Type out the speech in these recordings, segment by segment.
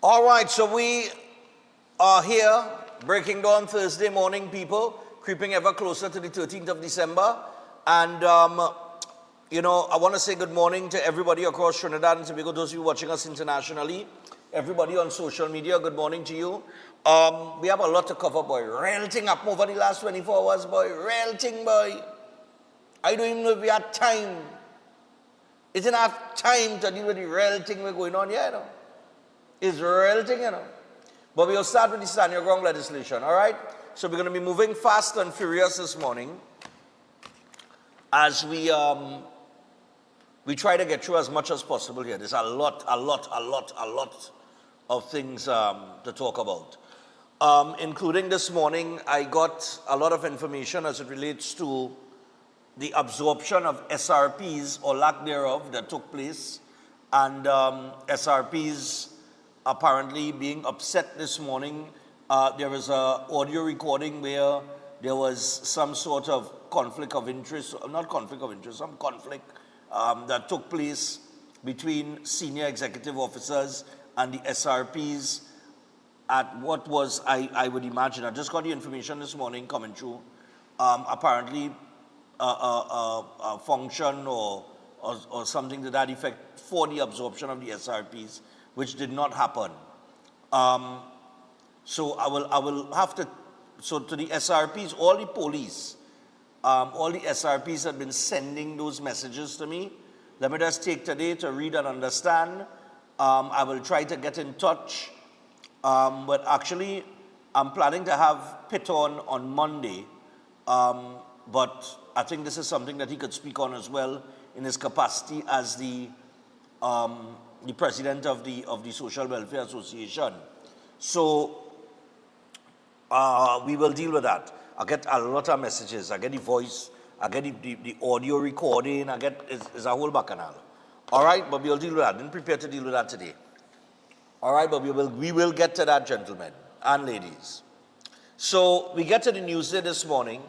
All right, so we are here, breaking dawn Thursday morning, people, creeping ever closer to the 13th of December. And, I want to say good morning to everybody across Trinidad and Tobago, those of you watching us internationally, everybody on social media, good morning to you. We have a lot to cover, boy. Real thing up over the last 24 hours, boy. Real thing, boy. I don't even know if we have time. It's enough time to deal with the real thing we're going on here, you know. It's real thing, you know. But we'll start with the stand your ground legislation, all right? So we're going to be moving fast and furious this morning as we try to get through as much as possible here. There's a lot of things to talk about. Including this morning, I got a lot of information as it relates to the absorption of SRPs or lack thereof that took place, and SRPs apparently being upset this morning. There was an audio recording where there was some sort of conflict of interest, not conflict of interest, some conflict that took place between senior executive officers and the SRPs at what was, I would imagine, I just got the information this morning coming through, apparently a function or something to that effect for the absorption of the SRPs, which did not happen. So I will have to, so to the SRPs, all the police, all the SRPs have been sending those messages to me. Let me just take today to read and understand. I will try to get in touch. But actually, I'm planning to have Pitt on Monday. But I think this is something that he could speak on as well in his capacity as the president of the Social Welfare Association. So we will deal with that. I get a lot of messages. I get the voice. I get the audio recording. It's a whole bacchanal. All right, but we'll deal with that. Didn't prepare to deal with that today. All right, but we will get to that, gentlemen and ladies. So we get to the news this morning,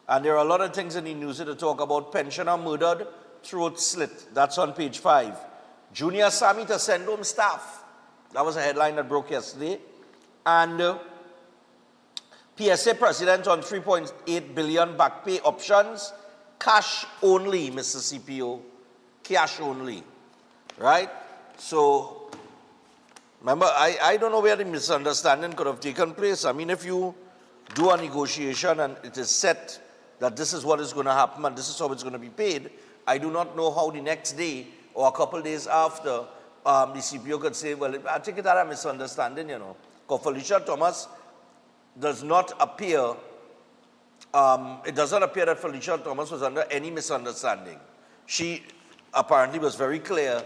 and there are a lot of things in the news to talk about. Pensioner murdered, throat slit. That's on page 5. Junior Sammy to send home staff. That was a headline that broke yesterday. And PSA president on 3.8 billion back pay options. Cash only, Mr. CPO. Cash only. Right? So, remember, I don't know where the misunderstanding could have taken place. I mean, if you do a negotiation and it is set that this is what is going to happen and this is how it's going to be paid, I do not know how the next day or a couple days after the CPO could say, well, I think it had a misunderstanding, you know. Because Felicia Thomas does not appear, it doesn't appear that Felicia Thomas was under any misunderstanding. She apparently was very clear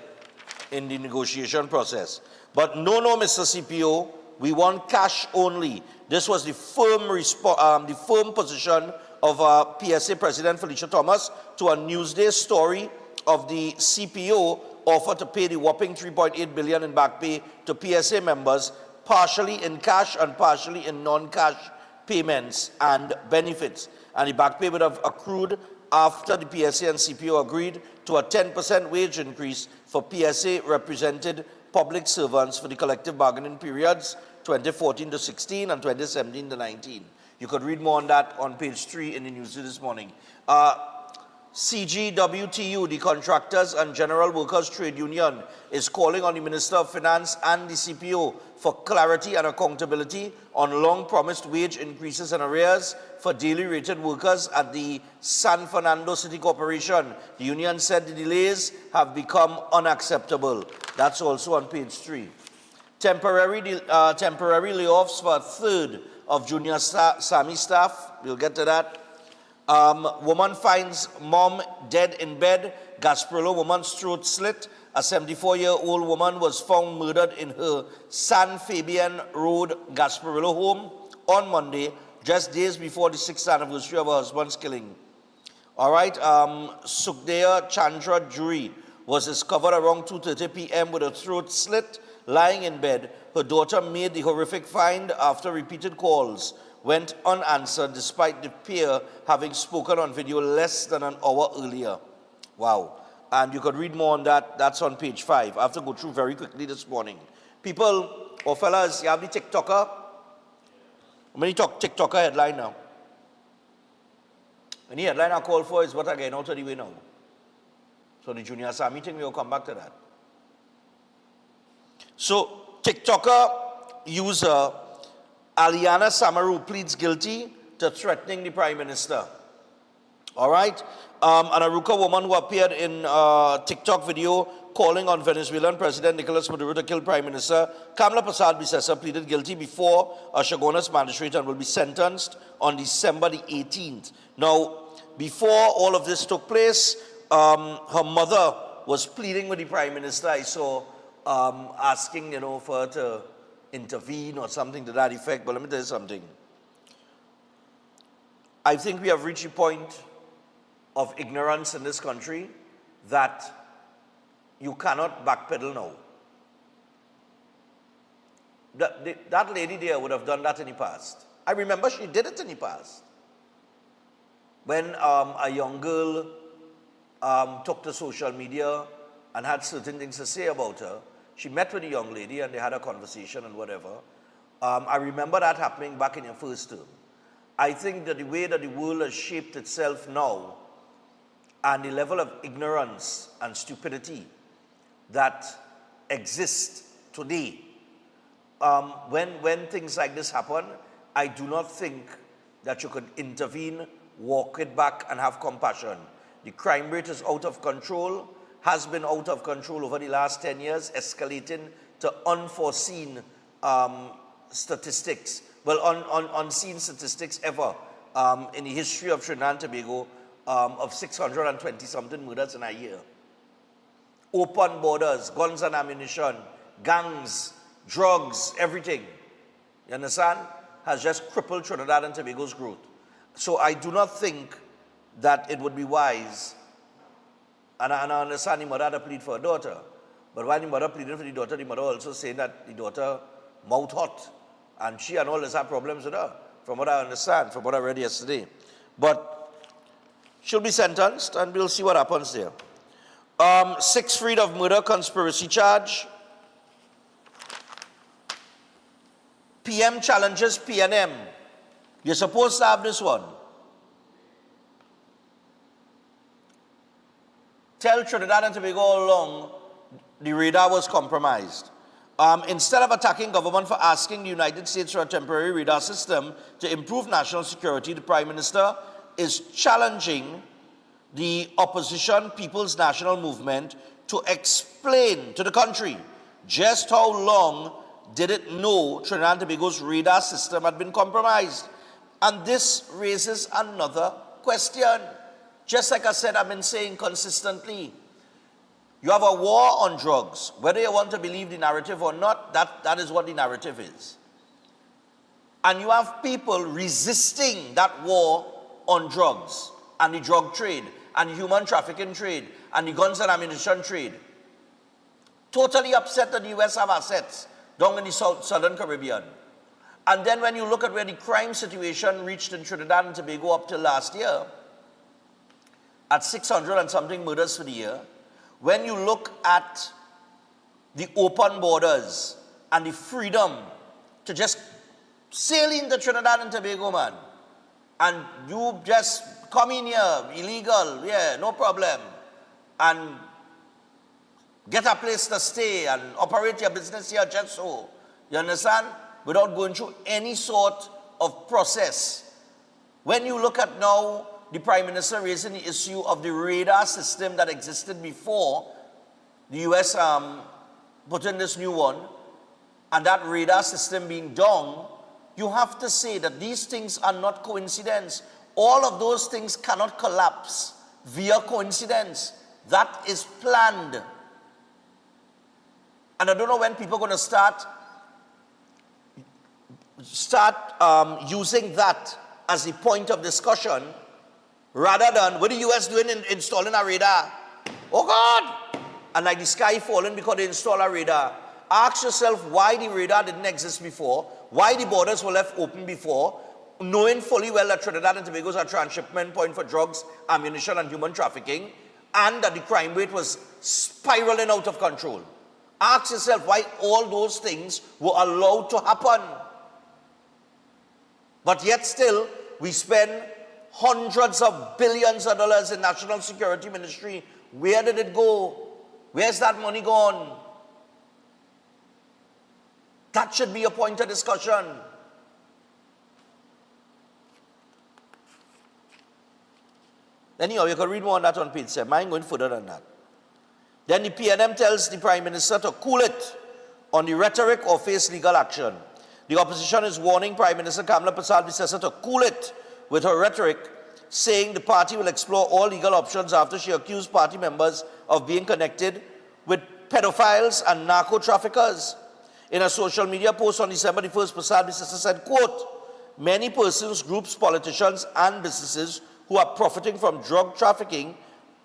in the negotiation process. But no, Mr. CPO, we want cash only. This was the firm position of PSA President Felicia Thomas to a Newsday story of the CPO offer to pay the whopping 3.8 billion in back pay to PSA members, partially in cash and partially in non-cash payments and benefits. And the back pay would have accrued after the PSA and CPO agreed to a 10% wage increase for PSA represented public servants for the collective bargaining periods 2014 to 16 and 2017 to 19. You could read more on that on page 3 in the news this morning. CGWTU, the Contractors and General Workers Trade Union, is calling on the Minister of Finance and the CPO for clarity and accountability on long-promised wage increases and arrears for daily rated workers at the San Fernando City Corporation. The union said the delays have become unacceptable. That's also on page 3. Temporary layoffs for a third of Junior Sammy staff. We'll get to that. Woman finds mom dead in bed. Gasparillo woman's throat slit. A 74-year-old woman was found murdered in her San Fabian Road Gasparillo home on Monday, just days before the 6th anniversary of her husband's killing. All right, Sukhdeo Chandra Juri was discovered around 2:30 p.m. with her throat slit, lying in bed. Her daughter made the horrific find after repeated calls went unanswered despite the pair having spoken on video less than an hour earlier. Wow. And you could read more on that. That's on page 5. I have to go through very quickly this morning. People, or fellas, you have the TikToker. How many TikToker headline now? And the headline I call for is what I get out of the way now. So the junior SAR meeting, we'll come back to that. So TikToker user Aliana Samaru pleads guilty to threatening the Prime Minister. All right? An Aruca woman who appeared in a TikTok video calling on Venezuelan President Nicolas Maduro to kill Prime Minister Kamla Persad-Bissessar pleaded guilty before a Chaguanas magistrate and will be sentenced on December the 18th. Now, before all of this took place, her mother was pleading with the Prime Minister. I saw asking, for her to intervene or something to that effect. But let me tell you something. I think we have reached a point of ignorance in this country that you cannot backpedal now. That lady there would have done that in the past. I remember she did it in the past. When a young girl took to social media and had certain things to say about her, she met with a young lady and they had a conversation and whatever. I remember that happening back in your first term. I think that the way that the world has shaped itself now and the level of ignorance and stupidity that exists today, when things like this happen, I do not think that you could intervene, walk it back, and have compassion. The crime rate is out of control, has been out of control over the last 10 years, escalating to unforeseen statistics. Well, unseen statistics ever in the history of Trinidad and Tobago of 620-something murders in a year. Open borders, guns and ammunition, gangs, drugs, everything, you understand, has just crippled Trinidad and Tobago's growth. So I do not think that it would be wise, and I understand the mother had to plead for her daughter, but while the mother pleaded for the mother also saying that the daughter mouth hot, and she and all this have problems with her, from what I understand, from what I read yesterday. But she'll be sentenced, and we'll see what happens there. Sixth freed of murder conspiracy charge. PM challenges PNM. You're supposed to have this one. Tell Trinidad and Tobago all along the radar was compromised. Instead of attacking government for asking the United States for a temporary radar system to improve national security, the Prime Minister is challenging the opposition People's National Movement to explain to the country just how long did it know Trinidad and Tobago's radar system had been compromised. And this raises another question. Just like I said, I've been saying consistently, you have a war on drugs. Whether you want to believe the narrative or not, that is what the narrative is. And you have people resisting that war on drugs and the drug trade and the human trafficking trade and the guns and ammunition trade. Totally upset that the US have assets down in the Southern Caribbean. And then when you look at where the crime situation reached in Trinidad and Tobago up till last year, at 600 and something murders for the year, when you look at the open borders and the freedom to just sail into Trinidad and Tobago, man, and you just come in here, illegal, yeah, no problem, and get a place to stay and operate your business here just so, you understand, without going through any sort of process. When you look at now the Prime Minister raising the issue of the radar system that existed before the US put in this new one, and that radar system being down, you have to say that these things are not coincidence. All of those things cannot collapse via coincidence. That is planned. And I don't know when people are going to start using that as the point of discussion, rather than what the US doing in installing a radar. Oh God! And like the sky falling because they install a radar. Ask yourself why the radar didn't exist before, why the borders were left open before, knowing fully well that Trinidad and Tobago is a transshipment point for drugs, ammunition, and human trafficking, and that the crime rate was spiraling out of control. Ask yourself why all those things were allowed to happen. But yet still, we spend hundreds of billions of dollars in National Security Ministry. Where did it go? Where's that money gone? That should be a point of discussion. Anyhow, you can read more on that on page 7. I'm going further than that. Then the PNM tells the Prime Minister to cool it on the rhetoric or face legal action. The opposition is warning Prime Minister Kamala Persad-Bissessar to cool it with her rhetoric, saying the party will explore all legal options after she accused party members of being connected with pedophiles and narco-traffickers. In a social media post on December the 1st, Persad-Bissessar said, quote, many persons, groups, politicians, and businesses who are profiting from drug trafficking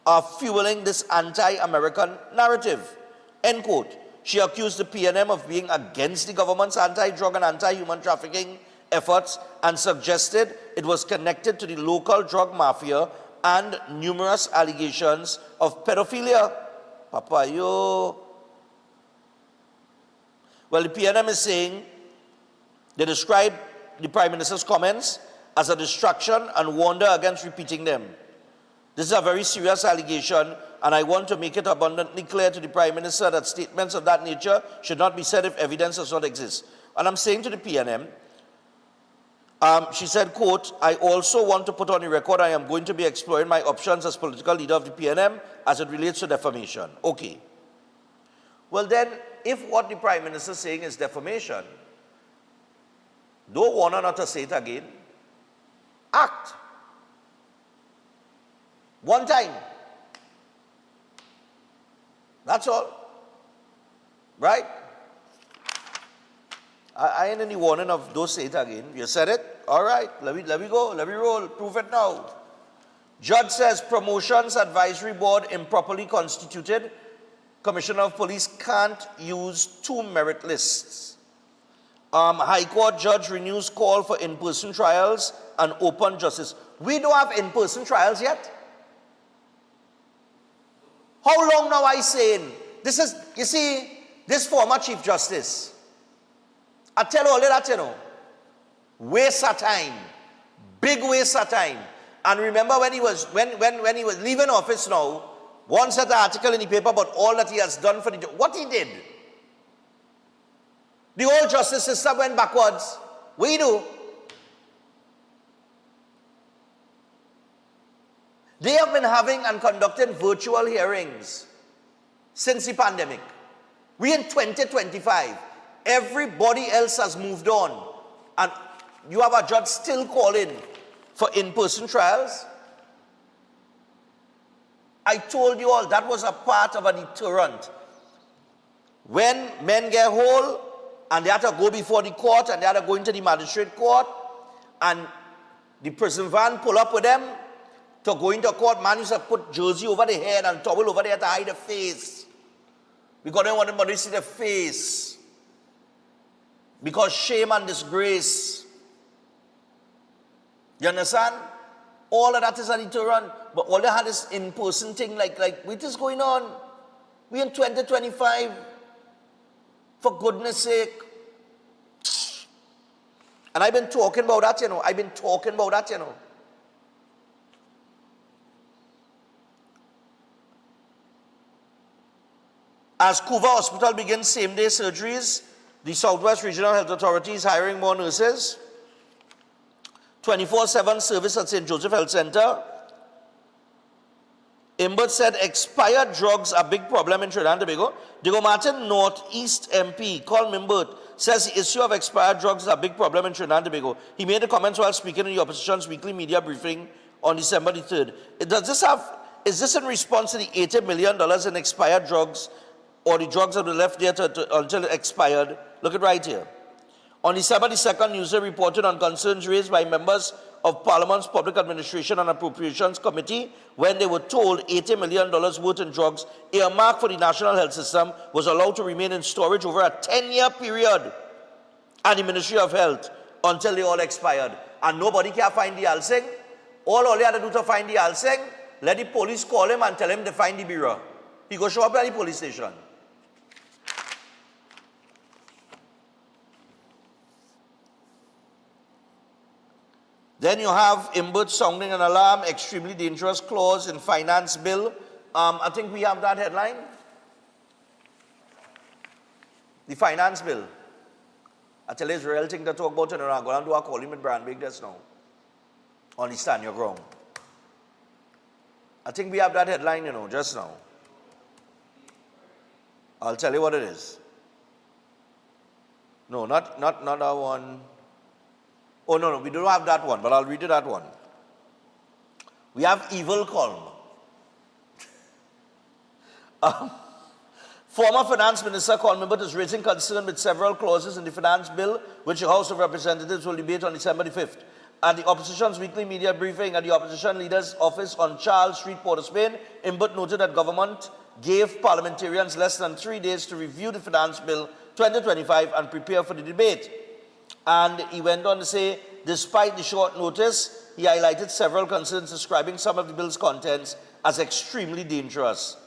are fueling this anti-American narrative, end quote. She accused the PNM of being against the government's anti-drug and anti-human trafficking efforts and suggested it was connected to the local drug mafia and numerous allegations of pedophilia. Papa, yo. Well, the PNM is saying they describe the Prime Minister's comments as a distraction and warned her against repeating them. This is a very serious allegation, and I want to make it abundantly clear to the Prime Minister that statements of that nature should not be said if evidence does not exist. And I'm saying to the PNM, she said, quote, I also want to put on the record I am going to be exploring my options as political leader of the PNM as it relates to defamation. Okay. Well then, if what the Prime Minister is saying is defamation, don't warn her not to say it again. Act. One time. That's all. Right? I ain't any warning of don't say it again. You said it? All right. Let me go. Let me roll. Prove it now. Judge says Promotions Advisory Board improperly constituted. Commissioner of Police can't use 2 merit lists. High Court judge renews call for in-person trials and open justice. We don't have in-person trials yet. How long now I saying? This is, you see, this former Chief Justice, I tell all that, you know, waste of time, big waste of time. And remember when he was, when he was leaving office now, one set an article in the paper about all that he has done for the, what he did. The whole justice system went backwards. We do. They have been having and conducting virtual hearings since the pandemic. We're in 2025. Everybody else has moved on. And you have a judge still calling for in-person trials. I told you all that was a part of a deterrent. When men get hold and they have to go before the court and they have to go into the magistrate court and the prison van pull up with them to go into court, man used to put jersey over the head and towel over there to hide the face. Because they don't want anybody to see the face. Because shame and disgrace. You understand? All of that is a deterrent. But all they had is in-person thing like what is going on? We're in 2025. For goodness sake. And I've been talking about that, you know. I've been talking about that, you know. As Couva Hospital begins same-day surgeries, the Southwest Regional Health Authority is hiring more nurses. 24/7 service at St. Joseph Health Center. Imbert said expired drugs are a big problem in Trinidad and Tobago. Diego Martin, Northeast MP, Colm Imbert, says the issue of expired drugs is a big problem in Trinidad and Tobago. He made the comments while speaking in the opposition's weekly media briefing on December the 3rd. Is this in response to the $80 million in expired drugs, or the drugs that were left there until it expired? Look at right here. On December the 2nd, Newsday reported on concerns raised by members of Parliament's Public Administration and Appropriations Committee when they were told $80 million worth in drugs earmarked for the national health system was allowed to remain in storage over a 10-year period at the Ministry of Health until they all expired. And nobody can find the Alsing. All they had to do to find the Alsing, let the police call him and tell him to find the bureau. He go show up at the police station. Then you have Imbut sounding an alarm, extremely dangerous clause in finance bill. I think we have that headline. The finance bill. I tell you, it's a real thing to talk about, and I'm going to do a call him at Brandbig just now. Only stand your ground. I think we have that headline, just now. I'll tell you what it is. No, not that one. Oh, no, we don't have that one, but I'll read you that one. We have evil calm. Former Finance Minister Colm Imbut is raising concern with several clauses in the finance bill, which the House of Representatives will debate on December the 5th. At the opposition's weekly media briefing at the opposition leader's office on Charles Street, Port of Spain, Imbut noted that government gave parliamentarians less than 3 days to review the finance bill 2025 and prepare for the debate. And he went on to say, despite the short notice, he highlighted several concerns describing some of the bill's contents as extremely dangerous.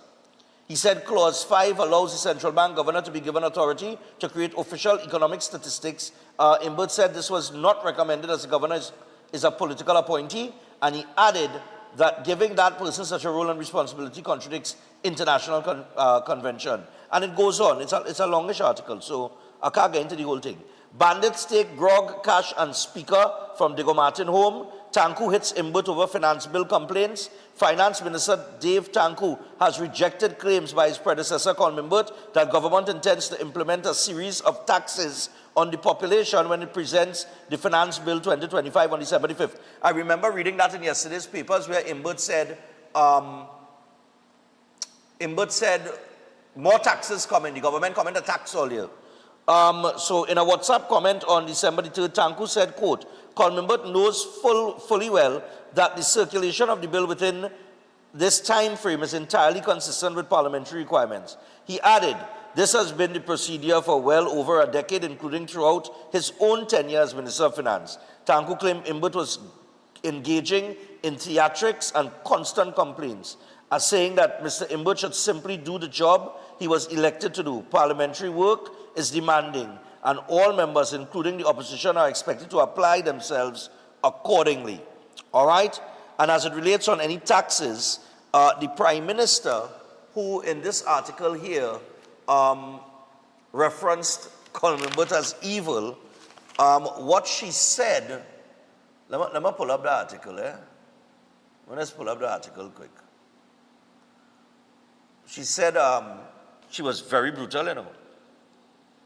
He said Clause 5 allows the central bank governor to be given authority to create official economic statistics. Imbut said this was not recommended as the governor is a political appointee, and he added that giving that person such a role and responsibility contradicts international convention. And it goes on. It's a longish article, so I can't get into the whole thing. Bandits take grog, cash, and speaker from Diego Martin home. Tanku hits Imbut over finance bill complaints. Finance Minister Dave Tanku has rejected claims by his predecessor, Colm Imbut, that government intends to implement a series of taxes on the population when it presents the Finance Bill 2025 on December the 5th. I remember reading that in yesterday's papers where Imbut said more taxes coming. The government coming to tax all year. So in a WhatsApp comment on December the 3rd, Tanku said, quote, Colm Imbut knows fully well that the circulation of the bill within this time frame is entirely consistent with parliamentary requirements. He added, this has been the procedure for well over a decade, including throughout his own tenure as Minister of Finance. Tanku claimed Imbut was engaging in theatrics and constant complaints, as saying that Mr. Imbut should simply do the job he was elected to do. Parliamentary work is demanding, and all members, including the opposition, are expected to apply themselves accordingly. All right? And as it relates on any taxes, the Prime Minister, who in this article here referenced Colm Imbut as evil, what she said, let me pull up the article, Let's pull up the article quick. She said she was very brutal,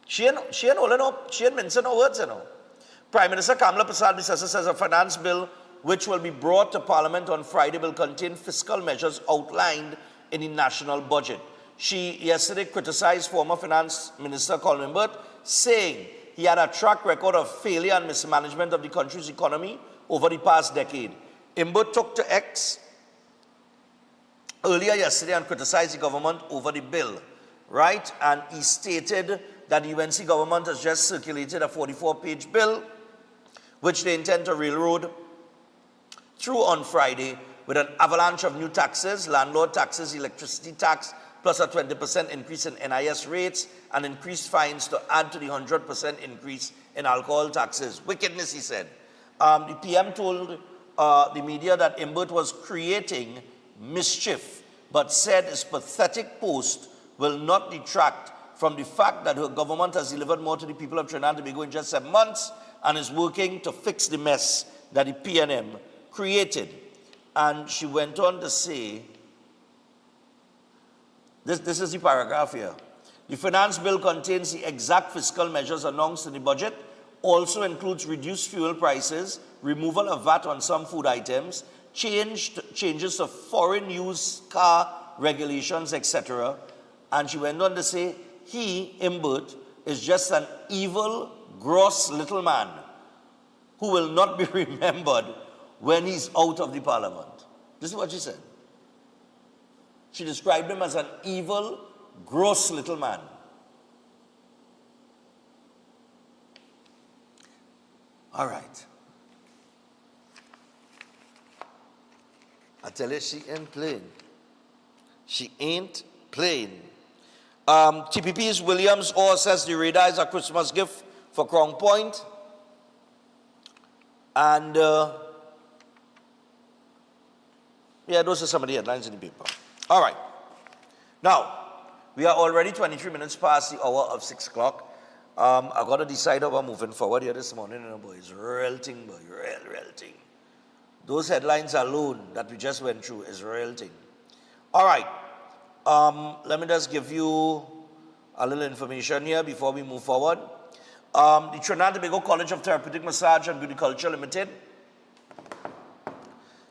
She ain't mentioned no words, Prime Minister Kamala Prasad Bisesa says a finance bill which will be brought to Parliament on Friday will contain fiscal measures outlined in the national budget. She yesterday criticized former Finance Minister Colm Imbut, saying he had a track record of failure and mismanagement of the country's economy over the past decade. Imbut took to X earlier yesterday and criticized the government over the bill, right? And he stated that the UNC government has just circulated a 44-page bill, which they intend to railroad through on Friday with an avalanche of new taxes, landlord taxes, electricity tax, plus a 20% increase in NIS rates and increased fines to add to the 100% increase in alcohol taxes. Wickedness, he said. The PM told the media that Imbut was creating mischief, but said his pathetic post will not detract from the fact that her government has delivered more to the people of Trinidad and Tobago in just 7 months and is working to fix the mess that the PNM created. And she went on to say, this is the paragraph here. The finance bill contains the exact fiscal measures announced in the budget, also includes reduced fuel prices, removal of VAT on some food items, changes to foreign used car regulations, etc. And she went on to say, he, Imbut, is just an evil, gross little man who will not be remembered when he's out of the parliament. This is what she said. She described him as an evil, gross little man. All right. I tell you, she ain't playing. She ain't playing. TPP's Williams Orr says the radar is a Christmas gift for Crown Point. And Yeah, those are some of the headlines in the paper. All right. Now, we are already 23 minutes past the hour of 6 o'clock. I've got to decide how we're moving forward here this morning, you know, boy. It's real thing, boy. Real thing. Those headlines alone that we just went through is real thing. All right. Let me just give you a little information here before we move forward. The Trinidad and Tobago College of Therapeutic Massage and Beauty Culture Limited.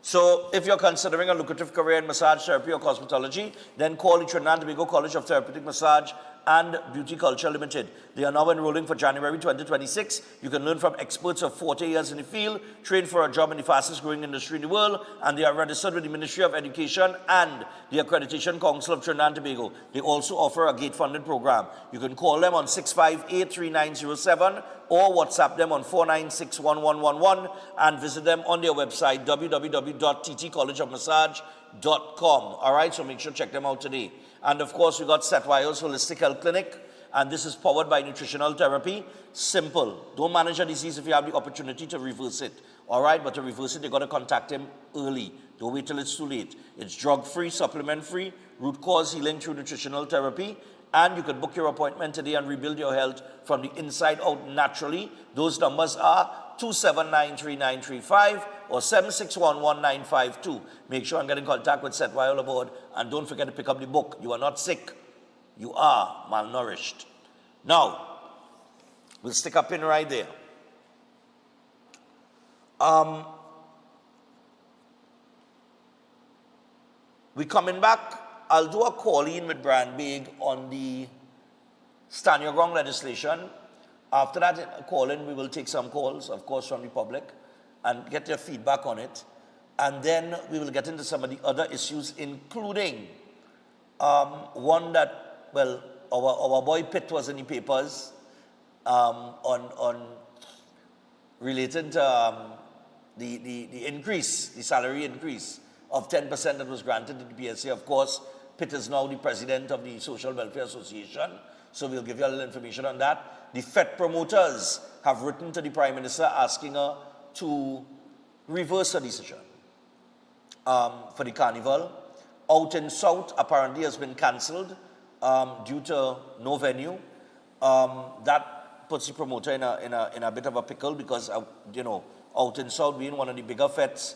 So if you're considering a lucrative career in massage therapy or cosmetology, then call the Trinidad and Tobago College of Therapeutic Massage and Beauty Culture Limited. They are now enrolling for January 2026. You can learn from experts of 40 years in the field, train for a job in the fastest growing industry in the world, and they are registered with the Ministry of Education and the Accreditation Council of Trinidad and Tobago. They also offer a gate-funded program. You can call them on 658-3907 or WhatsApp them on 4961111 and visit them on their website, www.ttcollegeofmassage.com. All right, so make sure to check them out today. And of course, we got Setwires Holistic Health Clinic, and this is powered by nutritional therapy. Simple. Don't manage a disease if you have the opportunity to reverse it. All right, but to reverse it, you got to contact him early. Don't wait till it's too late. It's drug-free, supplement-free, root cause healing through nutritional therapy, and you can book your appointment today and rebuild your health from the inside out naturally. Those numbers are 2793935 or 7611952. Make sure and get in contact with Seth Weil aboard, and don't forget to pick up the book. You are not sick. You are malnourished. Now, we'll stick a pin right there. We coming back. I'll do a call-in with Brian Big on the Stand Your Ground legislation. After that call-in, we will take some calls, of course, from the public and get their feedback on it. And then we will get into some of the other issues, including one that, well, our boy Pitt was in the papers on related to the increase, the salary increase of 10% that was granted to the PSA. Of course, Pitt is now the president of the Social Welfare Association, so we'll give you a little information on that. The FET promoters have written to the Prime Minister asking her to reverse her decision for the carnival. Out in South apparently has been cancelled due to no venue. That puts the promoter in a bit of a pickle because, you know, out in South being one of the bigger FETs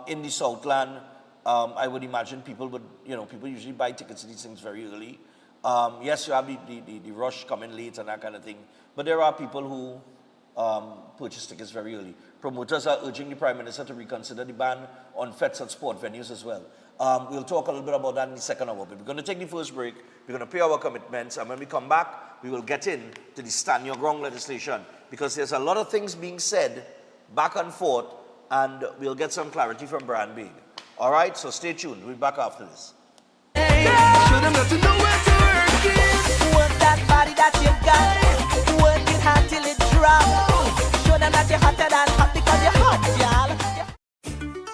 in the Southland, I would imagine people would, you know, people usually buy tickets to these things very early. Yes, you have the rush coming late and that kind of thing, but there are people who purchase tickets very early. Promoters are urging the Prime Minister to reconsider the ban on FETs at sport venues as well. We'll talk a little bit about that in the second hour, but we're going to take the first break, we're going to pay our commitments, and when we come back, we will get into the Stand Your Ground legislation, because there's a lot of things being said back and forth, and we'll get some clarity from Brian Big. All right, so stay tuned. We'll be back after this. Show them that you know where to work it. Work that body that you got. Work it hard till it drops. Show them that you're hotter than hot because you're hot, y'all.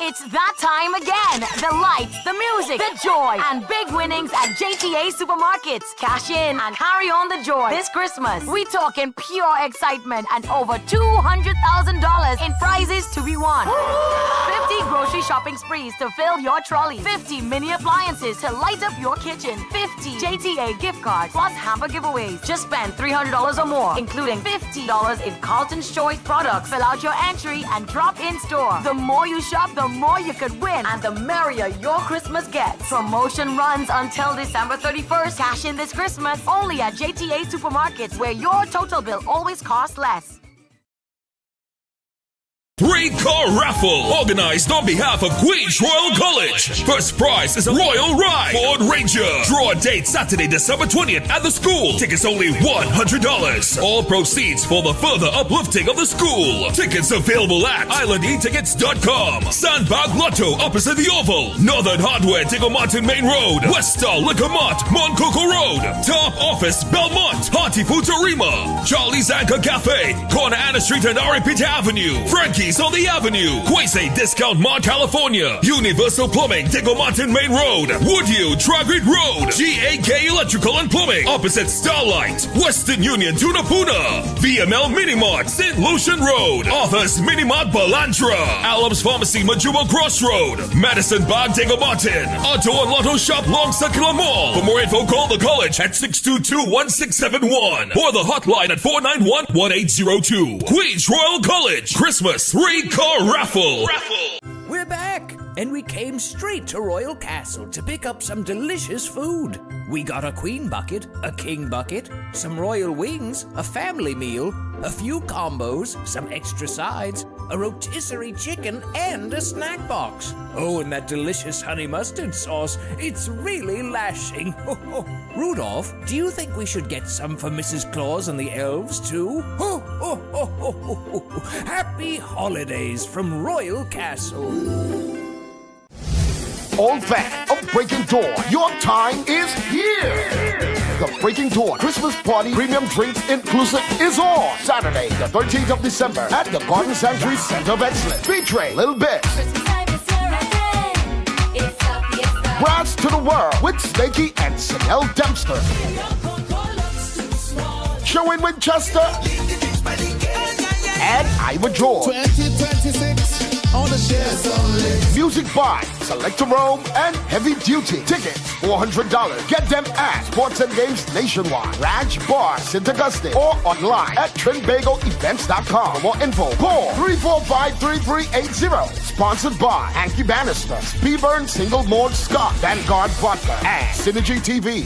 It's that time again. The lights, the music, the joy, and big winnings at JTA Supermarkets. Cash in and carry on the joy this Christmas. We talking pure excitement and over $200,000 in prizes to be won. 50 grocery shopping sprees to fill your trolley. 50 mini appliances to light up your kitchen. 50 JTA gift cards plus hamper giveaways. Just spend $300 or more, including $50 in Carlton's Choice products. Fill out your entry and drop in store. The more you shop, the more you could win, and the merrier your Christmas gets. Promotion runs until December 31st. Cash in this Christmas only at JTA Supermarkets, where your total bill always costs less. 3-car raffle organized on behalf of Queens Royal College. First prize is a Royal Ride Ford Ranger. Draw date Saturday, December 20th at the school. Tickets only $100. All proceeds for the further uplifting of the school. Tickets available at islandetickets.com. Sandbag Lotto opposite the Oval. Northern Hardware, Diggle Martin Main Road. West Star Liquor Mart, Moncoco Road. Top Office, Belmont. Hearty Foods Arima. Charlie's Anchor Cafe, corner Anna Street and Aripita Avenue. Frankie's on Valley Avenue, Quasi Discount Mart, California, Universal Plumbing, Diego Martin Main Road, Woodview, Tragrit Road, GAK Electrical and Plumbing, opposite Starlight, Western Union, Tunapuna, VML Minimart, St. Lucian Road, Arthur's Minimart, Balantra, Alum's Pharmacy, Majuba Crossroad, Madison Bag, Diego Martin, Auto and Lotto Shop, Long Circular Mall. For more info, call the college at 622-1671 or the hotline at 491-1802. Queens Royal College Christmas 3-car raffle. We're back, and we came straight to Royal Castle to pick up some delicious food. We got a queen bucket, a king bucket, some royal wings, a family meal, a few combos, some extra sides, a rotisserie chicken, and a snack box. Oh, and that delicious honey mustard sauce, it's really lashing. Rudolph, do you think we should get some for Mrs. Claus and the elves, too? Happy holidays from Royal Castle. All fan of Breaking Door, your time is here! The Breaking Door Christmas Party Premium Drinks Inclusive is on Saturday, the 13th of December at the Garden Sanctuary Center of Excellence, featuring Lil Bit, Brass to the World with Snakey and Chanel Dempster, Sherwin Winchester, and Ivor George. 2026 on the shares only. Music by Selector Rome and Heavy Duty. Tickets $400. Get them at Sports and Games Nationwide, Ranch Bar, St. Augustine, or online at TrinBagoEvents.com. For more info, call 345-3380. Sponsored by Hanky Bannister, Speedburn Single Malt Scott, Vanguard Vodka, and Synergy TV.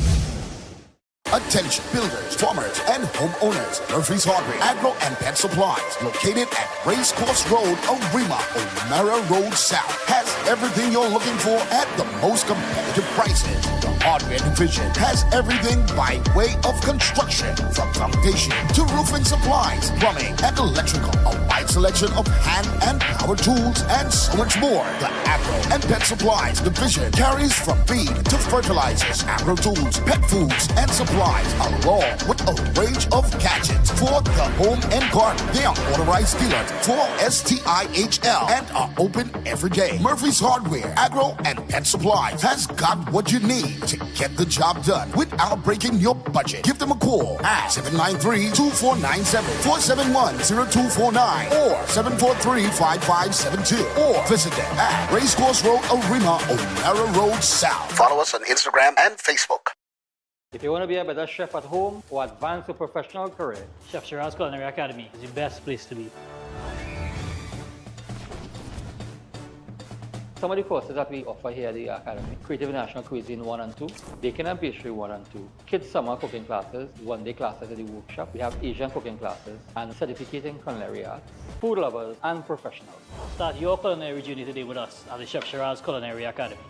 Attention builders, farmers, and homeowners. Murphy's Hardware, Agro and Pet Supplies, located at Racecourse Road, Arima, O'Mara Road South, has everything you're looking for at the most competitive prices. The hardware division has everything by way of construction, from foundation to roofing supplies, plumbing, and electrical. A wide selection of hand and power tools, and so much more. The Agro and Pet Supplies division carries from feed to fertilizers, agro tools, pet foods, and supplies, along with a range of gadgets for the home and garden. They are authorized dealers for STIHL and are open every day. Murphy's Hardware, Agro, and Pet Supplies has got what you need to get the job done without breaking your budget. Give them a call at 793-2497, 471-0249, or 743-5572, or visit them at Racecourse Road, Arima, O'Mara Road South. Follow us on Instagram and Facebook. If you want to be a better chef at home or advance your professional career, Chef Shiraz Culinary Academy is the best place to be. some of the courses that we offer here at the Academy: Creative National Cuisine 1 and 2, Baking and Pastry 1 and 2, Kids Summer Cooking Classes, one-day classes at the workshop. We have Asian cooking classes and certificating culinary arts, food lovers and professionals. Start your culinary journey today with us at the Chef Shiraz Culinary Academy.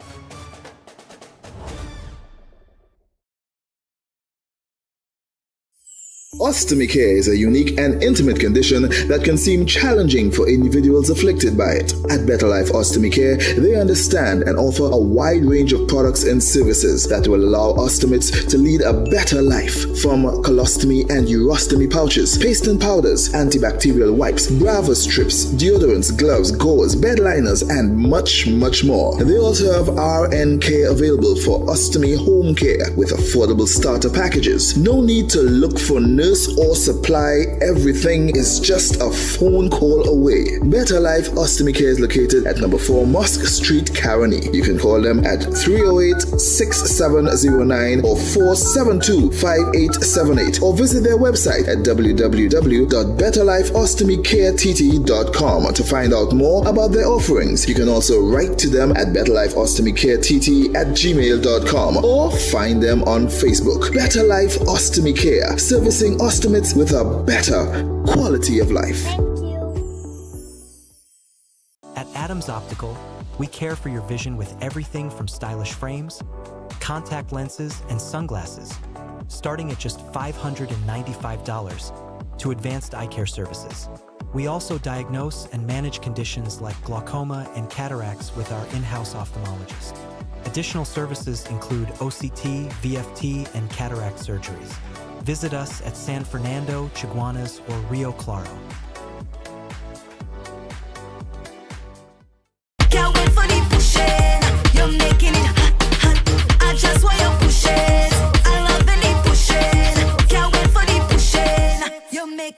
Ostomy care is a unique and intimate condition that can seem challenging for individuals afflicted by it. At Better Life Ostomy Care, they understand and offer a wide range of products and services that will allow ostomates to lead a better life, from colostomy and urostomy pouches, paste and powders, antibacterial wipes, Brava strips, deodorants, gloves, gauze, bed liners, and much, much more. They also have RN care available for ostomy home care with affordable starter packages. No need to look for nurse or supply. Everything is just a phone call away. Better Life Ostomy Care is located at number 4 Mosque Street, Caroni. You can call them at 308-6709 or 472-5878, or visit their website at www.betterlifeostomycareTT.com to find out more about their offerings. You can also write to them at betterlifeostomycareTT@gmail.com or find them on Facebook. Better Life Ostomy Care, servicing ostomates with a better quality of life. At Adams Optical, we care for your vision with everything from stylish frames, contact lenses, and sunglasses, starting at just $595, to advanced eye care services. We also diagnose and manage conditions like glaucoma and cataracts with our in-house ophthalmologist. Additional services include OCT, VFT, and cataract surgeries. Visit us at San Fernando, Chaguanas, or Rio Claro.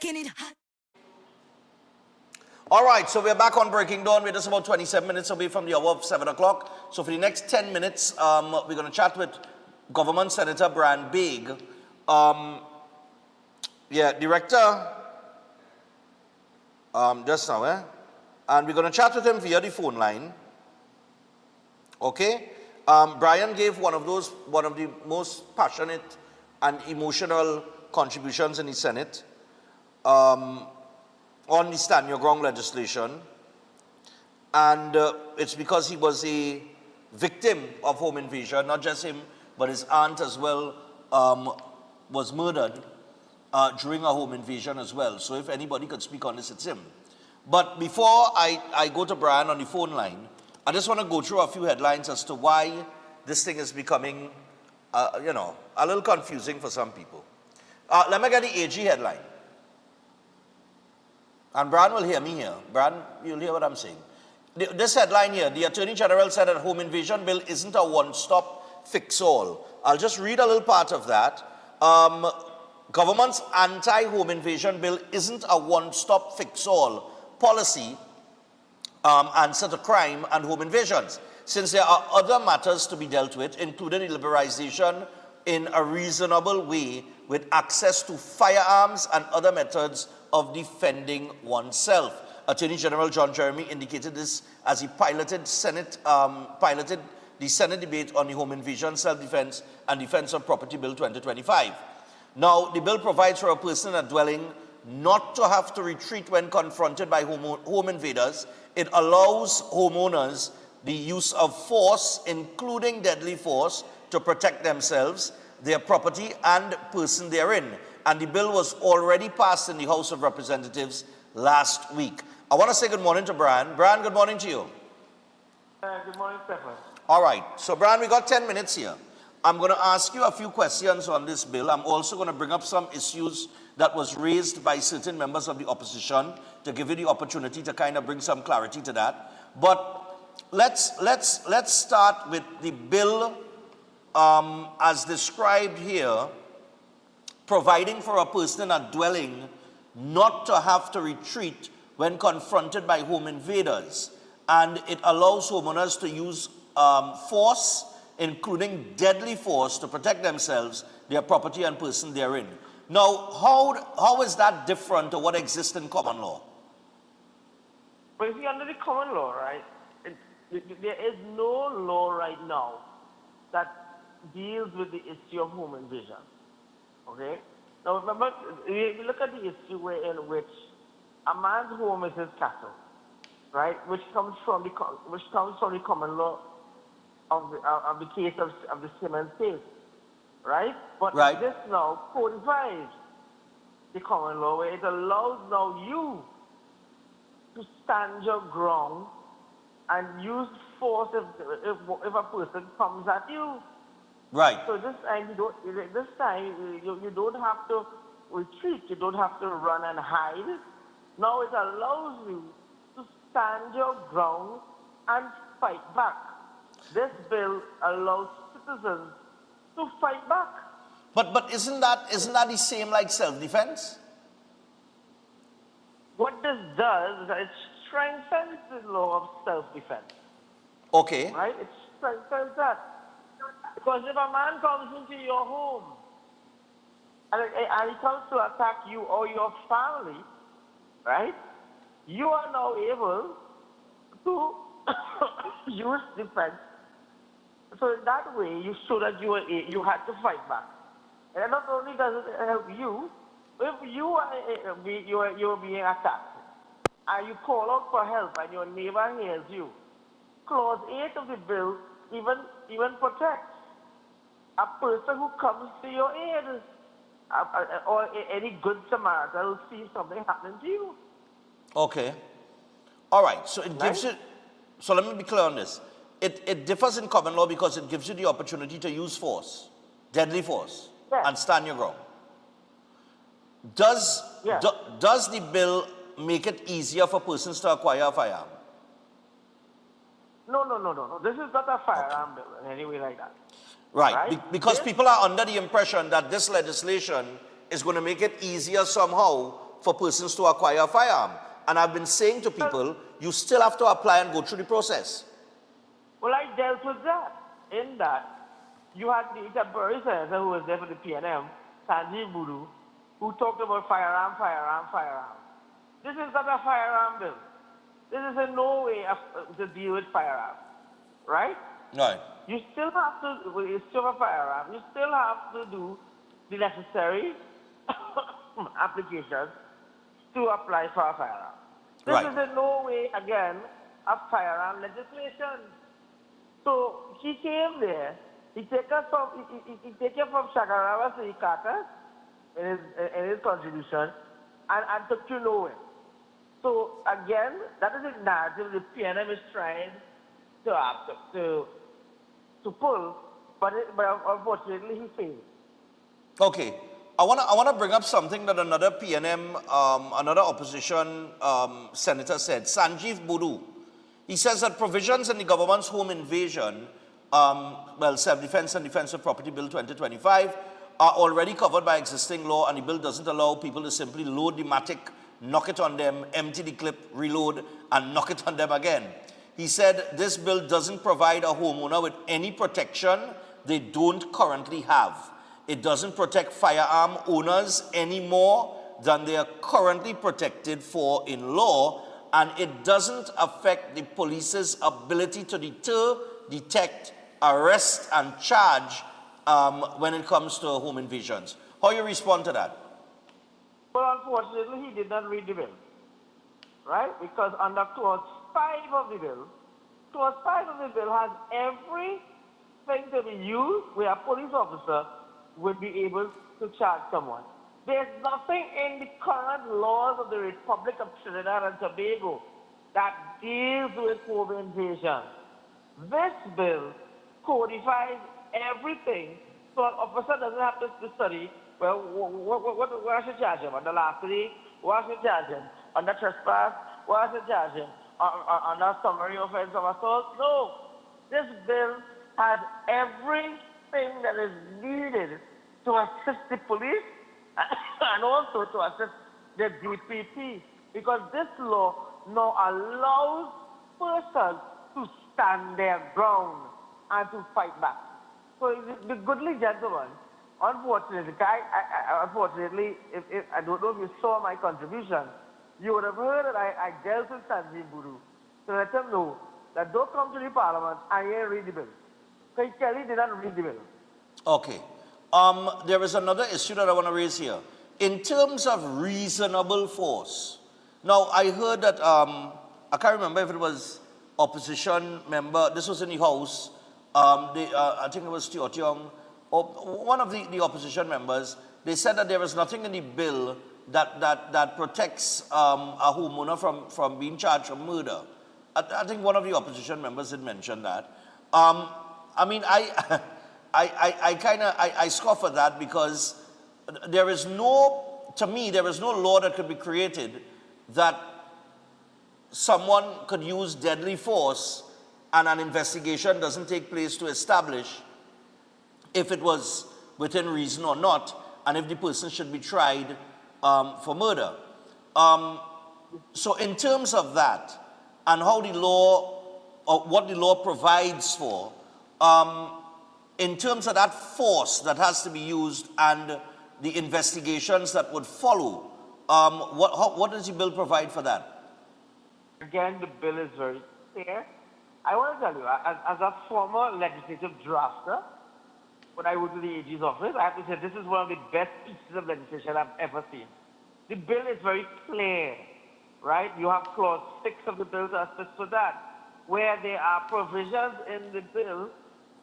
making it hot. All right, so we're back on Breaking Dawn. We're just about 27 minutes away from the hour of 7 o'clock. So for the next 10 minutes, we're going to chat with Government Senator Brian Baig. Director, just now, and we're going to chat with him via the phone line. Okay? Brian gave one of the most passionate and emotional contributions in the Senate on the Stand Your Ground legislation. And it's because he was a victim of home invasion, not just him, but his aunt as well was murdered during a home invasion as well. So if anybody could speak on this, it's him. But before I go to Brian on the phone line, I just want to go through a few headlines as to why this thing is becoming, a little confusing for some people. Let me get the AG headline. And Brian will hear me here. Brian, you'll hear what I'm saying. This headline here, the Attorney General said that home invasion bill isn't a one-stop fix-all. I'll just read a little part of that. Government's anti-home invasion bill isn't a one-stop fix-all policy answer to crime and home invasions, since there are other matters to be dealt with, including the liberalization in a reasonable way with access to firearms and other methods of defending oneself. Attorney General John Jeremy indicated this as he piloted the Senate debate on the Home Invasion, Self-Defense and Defense of Property Bill 2025. Now, the bill provides for a person in a dwelling not to have to retreat when confronted by home invaders. It allows homeowners the use of force, including deadly force, to protect themselves, their property, and person therein. And the bill was already passed in the House of Representatives last week. I want to say good morning to Brian. Brian, good morning to you. Good morning, Stephen. All right. So, Brian, we got 10 minutes here. I'm going to ask you a few questions on this bill. I'm also going to bring up some issues that was raised by certain members of the opposition to give you the opportunity to kind of bring some clarity to that. But let's start with the bill as described here, providing for a person in a dwelling not to have to retreat when confronted by home invaders. And it allows homeowners to use force, including deadly force, to protect themselves, their property, and person therein. Now, how is that different to what exists in common law? But if you're under the common law, right, there is no law right now that deals with the issue of home invasion. Okay? Now, remember, we look at the issue in which a man's home is his castle, right, which comes from the common law of the case of the Simmons case, right? But this now codifies the common law, where it allows now you to stand your ground and use force if a person comes at you. Right. So this time you don't have to retreat. You don't have to run and hide. Now it allows you to stand your ground and fight back. This bill allows citizens to fight back. But isn't that the same like self-defense? What this does is that it strengthens the law of self-defense. Okay. Right? It strengthens that. Because if a man comes into your home and he comes to attack you or your family, right, you are now able to use defense. So in that way, you show that you had to fight back. And not only does it help you, if you're being attacked and you call out for help and your neighbor hears you, Clause 8 of the bill even protects a person who comes to your aid, or any good Samaritan who sees something happening to you. Okay. All right. So it gives you. So let me be clear on this. It differs in common law because it gives you the opportunity to use force, deadly force, and stand your ground. Does the bill make it easier for persons to acquire a firearm? No. This is not a firearm bill in any way like that. Right. Because people are under the impression that this legislation is going to make it easier somehow for persons to acquire a firearm. And I've been saying to people, you still have to apply and go through the process. Well, I dealt with that. In that, you had the temporary senator who was there for the PNM, Sanjeev Boodoo, who talked about firearm. This is not a firearm bill. This is in no way to deal with firearm, right? Right. You still have to, well, it's still a firearm, you still have to do the necessary applications to apply for a firearm. This Right. is in no way, again, a firearm legislation. So he came there, he take you from Shagarawa to Ikata in his contribution and took you nowhere. So again, that is a narrative the PNM is trying to pull, but unfortunately he failed. Okay. I wanna bring up something that another PNM, another opposition senator said, Sanjeev Boodoo. He says that provisions in the government's home invasion, Self-Defense and Defensive Property Bill 2025, are already covered by existing law, and the bill doesn't allow people to simply load the matic, knock it on them, empty the clip, reload, and knock it on them again. He said this bill doesn't provide a homeowner with any protection they don't currently have. It doesn't protect firearm owners any more than they are currently protected for in law, and it doesn't affect the police's ability to deter, detect, arrest, and charge when it comes to home invasions. How you respond to that? Well, unfortunately, he did not read the bill, right? Because under Clause 5 of the bill, Clause 5 of the bill has everything to be used where a police officer would be able to charge someone. There's nothing in the current laws of the Republic of Trinidad and Tobago that deals with home invasion. This bill codifies everything, so an officer doesn't have to study, well, what I should charge him? Under larceny, what I should charge him? Under trespass, what I should charge him? Under summary offense of assault? No. This bill has everything that is needed to assist the police and also to assist the DPP, because this law now allows persons to stand their ground and to fight back. So the goodly gentleman, unfortunately, if I don't know if you saw my contribution, you would have heard that I dealt with Sanjeev Boodoo to let him know that don't come to the parliament and you ain't read the bill. Because Kelly did not read the bill. Okay. There is another issue that I want to raise here. In terms of reasonable force, now I heard that, I can't remember if it was opposition member, this was in the House, I think it was Stuart Young, or one of the opposition members, they said that there is nothing in the bill that protects a homeowner from being charged for murder. I think one of the opposition members had mentioned that. I mean, I scoff at that because there is no, to me, there is no law that could be created that someone could use deadly force and an investigation doesn't take place to establish if it was within reason or not, and if the person should be tried for murder. So in terms of that, and how the law, or what the law provides for, in terms of that force that has to be used and the investigations that would follow, what does the bill provide for that? Again, the bill is very clear. I want to tell you, as a former legislative drafter, when I went to the AG's office, I have to say this is one of the best pieces of legislation I've ever seen. The bill is very clear, right? You have clause 6 of the bill to assist with that, where there are provisions in the bill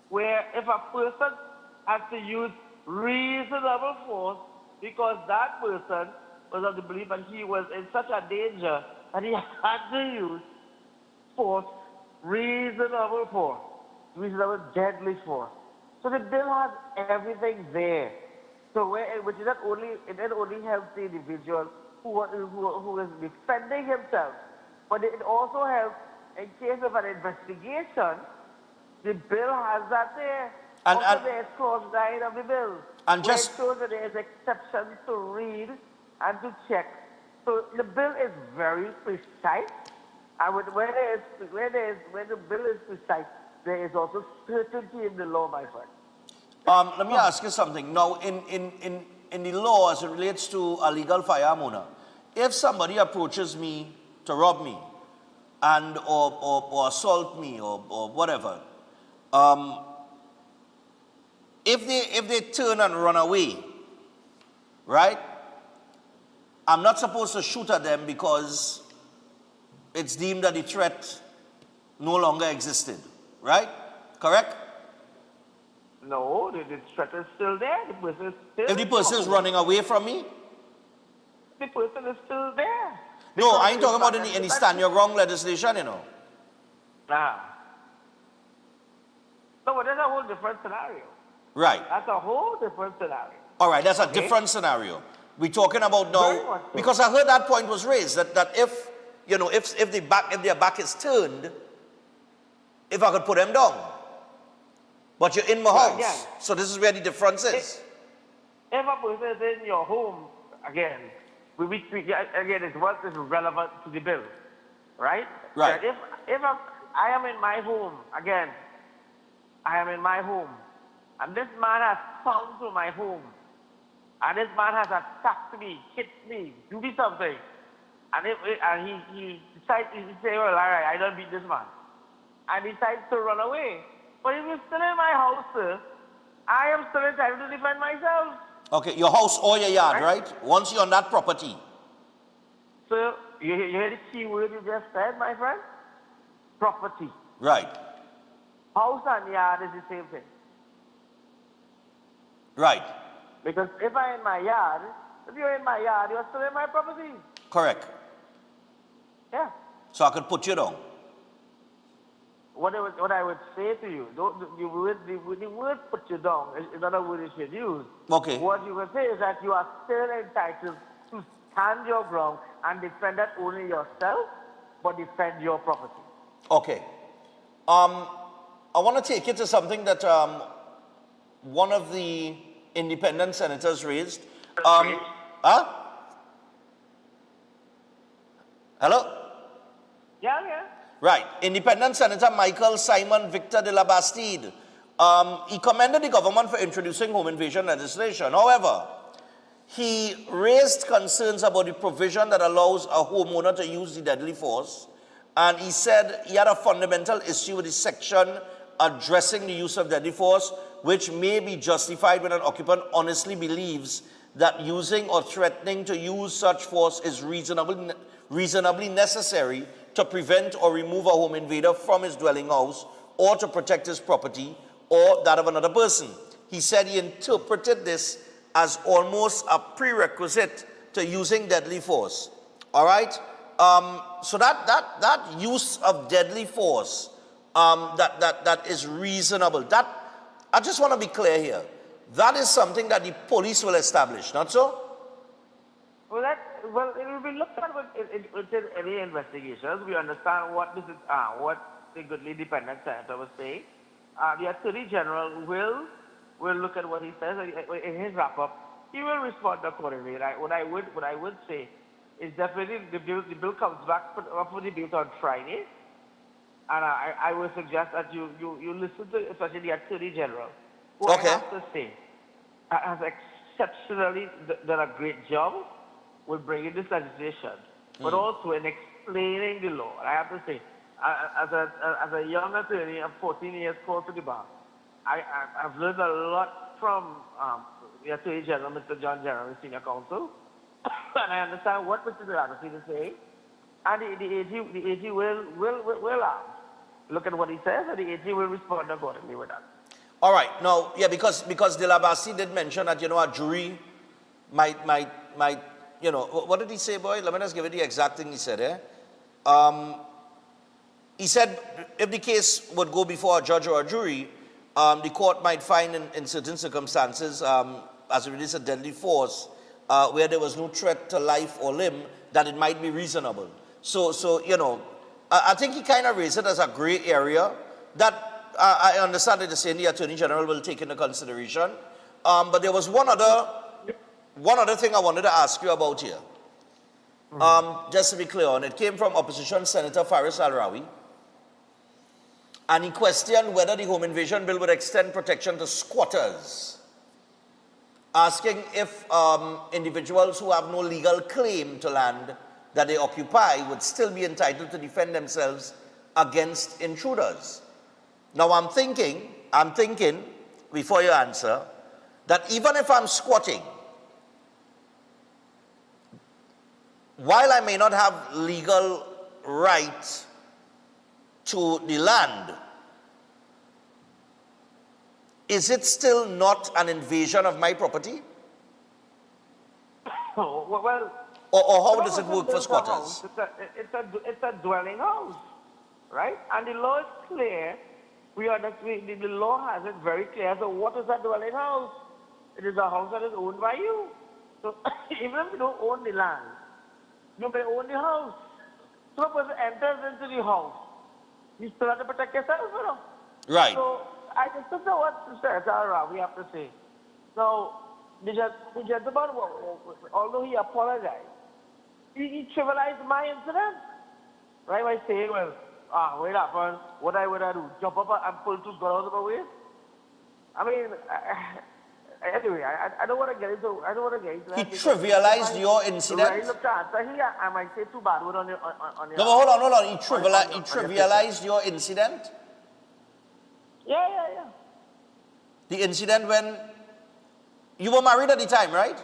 where if a person has to use reasonable force because that person was of the belief and he was in such a danger that he had to use force, reasonable force, reasonable deadly force. So the bill has everything there. So which is not only, it not only helps the individual who is defending himself, but it also helps in case of an investigation. The bill has that there. Also, there's clause 9 of the bill. And just shows that there's exceptions to read and to check So the bill is very precise. And when the bill is precise, there is also certainty in the law, my friend. Let me ask you something. Now, in the law, as it relates to a legal firearm owner, if somebody approaches me to rob me and or assault me or whatever, if they turn and run away, right? I'm not supposed to shoot at them because it's deemed that the threat no longer existed, right? Correct? No, the threat is still there. The person is still If the person is running away from me? The person is still there. No, I ain't talking about any stand your ground legislation, you know. Nah. No, but that's a whole different scenario. Right. That's a whole different scenario. All right, that's a different scenario. We're talking about now, because I heard that point was raised, that if, you know, if their back is turned, if I could put them down. But you're in my house. Yeah. So this is where the difference is. If a person is in your home, again, again, it's what is relevant to the bill, right? Right. That if I am in my home, again, I am in my home, and this man has come to my home, and this man has attacked me, hit me, do me something, and he decides to say, well, all right, I don't beat this man, and decides to run away. But if he's still in my house, sir, I am still entitled to defend myself. Okay, your house or your yard, right? Once you're on that property. So, you hear the key word you just said, my friend? Property. Right. House and yard is the same thing. Right. Because if I'm in my yard, if you're in my yard, you're still in my property. Correct. Yeah. So I could put you down. What I would say to you, the word put you down is not a word you should use. Okay. What you would say is that you are still entitled to stand your ground and defend not only yourself, but defend your property. Okay. I want to take it to something that one of the independent senators raised. Hello? Yeah. Right. Independent Senator Michael Simon Victor de la Bastide. He commended the government for introducing home invasion legislation. However, he raised concerns about the provision that allows a homeowner to use the deadly force. And he said he had a fundamental issue with the section addressing the use of deadly force, which may be justified when an occupant honestly believes that using or threatening to use such force is reasonably necessary to prevent or remove a home invader from his dwelling house or to protect his property or that of another person. He said he interpreted this as almost a prerequisite to using deadly force. All right? So that use of deadly force, that is reasonable. That, I just want to be clear here. That is something that the police will establish, not so? Well, it will be looked at within any investigations. We understand what the goodly independent senator was saying. The Attorney General will look at what he says in his wrap-up. He will respond accordingly. What I would say is definitely the bill comes back for debate on Friday, and I would suggest that you listen to especially the Attorney General, who I have to say has exceptionally done a great job with bringing this legislation, but also in explaining the law. I have to say, as a young attorney of 14 years close to the bar, I've learned a lot from the Attorney General, Mr. John Jeremy, Senior Counsel, and I understand what Mr. Delagossi is saying, and the AG will look at what he says, and the AG will respond accordingly with that. All right. Now, yeah, because De La Bastide did mention that, a jury might, what did he say, boy? Let me just give you the exact thing he said, He said if the case would go before a judge or a jury, the court might find in certain circumstances, as it relates to deadly force, where there was no threat to life or limb, that it might be reasonable. So I think he kind of raised it as a gray area that I understand that the Attorney General will take into consideration. But there was one other thing I wanted to ask you about here. Just to be clear on, it came from opposition Senator Faris Al-Rawi. And he questioned whether the home invasion bill would extend protection to squatters, asking if individuals who have no legal claim to land that they occupy would still be entitled to defend themselves against intruders. Now I'm thinking, before you answer, that even if I'm squatting, while I may not have legal right to the land, is it still not an invasion of my property? Well, or how does it work for squatters? It's a dwelling house, right? And the law is clear. The law has it very clear. So what is a dwelling house? It is a house that is owned by you. So even if you don't own the land, you may own the house. So a person enters into the house, you still have to protect yourself, you know? Right. So I just don't know what we have to say. So the gentleman, although he apologized, he trivialized my incident. Right? By saying, well, what happened? What I would do? Jump up and pull two girls out of my way? I mean, anyway, I don't want to get into. He trivialized your incident. Right, look, I might say too bad word on your. No, but hold on. He trivialized your incident. Yeah. The incident when you were married at the time, right?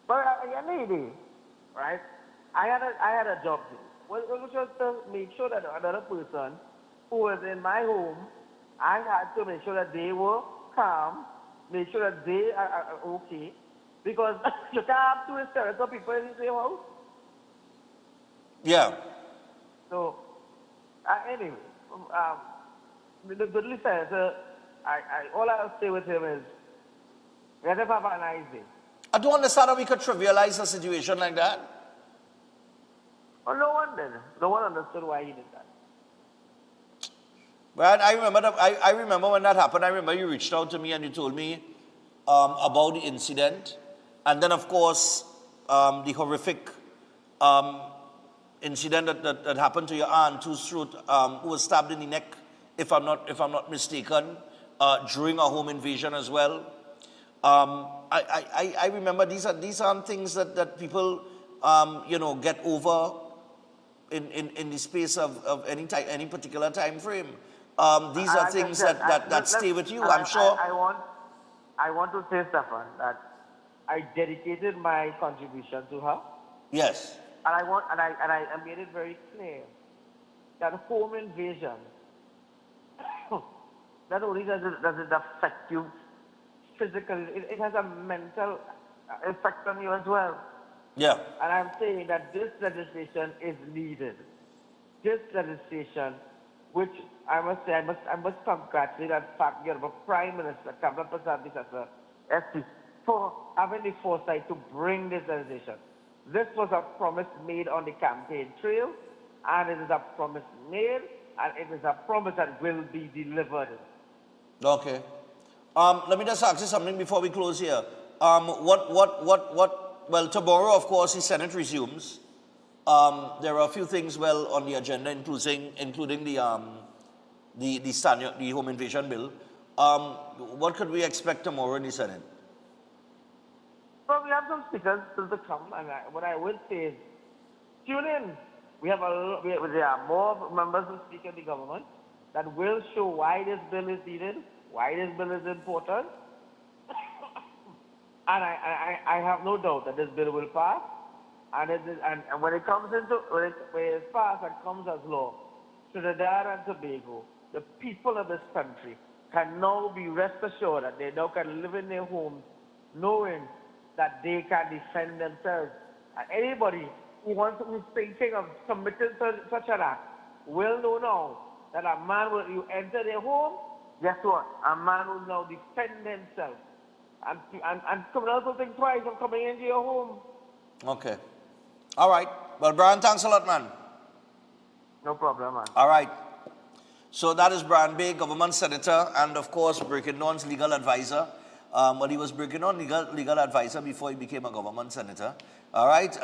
But lady, right? I had a job to do. Well, it was just to make sure that another person who was in my home, I had to make sure that they were calm, make sure that they are okay, because you can't have two hysterical people in the same house. Yeah. So, anyway, the good listener, all I'll say with him is, let him have a nice day. I don't understand how we could trivialize a situation like that. Well, no one did. No one understood why he did that. Well, I remember when that happened. I remember you reached out to me and you told me about the incident, and then of course the horrific incident that happened to your aunt, who was stabbed in the neck, if I'm not mistaken, during a home invasion as well. I remember these are things that people get over in the space of any particular time frame. These are things that stay with you, I'm sure. I want to say, Stefan, that I dedicated my contribution to her. Yes. And I made it very clear that home invasion, not only does it affect you physically, it has a mental effect on you as well. Yeah. And I'm saying that this legislation is needed. This legislation, which I must say, I must congratulate the fact that the Prime Minister, Kamala Prasad-Bisasa, SP, for having the foresight to bring this legislation. This was a promise made on the campaign trail, and it is a promise made, and it is a promise that will be delivered. Okay. Let me just ask you something before we close here. Well, tomorrow, of course, the Senate resumes. There are a few things, on the agenda, including the home invasion bill. What could we expect tomorrow in the Senate? Well, we have some speakers still to come, and what I would say is, tune in. There are more members who speak in the government that will show why this bill is needed, why this bill is important. And I have no doubt that this bill will pass. And when it comes when it's passed and comes as law, Trinidad and Tobago, the people of this country can now be rest assured that they now can live in their homes knowing that they can defend themselves. And anybody who's thinking of committing such an act will know now that a man you enter their home, guess what? A man will now defend himself. And criminals will think twice of coming into your home. Okay. All right. Well, Brian, thanks a lot, man. No problem, man. All right. So that is Brian Bay, government senator, and of course, Breaking Dawn's legal advisor. but he was breaking on legal advisor before he became a government senator. All right.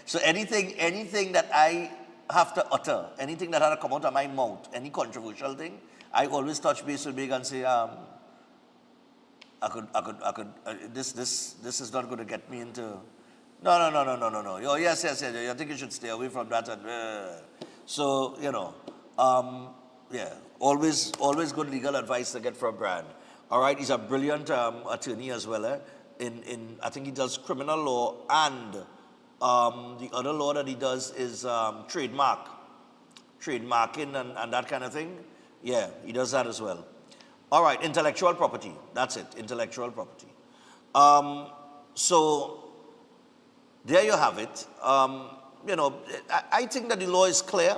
So anything that I have to utter, anything that had to come out of my mouth, any controversial thing, I always touch base with Big and say, this is not going to get me into. No. Yes. I think you should stay away from that. So always good legal advice to get from Brian. All right, he's a brilliant attorney as well. In I think he does criminal law, and the other law that he does is trademarking and that kind of thing. Yeah, he does that as well. All right, intellectual property. That's it, intellectual property. So there you have it. I think that the law is clear.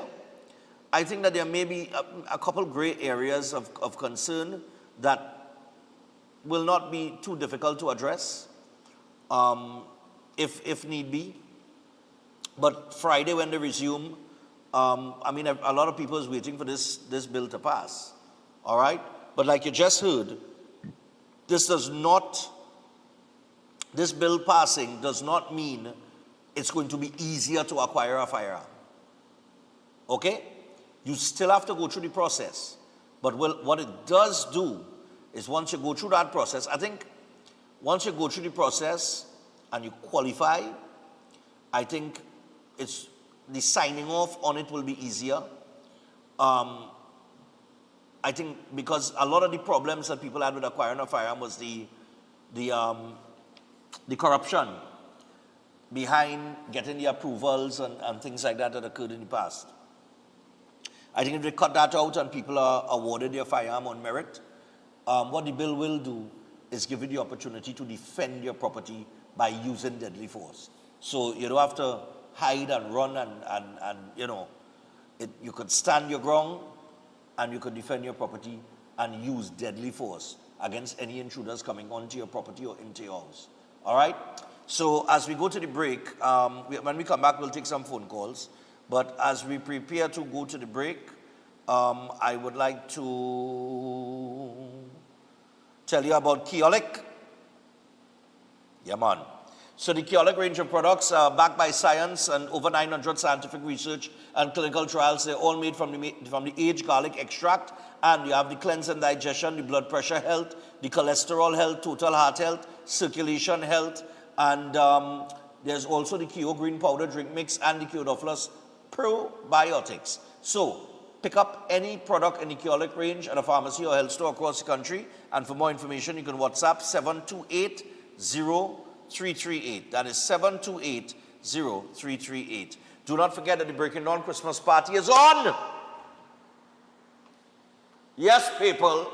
I think that there may be a couple gray areas of concern that will not be too difficult to address, if need be. But Friday when they resume, a lot of people is waiting for this bill to pass. All right? But like you just heard, this bill passing does not mean it's going to be easier to acquire a firearm. Okay? You still have to go through the process. But what it does do is once you go through that process, I think once you go through the process and you qualify, I think it's the signing off on it will be easier. I think because a lot of the problems that people had with acquiring a firearm was the corruption behind getting the approvals and things like that occurred in the past. I think if they cut that out and people are awarded their firearm on merit, what the bill will do is give you the opportunity to defend your property by using deadly force. So you don't have to hide and run and you could stand your ground and you could defend your property and use deadly force against any intruders coming onto your property or into your house. All right? So as we go to the break, when we come back, we'll take some phone calls. But as we prepare to go to the break, I would like to tell you about Keolek. Yeah, man. So the Keolek range of products are backed by science and over 900 scientific research and clinical trials. They're all made from the aged garlic extract. And you have the cleanse and digestion, the blood pressure health, the cholesterol health, total heart health, circulation health. And there's also the Keo Green Powder Drink Mix and the Keodophilus Probiotics. So pick up any product in the Keolek range at a pharmacy or health store across the country. And for more information, you can WhatsApp 728-0338. That is 728-0338. Do not forget that the Breaking Dawn Christmas party is on. Yes, people.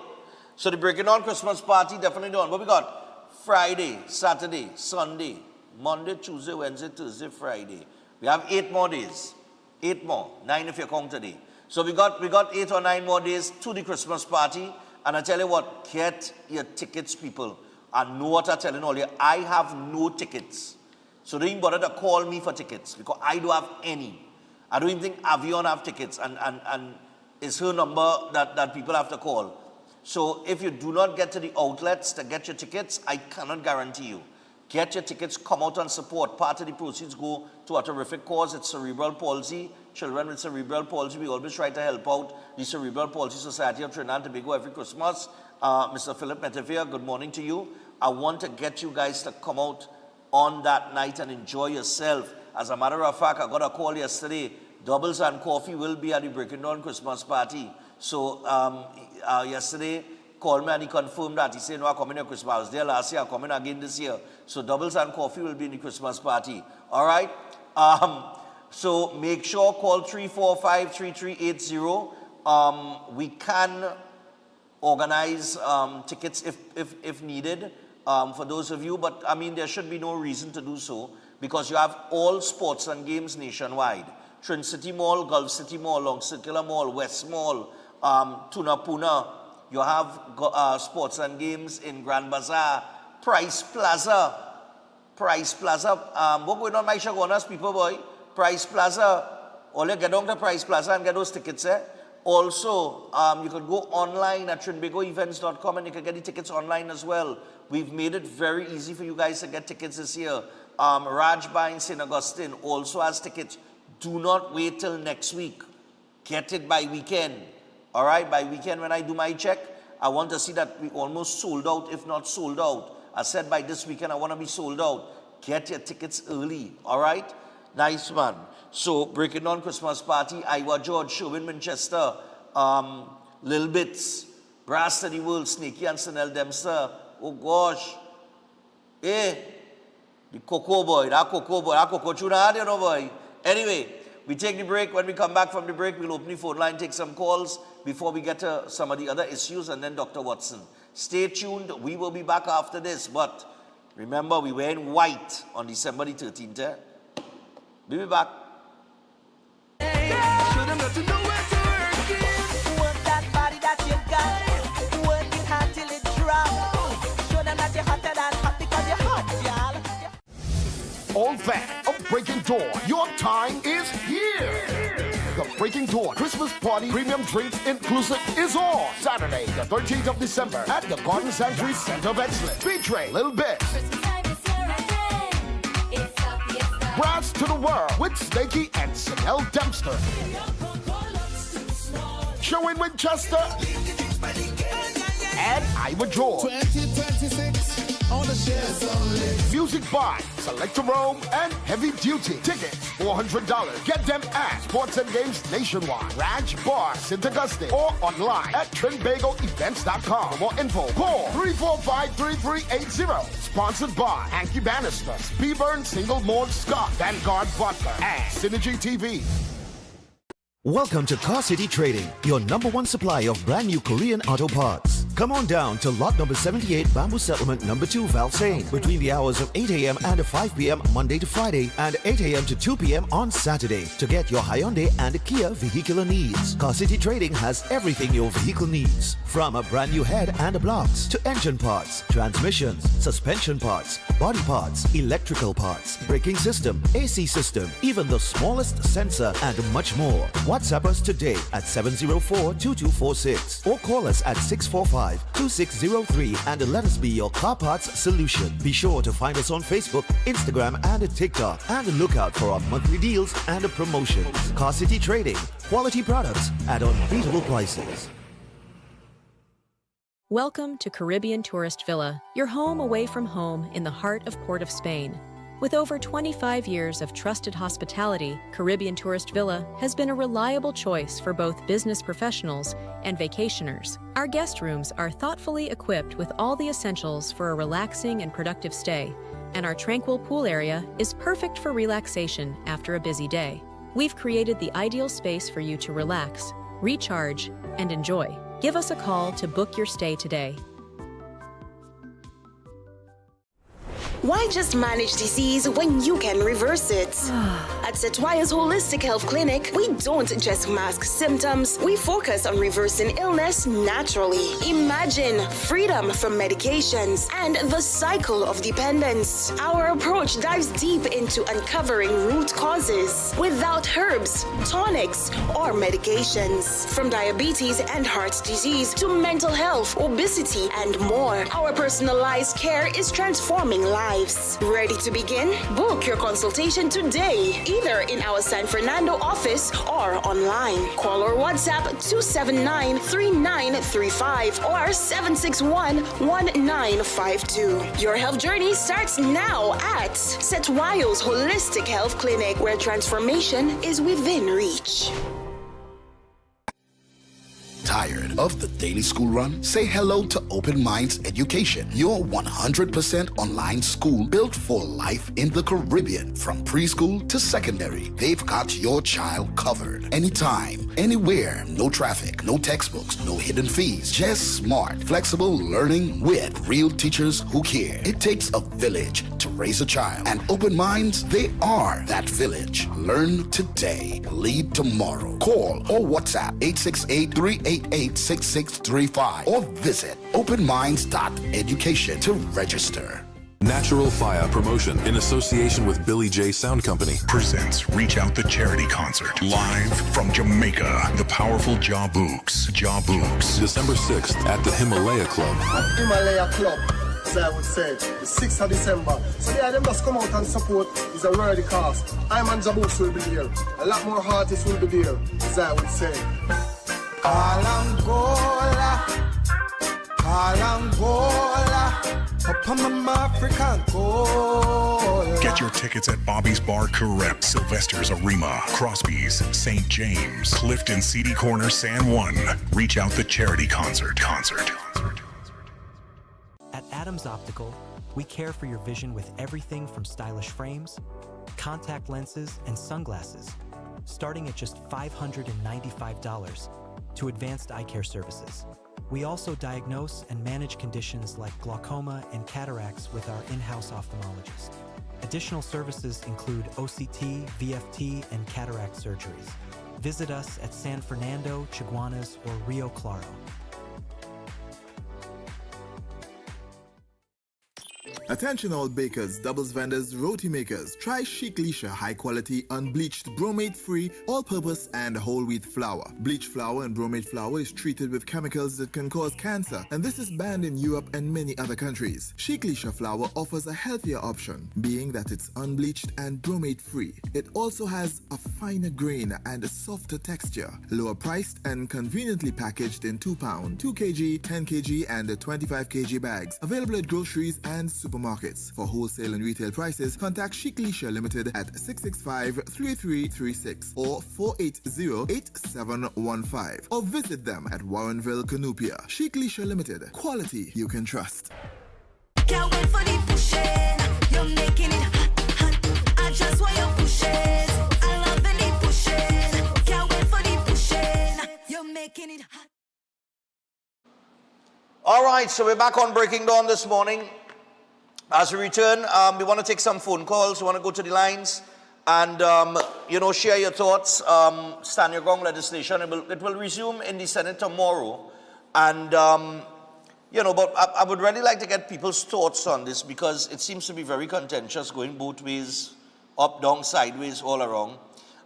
So the Breaking Dawn Christmas party definitely on. What we got? Friday, Saturday, Sunday, Monday, Tuesday, Wednesday, Thursday, Friday. We have 8 more days. 8 more. 9 if you count today. So we got 8 or 9 more days to the Christmas party. And I tell you what, get your tickets, people. And know what I'm telling all you. I have no tickets. So don't even bother to call me for tickets because I don't have any. I don't even think Avion have tickets. And it's her number that people have to call. So if you do not get to the outlets to get your tickets, I cannot guarantee you. Get your tickets, come out and support. Part of the proceeds go to a terrific cause. It's cerebral palsy. Children with cerebral palsy, we always try to help out the Cerebral Palsy Society of Trinidad and Tobago every Christmas. Mr. Philip Metavia, good morning to you. I want to get you guys to come out on that night and enjoy yourself. As a matter of fact, I got a call yesterday. Doubles and Coffee will be at the Breaking Dawn Christmas party. So yesterday, called me and he confirmed that. He said, no, I'm coming to Christmas. I was there last year, I'm coming again this year. So Doubles and Coffee will be in the Christmas party. All right? So make sure, call 345-3380. We can organize tickets if needed for those of you. But, I mean, there should be no reason to do so because you have all sports and games nationwide. Trin City Mall, Gulf City Mall, Long Circular Mall, West Mall, Tunapuna. You have sports and games in Grand Bazaar, Price Plaza. What going on, my Shagonas, people, boy? Price Plaza. All you get down to Price Plaza and get those tickets, Also, you can go online at trinbagoevents.com and you can get the tickets online as well. We've made it very easy for you guys to get tickets this year. Raj Bar in St. Augustine also has tickets. Do not wait till next week. Get it by weekend. All right, by weekend when I do my check, I want to see that we almost sold out, if not sold out. I said by this weekend I want to be sold out. Get your tickets early, all right? Nice one. So, Breaking On Christmas Party, Iowa George, Sherwin Manchester, Lil Bits, Brass to the World, Snakey and Sanel Dempster. Oh gosh. Eh, the Cocoa Boy, that Cocoa Tuna, you know boy. Anyway, we take the break. When we come back from the break, we'll open the phone line, take some calls before we get to some of the other issues, and then Dr. Watson. Stay tuned. We will be back after this, but remember, we were in white on December the 13th. Eh? We'll be back. Show them that you know where to work it. Work that body that you got. Work it hard till it drops. Show them that you're hotter than hot because you're hot, y'all. All that of Breaking Dawn. Your time is here. The Breaking Dawn Christmas Party Premium Drinks Inclusive is on Saturday, the 13th of December at the Garden Sanctuary Center of Excellence. Featuring Lil Bits, Brass to the World with Snakey and Sanel Dempster, Sherwin Winchester, and Iowa George. 2026 on the shares only. Music by Selector Rome and Heavy Duty. Tickets $400. Get them at Sports and Games Nationwide, Raj Bar, St. Augustine, or online at TrinBagoEvents.com. For more info, call 345-3380. Sponsored by Hanky Bannister, Speedburn Single Malt Scott, Vanguard Vodka, and Synergy TV. Welcome to Car City Trading, your #1 supplier of brand new Korean auto parts. Come on down to lot number 78, Bamboo Settlement number 2, Valsain, between the hours of 8 a.m. and 5 p.m. Monday to Friday, and 8 a.m. to 2 p.m. on Saturday to get your Hyundai and Kia vehicular needs. Car City Trading has everything your vehicle needs, from a brand new head and blocks to engine parts, transmissions, suspension parts, body parts, electrical parts, braking system, AC system, even the smallest sensor, and much more. WhatsApp us today at 704-2246 or call us at 645-2603 and let us be your car parts solution. Be sure to find us on Facebook, Instagram, and TikTok, and look out for our monthly deals and promotions. Car City Trading, quality products at unbeatable prices. Welcome to Caribbean Tourist Villa, your home away from home in the heart of Port of Spain. With over 25 years of trusted hospitality, Caribbean Tourist Villa has been a reliable choice for both business professionals and vacationers. Our guest rooms are thoughtfully equipped with all the essentials for a relaxing and productive stay, and our tranquil pool area is perfect for relaxation after a busy day. We've created the ideal space for you to relax, recharge, and enjoy. Give us a call to book your stay today. Why just manage disease when you can reverse it? At Setwaya's Holistic Health Clinic, we don't just mask symptoms, we focus on reversing illness naturally. Imagine freedom from medications and the cycle of dependence. Our approach dives deep into uncovering root causes without herbs, tonics, or medications. From diabetes and heart disease to mental health, obesity, and more, our personalized care is transforming lives. Ready to begin? Book your consultation today, either in our San Fernando office or online. Call or WhatsApp 279-3935 or 761-1952. Your health journey starts now at Setwayo's Holistic Health Clinic, where transformation is within reach. Tired of the daily school run? Say hello to Open Minds Education, your 100% online school built for life in the Caribbean. From preschool to secondary, they've got your child covered. Anytime, anywhere, no traffic, no textbooks, no hidden fees. Just smart, flexible learning with real teachers who care. It takes a village to raise a child, and Open Minds, they are that village. Learn today, lead tomorrow. Call or WhatsApp 868-388-6635 or visit openminds.education to register. Natural Fire Promotion, in association with Billy J Sound Company, presents Reach Out the Charity Concert, live from Jamaica. The powerful Jabooks. December 6th at the Himalaya Club. Himalaya Club, as I would say, the 6th of December. So yeah, them just come out and support. It's a worthy cause. I'm and Jabooks will be there. A lot more artists will be there, as I would say. Angola, upon my African gold. Get your tickets at Bobby's Bar Correct, Sylvester's Arima, Crosby's, St. James, Clifton CD Corner, San Juan. Reach Out the Charity Concert. At Adams Optical, we care for your vision with everything from stylish frames, contact lenses, and sunglasses, starting at just $595, to advanced eye care services. We also diagnose and manage conditions like glaucoma and cataracts with our in-house ophthalmologist. Additional services include OCT, VFT, and cataract surgeries. Visit us at San Fernando, Chaguanas, or Rio Claro. Attention all bakers, doubles vendors, roti makers. Try Chic Lisha high quality, unbleached, bromate free, all purpose and whole wheat flour. Bleached flour and bromate flour is treated with chemicals that can cause cancer, and this is banned in Europe and many other countries. Chic Lisha flour offers a healthier option, being that it's unbleached and bromate free. It also has a finer grain and a softer texture, lower priced and conveniently packaged in 2 pound, 2 kg, 10 kg and 25 kg bags. Available at groceries and supermarkets. For wholesale and retail prices, contact Chic Lisha Limited at 665-3336 or 480-8715 or visit them at Warrenville, Canupia. Chic Lisha Limited. Quality you can trust. Can't wait for the pushing. You're making it hot. I just want your pushing. I love the pushing. Can't wait for the pushing. You're making it hot. All right, so we're back on Breaking Dawn this morning. As we return, we want to take some phone calls. We want to go to the lines and, share your thoughts. Stand Your Ground legislation, it will resume in the Senate tomorrow. And, but I would really like to get people's thoughts on this because it seems to be very contentious, going both ways, up, down, sideways, all around.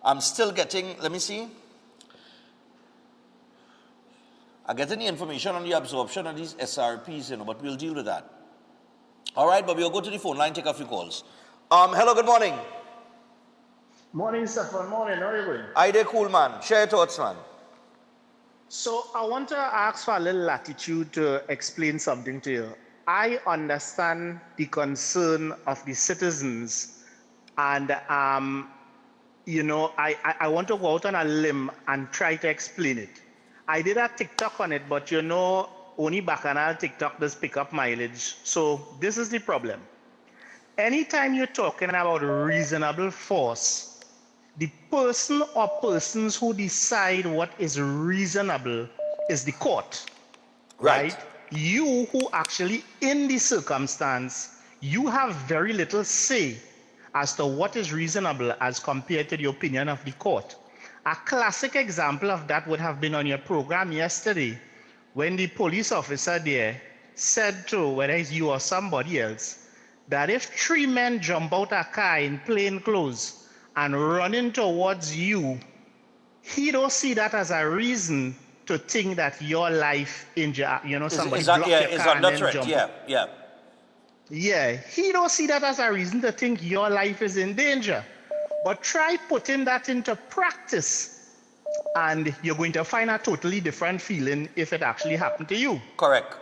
I'm still getting, let me see. I'm getting the information on the absorption of these SRPs, but we'll deal with that. All right, but we'll go to the phone line, take a few calls. Hello, good morning. Morning, Stefan. Morning, how are you going? Hi there, cool man. Share your thoughts, man. So I want to ask for a little latitude to explain something to you. I understand the concern of the citizens and, I want to go out on a limb and try to explain it. I did a TikTok on it, but only Bacchanal TikTok does pick up mileage. So this is the problem. Anytime you're talking about reasonable force, the person or persons who decide what is reasonable is the court. Right? You who actually in the circumstance, you have very little say as to what is reasonable as compared to the opinion of the court. A classic example of that would have been on your program yesterday, when the police officer there said to, whether it's you or somebody else, that if 3 men jump out a car in plain clothes and running towards you, he don't see that as a reason to think that your life injured, somebody blocked your car and then jump. Yeah, he don't see that as a reason to think your life is in danger. But try putting that into practice, and you're going to find a totally different feeling if it actually happened to you. Correct.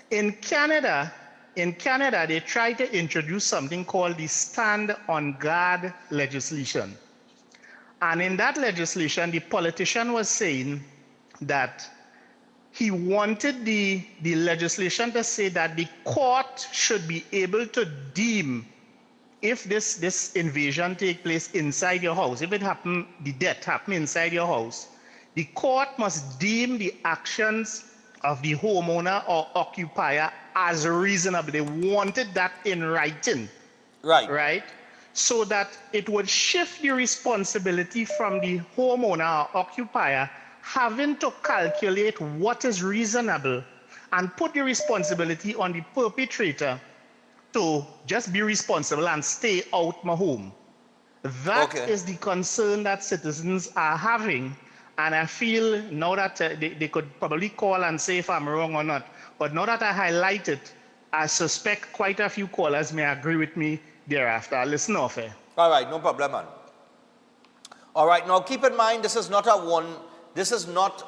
In Canada, they tried to introduce something called the Stand on Guard legislation. And in that legislation, the politician was saying that he wanted the legislation to say that the court should be able to deem if this invasion take place inside your house, if it happen, the death happen inside your house, the court must deem the actions of the homeowner or occupier as reasonable. They wanted that in writing. Right? So that it would shift the responsibility from the homeowner or occupier having to calculate what is reasonable and put the responsibility on the perpetrator to just be responsible and stay out my home. That is the concern that citizens are having. And I feel now that they could probably call and say if I'm wrong or not. But now that I highlight it, I suspect quite a few callers may agree with me thereafter. I'll listen off here. All right, no problem, man. All right, now keep in mind, this is not,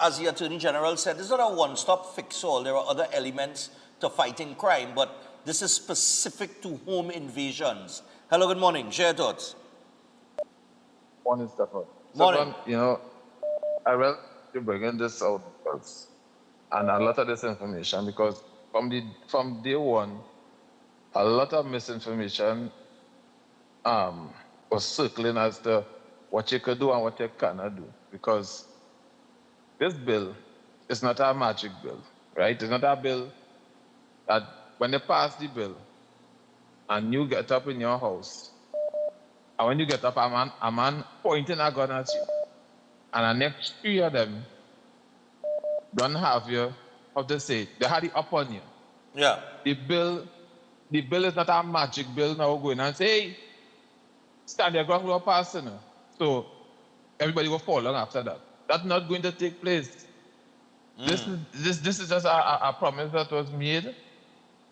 as the Attorney General said, this is not a one-stop fix-all. There are other elements to fighting crime, but this is specific to home invasions. Hello, good morning. Share your thoughts. Morning, Stefan. Morning. Stefan, I will be bringing this out first, and a lot of this information, because from day one, a lot of misinformation was circling as to what you could do and what you cannot do, because this bill is not a magic bill, right? It's not a bill that when they pass the bill and you get up in your house, and when you get up, a man pointing a gun at you, and the next 3 of them don't have you, how to say, they had it up on you. Yeah. The bill is not a magic bill now going and say, hey, stand your ground, we're passing. So everybody will fall along after that. That's not going to take place. This is just a promise that was made,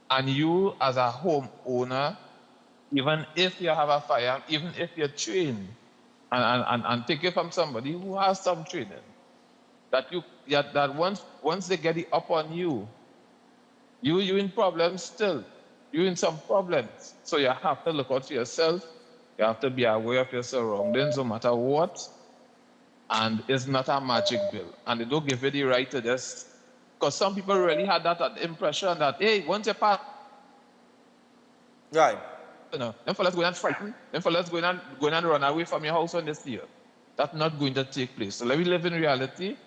and you as a homeowner, even if you have a firearm, even if you're trained, and take it from somebody who has some training, that once they get it up on you, you in problems still. You're in some problems. So you have to look out for yourself. You have to be aware of your surroundings no matter what. And it's not a magic bill. And they don't give you the right to this. Because some people really had that impression that, hey, once you pass... Right. Them fellas going and frighten. Them fellas going and run away from your house on this year. That's not going to take place. So let me live in reality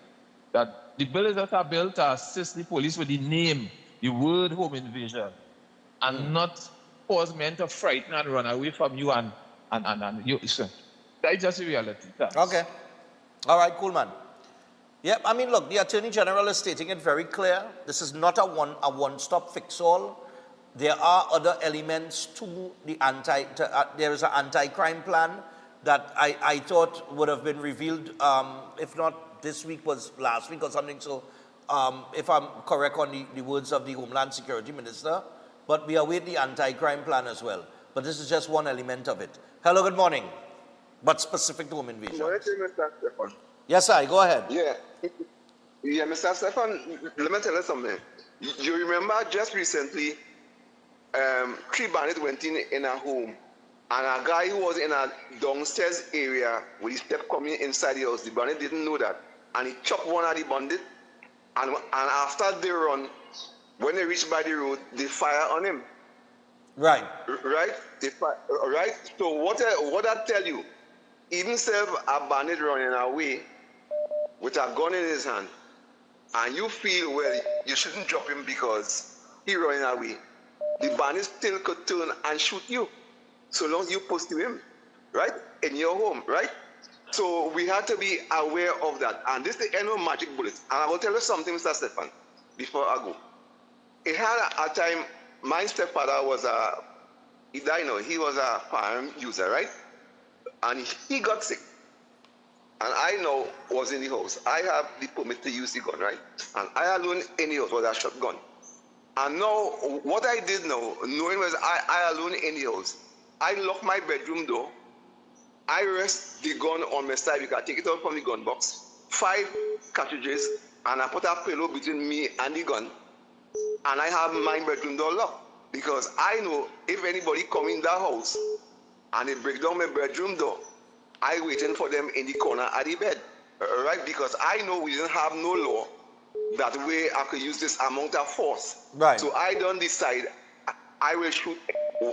that the bill is just a bill to assist the police with the name, the word home invasion, and not cause men to frighten and run away from you and you. That's just the reality. Thanks. Okay. All right, cool, man. Yeah, I mean, look, the Attorney General is stating it very clear. This is not a one-stop fix-all. There are other elements to the there is an anti-crime plan that I thought would have been revealed, if not this week, was last week or something. So if I'm correct on the words of the Homeland Security Minister, but we await the anti-crime plan as well. But this is just one element of it. Hello, good morning. But specific to home invasion. Mr. Stefan. Yes, sir, go ahead. Yeah, Mr. Stefan, let me tell you something. You remember just recently, 3 bandits went in a home, and a guy who was in a downstairs area with his step coming inside the house, the bandit didn't know that, and he chopped one of the bandits, and after they run, when they reach by the road, they fire on him. Right. Right? Right? So what I tell you, even self a bandit running away with a gun in his hand, and you feel, well, you shouldn't drop him because he running away, the bandit still could turn and shoot you, so long as you pursue him, right? In your home, right? So we have to be aware of that. And this is the end of magic bullets. And I will tell you something, Mr. Stefan, before I go. It had a time, my stepfather was he was a firearm user, right? And he got sick. And I now was in the house. I have the permit to use the gun, right? And I alone in the house was a shotgun. And now, what I did now, knowing was I alone in the house, I locked my bedroom door. I rest the gun on my side. You can take it out from the gun box. 5 cartridges, and I put a pillow between me and the gun. And I have my bedroom door locked. Because I know if anybody come in that house and they break down my bedroom door, I waiting for them in the corner at the bed. Right? Because I know we didn't have no law that way I could use this amount of force. Right. So I don't decide I will shoot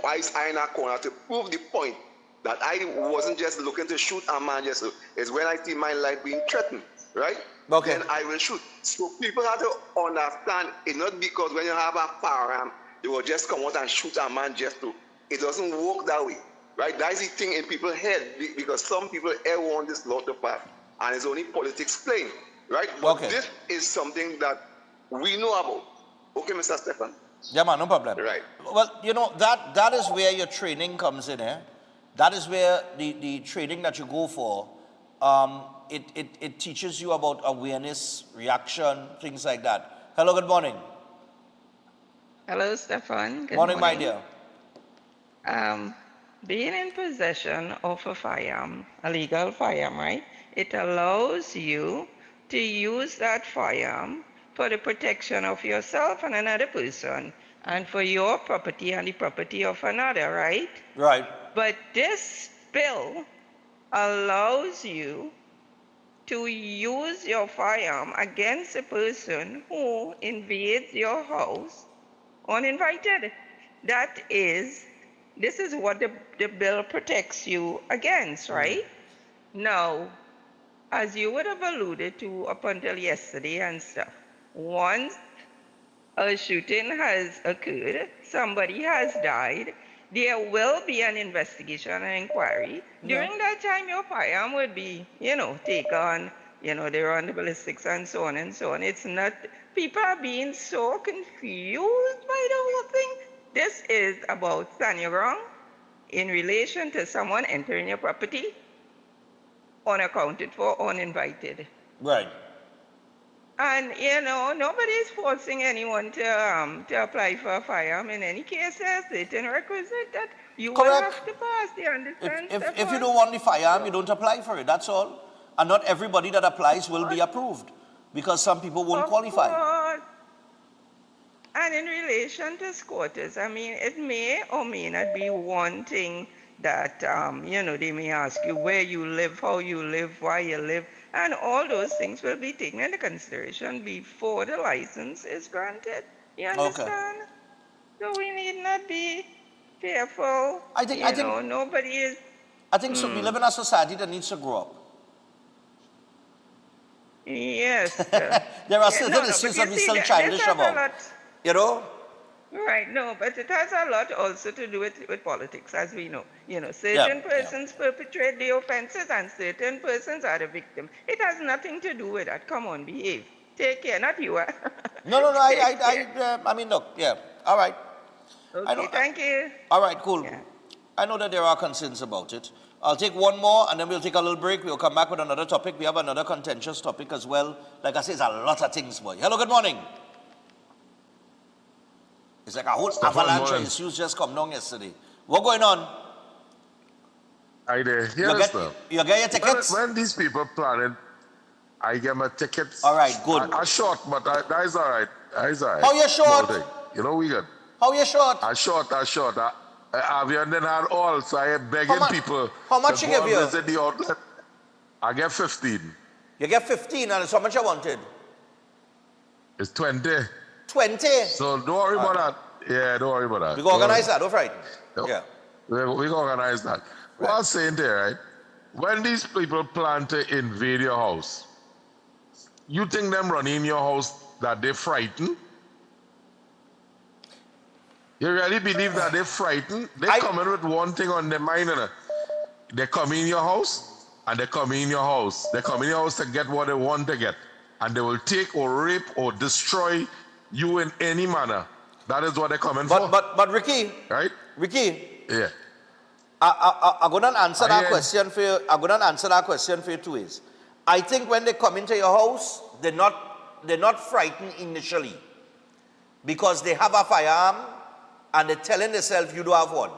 eyes in a corner to prove the point that I wasn't just looking to shoot a man just so. It's when I see my life being threatened, right? Okay. Then I will shoot. So people have to understand it's not because when you have a firearm, you will just come out and shoot a man just to. It doesn't work that way, right? That's the thing in people's head because some people ever want this law to pass and it's only politics playing, right? But this is something that we know about. Okay, Mr. Stefan? Yeah, man, no problem. Right. Well, you know, that is where your training comes in, eh? That is where the training that you go for, it teaches you about awareness, reaction, things like that. Hello, good morning. Hello, Stefan. Good Morning, my dear. Being in possession of a firearm, a legal firearm, right? It allows you to use that firearm for the protection of yourself and another person, and for your property and the property of another, right? Right. But this bill allows you to use your firearm against a person who invades your house uninvited. This is what the bill protects you against, right? Now, as you would have alluded to up until yesterday and stuff, once a shooting has occurred, somebody has died, there will be an investigation and inquiry. During that time, your firearm would be, taken, they run the ballistics and so on and so on. It's not, people are being so confused by the whole thing. This is about standing your ground in relation to someone entering your property, unaccounted for, uninvited. Right. And, nobody is forcing anyone to apply for a firearm. In any case, there's a certain requisite that you will have to pass. Do you understand? If you don't want the firearm, you don't apply for it. That's all. And not everybody that applies will be approved, because some people won't qualify. Course. And in relation to squatters, I mean, it may or may not be one thing that, they may ask you where you live, how you live, why you live, and all those things will be taken into consideration before the license is granted. You understand? Okay. So we need not be fearful. I think nobody is. I think so. We live in a society that needs to grow up. Yes. There are certain issues that we're still childish about. You know? Right, no, but it has a lot also to do with politics, as we know. Certain persons perpetrate the offenses and certain persons are the victim. It has nothing to do with that. Come on, behave. Take care, not you. No, I mean, look, yeah, all right. Okay, thank you. All right, cool. Yeah. I know that there are concerns about it. I'll take one more and then we'll take a little break. We'll come back with another topic. We have another contentious topic as well. Like I say, it's a lot of things, boy. Hello, good morning. It's like a whole avalanche of issues just come down yesterday. What going on? I there. You get your tickets? When these people planning, I get my tickets. All right, good. I short, but that is all right. That is all right. How you short? We good. How you short? I short. Avian then had all, so I begging people. How much you give you? Visit the outlet. I get 15. You get 15, and it's how much you wanted? It's 20. 20? So don't worry about that. Yeah, don't worry about that. We go organize that, don't frighten. Yeah. We go organize that. What I'm saying there, right? When these people plan to invade your house, you think them running in your house that they're frightened? You really believe that they're frightened? They come in with one thing on their mind. They come in your house and they come in your house. They come in your house to get what they want to get. And they will take or rape or destroy you in any manner. That is what they're coming for. But Ricky. Right? Ricky. Yeah. I'm going to answer that question for you. I'm going to answer that question for you two ways. I think when they come into your house, they're not frightened initially because they have a firearm and they're telling themselves you do have one.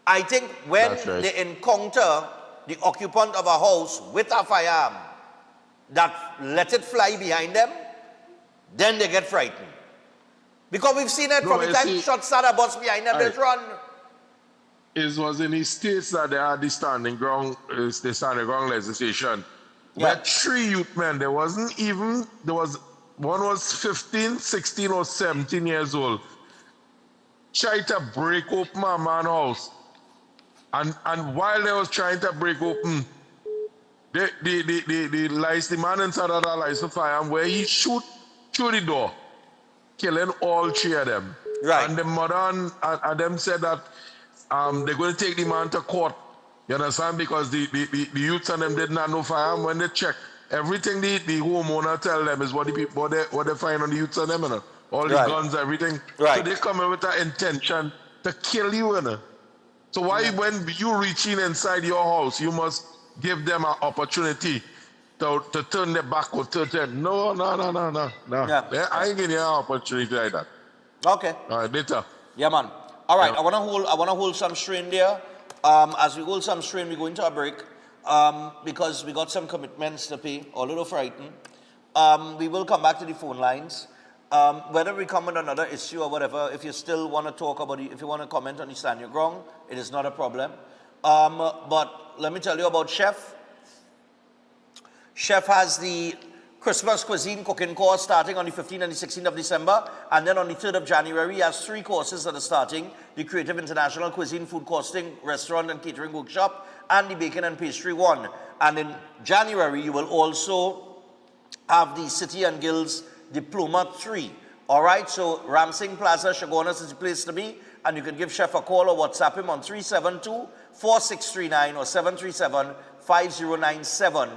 I think when they encounter the occupant of a house with a firearm that let it fly behind them, then they get frightened. Because we've seen it from the time shots start a bus behind them, they run. It was in the states that they had the standing ground legislation. Where 3 youth men, one was 15, 16 or 17 years old, tried to break open a man's house. And while they was trying to break open, the man inside of that license firearm where he shoot through the door, killing all 3 of them. Right. And the mother and them said that they're going to take the man to court. You understand? Because the youths and them did not know firearm. When they check, everything the homeowner tell them is what the people what they find on the youths and them. all the Right. guns, everything. Right. So they come in with an intention to kill you, you know. So why, when you reach in inside your house, you must give them an opportunity to turn their back or to turn? No. Yeah. I ain't giving you an opportunity like that. Okay. All right, later. Yeah, man. All right, I wanna hold some strain there. As we hold some strain, we go into a break because we got some commitments to pay. A little frightened. We will come back to the phone lines. Whether we come with another issue or whatever, if you still want to talk about it, if you want to comment on the Stand Your Ground, it is not a problem. But let me tell you about Chef. Chef has the Christmas cuisine cooking course starting on the 15th and the 16th of December. And then on the 3rd of January, he has 3 courses that are starting. The Creative International Cuisine, Food Costing, Restaurant and Catering Workshop, and the Bacon and Pastry 1. And in January, you will also have the City and Guilds Diploma 3. All right, so Ramsing Plaza, Chagonas is the place to be. And you can give Chef a call or WhatsApp him on 372-4639 or 737-5097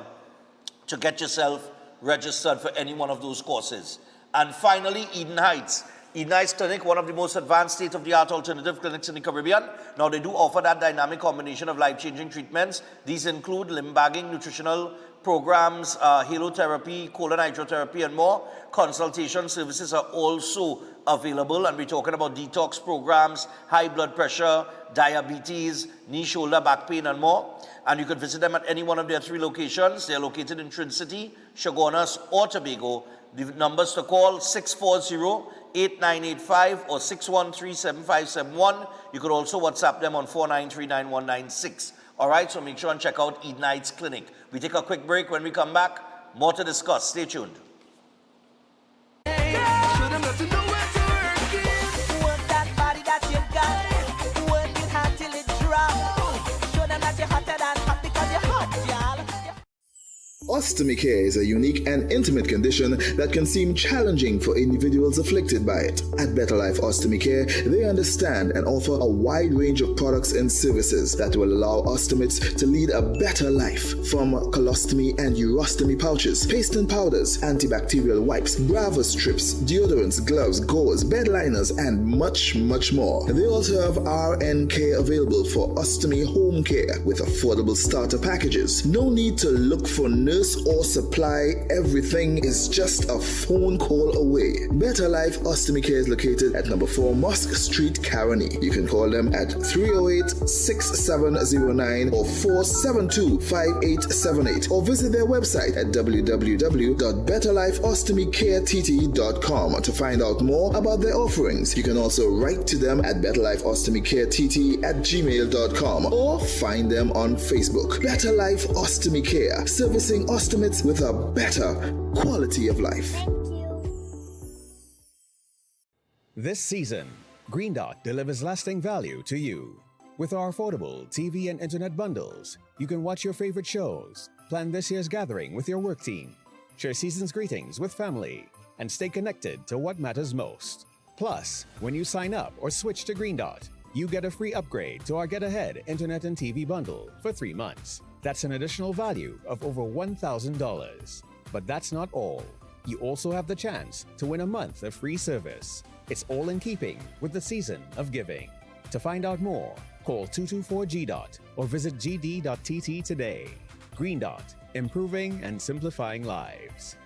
to get yourself registered for any one of those courses. And finally, Eden Heights. Eden Heights Clinic, one of the most advanced state-of-the-art alternative clinics in the Caribbean. Now, they do offer that dynamic combination of life-changing treatments. These include limb bagging, nutritional programs, halotherapy, colon hydrotherapy, and more. Consultation services are also available, and we're talking about detox programs, high blood pressure, diabetes, knee, shoulder, back pain, and more. And you can visit them at any one of their 3 locations. They're located in Trin City, Chagonas, or Tobago. The numbers to call 640-8985 or 613-7571. You could also WhatsApp them on 4939-196. All right, so make sure and check out Eden Heights Clinic. We take a quick break. When we come back, more to discuss. Stay tuned. Ostomy care is a unique and intimate condition that can seem challenging for individuals afflicted by it. At Better Life Ostomy Care, they understand and offer a wide range of products and services that will allow ostomates to lead a better life. From colostomy and urostomy pouches, paste and powders, antibacterial wipes, Bravo strips, deodorants, gloves, gauze, bed liners, and much, much more. They also have RN care available for ostomy home care with affordable starter packages. No need to look for nurse or supply. Everything is just a phone call away. Better Life Ostomy Care is located at number 4 Mosque Street, Caroni. You can call them at 308-6709 or 472-5878 or visit their website at www.betterlifeostomycareTT.com to find out more about their offerings. You can also write to them at betterlifeostomycareTT@gmail.com or find them on Facebook. Better Life Ostomy Care, servicing ostomates with a better quality of life. This season, Green Dot delivers lasting value to you. With our affordable TV and internet bundles, you can watch your favorite shows, plan this year's gathering with your work team, share season's greetings with family, and stay connected to what matters most. Plus, when you sign up or switch to Green Dot, you get a free upgrade to our Get Ahead internet and TV bundle for 3 months. That's an additional value of over $1,000. But that's not all. You also have the chance to win a month of free service. It's all in keeping with the season of giving. To find out more, call 224-GDOT or visit gd.tt today. Green Dot, improving and simplifying lives.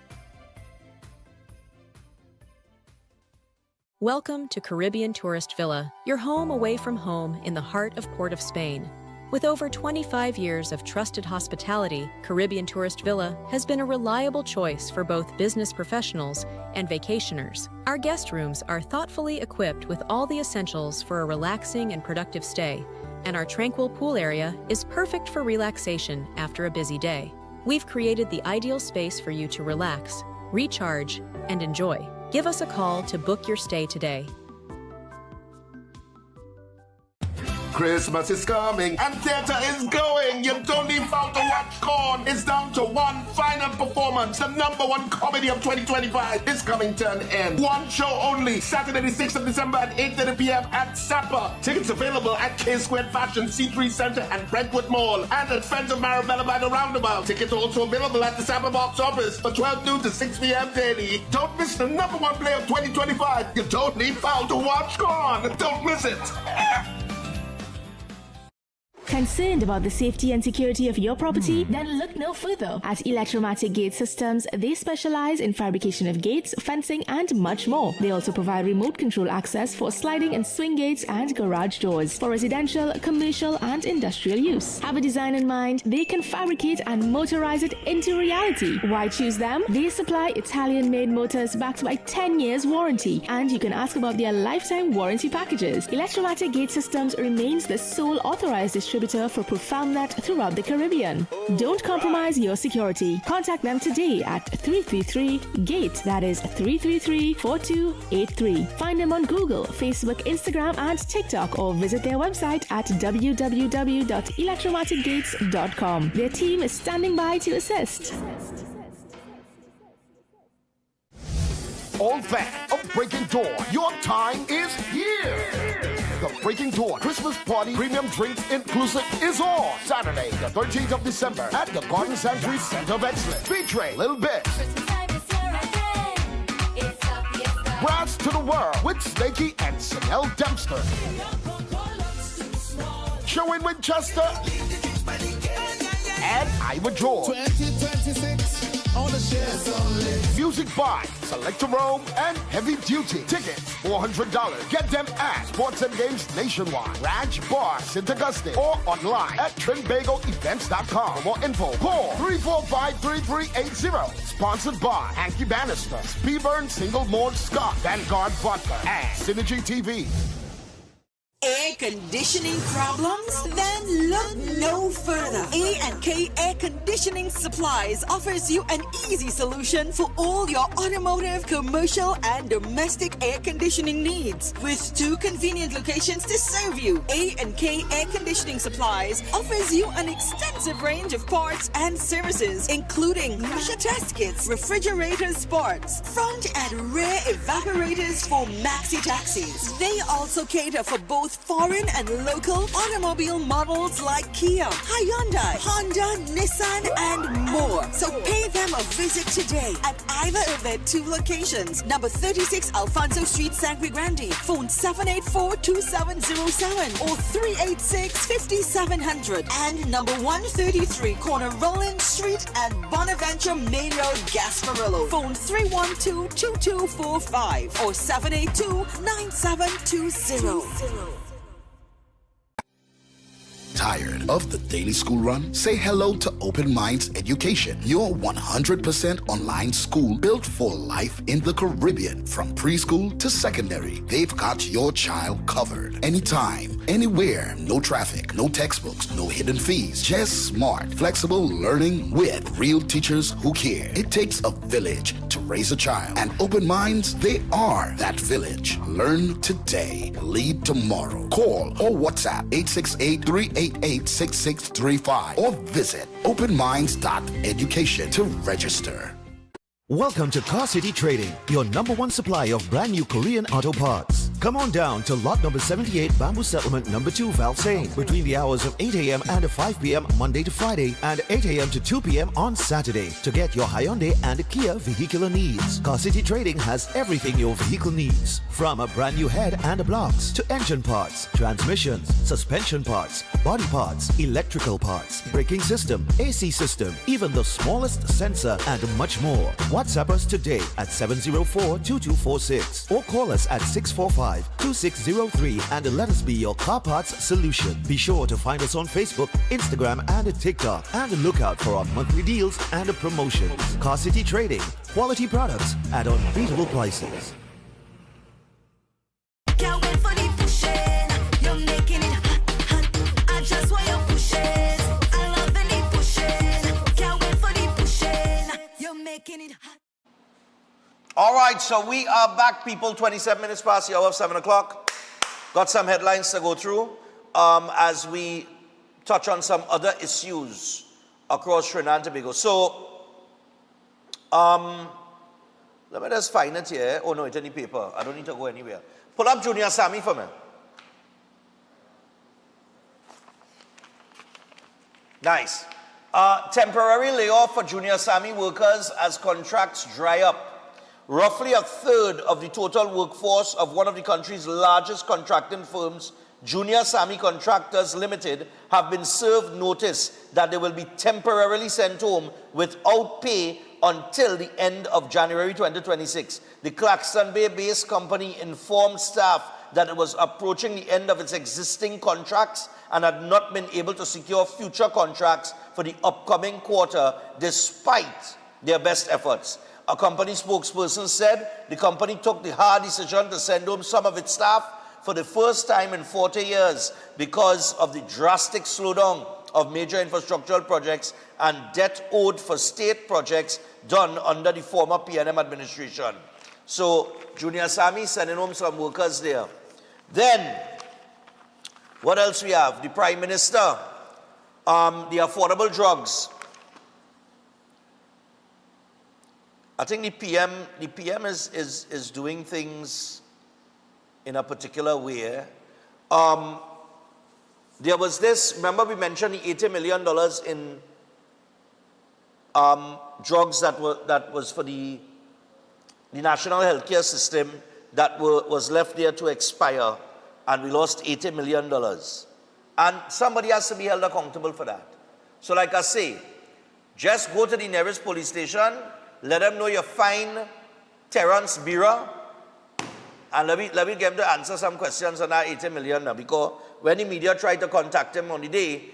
Welcome to Caribbean Tourist Villa, your home away from home in the heart of Port of Spain. With over 25 years of trusted hospitality, Caribbean Tourist Villa has been a reliable choice for both business professionals and vacationers. Our guest rooms are thoughtfully equipped with all the essentials for a relaxing and productive stay, and our tranquil pool area is perfect for relaxation after a busy day. We've created the ideal space for you to relax, recharge, and enjoy. Give us a call to book your stay today. Christmas is coming and theater is going. You don't need found to watch Corn. It's down to one final performance. The #1 comedy of 2025 is coming to an end. One show only. Saturday the 6th of December at 8:30 p.m. at Sapper. Tickets available at K-Squared Fashion, C3 Center and Brentwood Mall. And at Friends of Marabella by the Roundabout. Tickets also available at the Sapper box office for 12 noon to 6 p.m. daily. Don't miss the #1 play of 2025. You don't need foul to watch Corn. Don't miss it. Concerned about the safety and security of your property? Then look no further. At Electromatic Gate Systems, they specialize in fabrication of gates, fencing, and much more. They also provide remote control access for sliding and swing gates and garage doors for residential, commercial, and industrial use. Have a design in mind? They can fabricate and motorize it into reality. Why choose them? They supply Italian-made motors backed by 10 years warranty, and you can ask about their lifetime warranty packages. Electromatic Gate Systems remains the sole authorized distributor for ProfoundNet throughout the Caribbean. Don't compromise your security. Contact them today at 333-GATE. That is 333-4283. Find them on Google, Facebook, Instagram, and TikTok, or visit their website at www.electromaticgates.com. Their team is standing by to assist. All fans of Breaking Door, your time is here. The Breaking Door Christmas Party Premium Drinks Inclusive is on Saturday, the 13th of December at the Garden Sanctuary Center of Excellence, featuring Lil Bit, Brass to the World with Snakey and Sanel Dempster, Sherwin Winchester, and Ivor George. 2026 on the shares only. Music by Selector Rome and Heavy Duty. Tickets $400. Get them at Sports and Games Nationwide, Raj Bar, St. Augustine, or online at TrinBagoEvents.com. For more info, call 345-3380. Sponsored by Hanky Bannister, Speedburn Single Malt Scott, Vanguard Vodka, and Synergy TV. Air conditioning problems? Then look no further. A&K Air Conditioning Supplies offers you an easy solution for all your automotive, commercial, and domestic air conditioning needs. With 2 convenient locations to serve you, A&K Air Conditioning Supplies offers you an extensive range of parts and services, including pressure test kits, refrigerator parts, front and rear evaporators for maxi taxis. They also cater for both foreign and local automobile models like Kia, Hyundai, Honda, Nissan, and more. So pay them a visit today at either of their 2 locations. Number 36 Alfonso Street, Sangre Grande. Phone 784-2707 or 386-5700. And number 133 Corner Roland Street and Bonaventure Main Road, Gasparillo. Phone 312-2245 or 782-9720. Tired of the daily school run? Say hello to Open Minds Education, your 100% online school built for life in the Caribbean. From preschool to secondary, they've got your child covered. Anytime, anywhere, no traffic, no textbooks, no hidden fees. Just smart, flexible learning with real teachers who care. It takes a village to raise a child, and Open Minds, they are that village. Learn today, lead tomorrow. Call or WhatsApp 868-388-6635 or visit openminds.education to register. Welcome to Car City Trading, your #1 supply of brand new Korean auto parts. Come on down to lot number 78, Bamboo Settlement number 2, Valsayn, between the hours of 8 a.m. and 5 p.m. Monday to Friday, and 8 a.m. to 2 p.m. on Saturday to get your Hyundai and Kia vehicular needs. Car City Trading has everything your vehicle needs, from a brand new head and blocks to engine parts, transmissions, suspension parts, body parts, electrical parts, braking system, AC system, even the smallest sensor, and much more. WhatsApp us today at 704-2246 or call us at 645-2603 and let us be your car parts solution. Be sure to find us on Facebook, Instagram, and TikTok, and look out for our monthly deals and promotions. Car City Trading, quality products at unbeatable prices. Can't wait for the pushing. You're making it hot, hot. I just want your pushes. I love the pushing. Can't wait for the pushing. You're making it hot. All right, so we are back, people. 27 minutes past the hour of 7 o'clock. Got some headlines to go through. as we touch on some other issues across Trinidad and Tobago. So, let me just find it here. Oh no, it's in the paper. I don't need to go anywhere. Pull up Junior Sammy for me. Nice. Temporary layoff for Junior Sammy workers as contracts dry up. Roughly a third of the total workforce of one of the country's largest contracting firms, Junior Sammy Contractors Limited, have been served notice that they will be temporarily sent home without pay until the end of January 2026. The Claxton Bay-based company informed staff that it was approaching the end of its existing contracts and had not been able to secure future contracts for the upcoming quarter despite their best efforts. A company spokesperson said the company took the hard decision to send home some of its staff for the first time in 40 years because of the drastic slowdown of major infrastructural projects and debt owed for state projects done under the former PNM administration. So, Junior Sammy sending home some workers there. Then, what else we have? The Prime Minister, the affordable drugs. I think the PM is doing things in a particular way. There was this, remember we mentioned the $80 million in drugs that was for the national healthcare system that was left there to expire, and we lost $80 million. And somebody has to be held accountable for that. So like I say, just go to the nearest police station, let them know you find Terrence Bira, and let me get him to answer some questions on that $80 million now, because when the media tried to contact him on the day,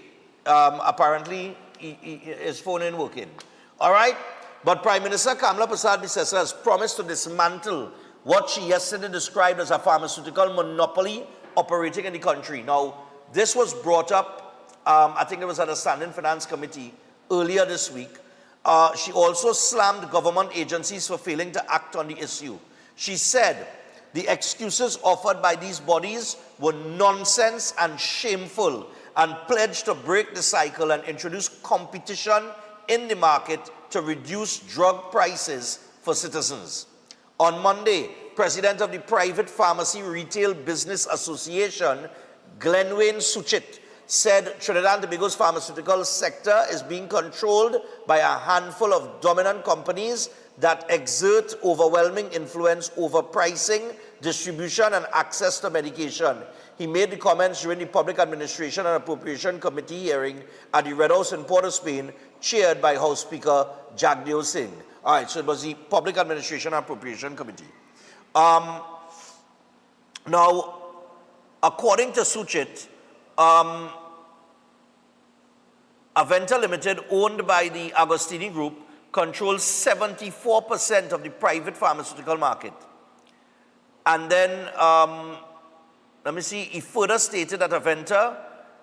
apparently his phone ain't working. All right? But Prime Minister Kamala Persad-Bissessar has promised to dismantle what she yesterday described as a pharmaceutical monopoly operating in the country. Now, this was brought up, I think it was at a Standing Finance Committee earlier this week. She also slammed government agencies for failing to act on the issue. She said the excuses offered by these bodies were nonsense and shameful, and pledged to break the cycle and introduce competition in the market to reduce drug prices for citizens. On Monday, President of the Private Pharmacy Retail Business Association, Glenwayne Suchit, said Trinidad and Tobago's pharmaceutical sector is being controlled by a handful of dominant companies that exert overwhelming influence over pricing, distribution, and access to medication. He made the comments during the Public Administration and Appropriation Committee hearing at the Red House in Port-of-Spain, chaired by House Speaker Jagdeo Singh. All right, so it was the Public Administration and Appropriation Committee. Now, according to Suchit, Aventa Limited, owned by the Agostini Group, controls 74% of the private pharmaceutical market. And then, let me see, he further stated that Aventa,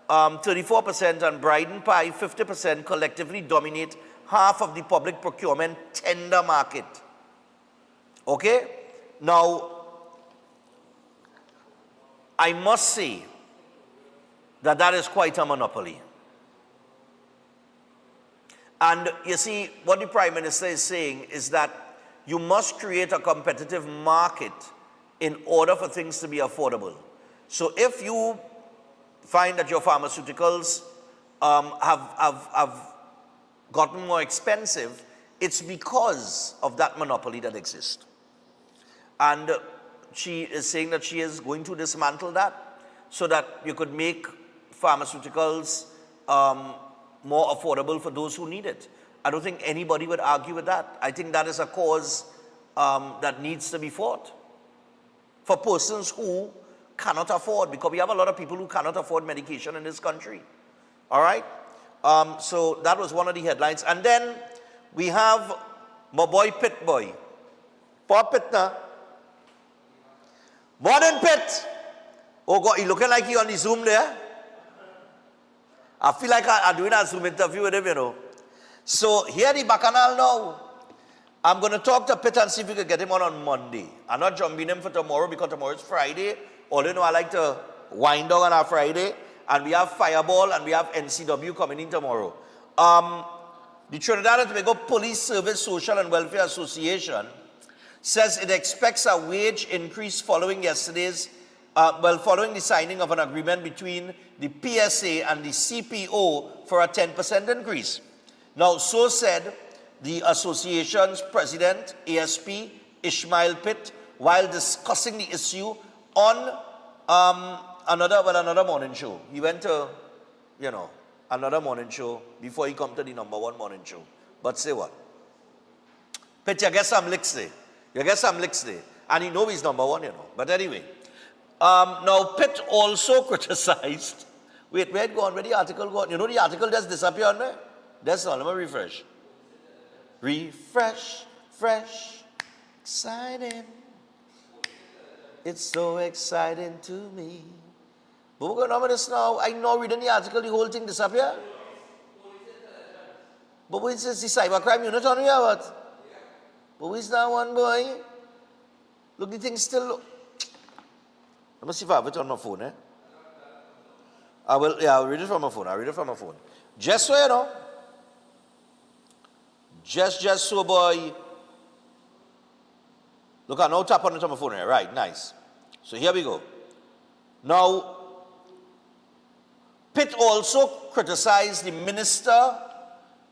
34%, and Bryden Pie, 50%, collectively dominate half of the public procurement tender market. Okay? Now, I must say that that is quite a monopoly. And you see, what the Prime Minister is saying is that you must create a competitive market in order for things to be affordable. So if you find that your pharmaceuticals have gotten more expensive, it's because of that monopoly that exists. And she is saying that she is going to dismantle that so that you could make pharmaceuticals more affordable for those who need it. I don't think anybody would argue with that. I think that is a cause that needs to be fought for persons who cannot afford, because we have a lot of people who cannot afford medication in this country. All right? So that was one of the headlines. And then we have my boy Pitt Boy. Paul Pittner. Morning, Pitt. Oh God, he looking like he on the Zoom there. I feel like I'm doing a Zoom interview with him, you know. So here the Bacchanal now. I'm going to talk to Pitt and see if we can get him on Monday. I'm not jumping him for tomorrow because tomorrow is Friday. Although, you know, I like to wind down on our Friday. and we have Fireball, and we have NCW coming in tomorrow. The Trinidad and Tobago Police Service Social and Welfare Association says it expects a wage increase following following the signing of an agreement between the PSA and the CPO for a 10% increase. Now, so said the association's president, ASP Ishmael Pitt, while discussing the issue on another morning show. He went to, another morning show before he come to the #1 morning show. But say what? Pitt, you get some licks there. And he know he's #1, But anyway. Now, Pitt also criticized. Wait, where it gone? Where the article gone? You know the article just disappeared on there? That's all. Let me refresh. Refresh, fresh, exciting. It's so exciting to me. But we're going on with this now. I know reading the article, the whole thing disappeared. But what's this, the cybercrime unit on here, what? But who's that one, boy? Look, the thing still... Let me see if I have it on my phone, I'll read it from my phone. Just so you know. Just so, boy. Look, I now tap on it on my phone here. Right, nice. So here we go. Now, Pitt also criticized the minister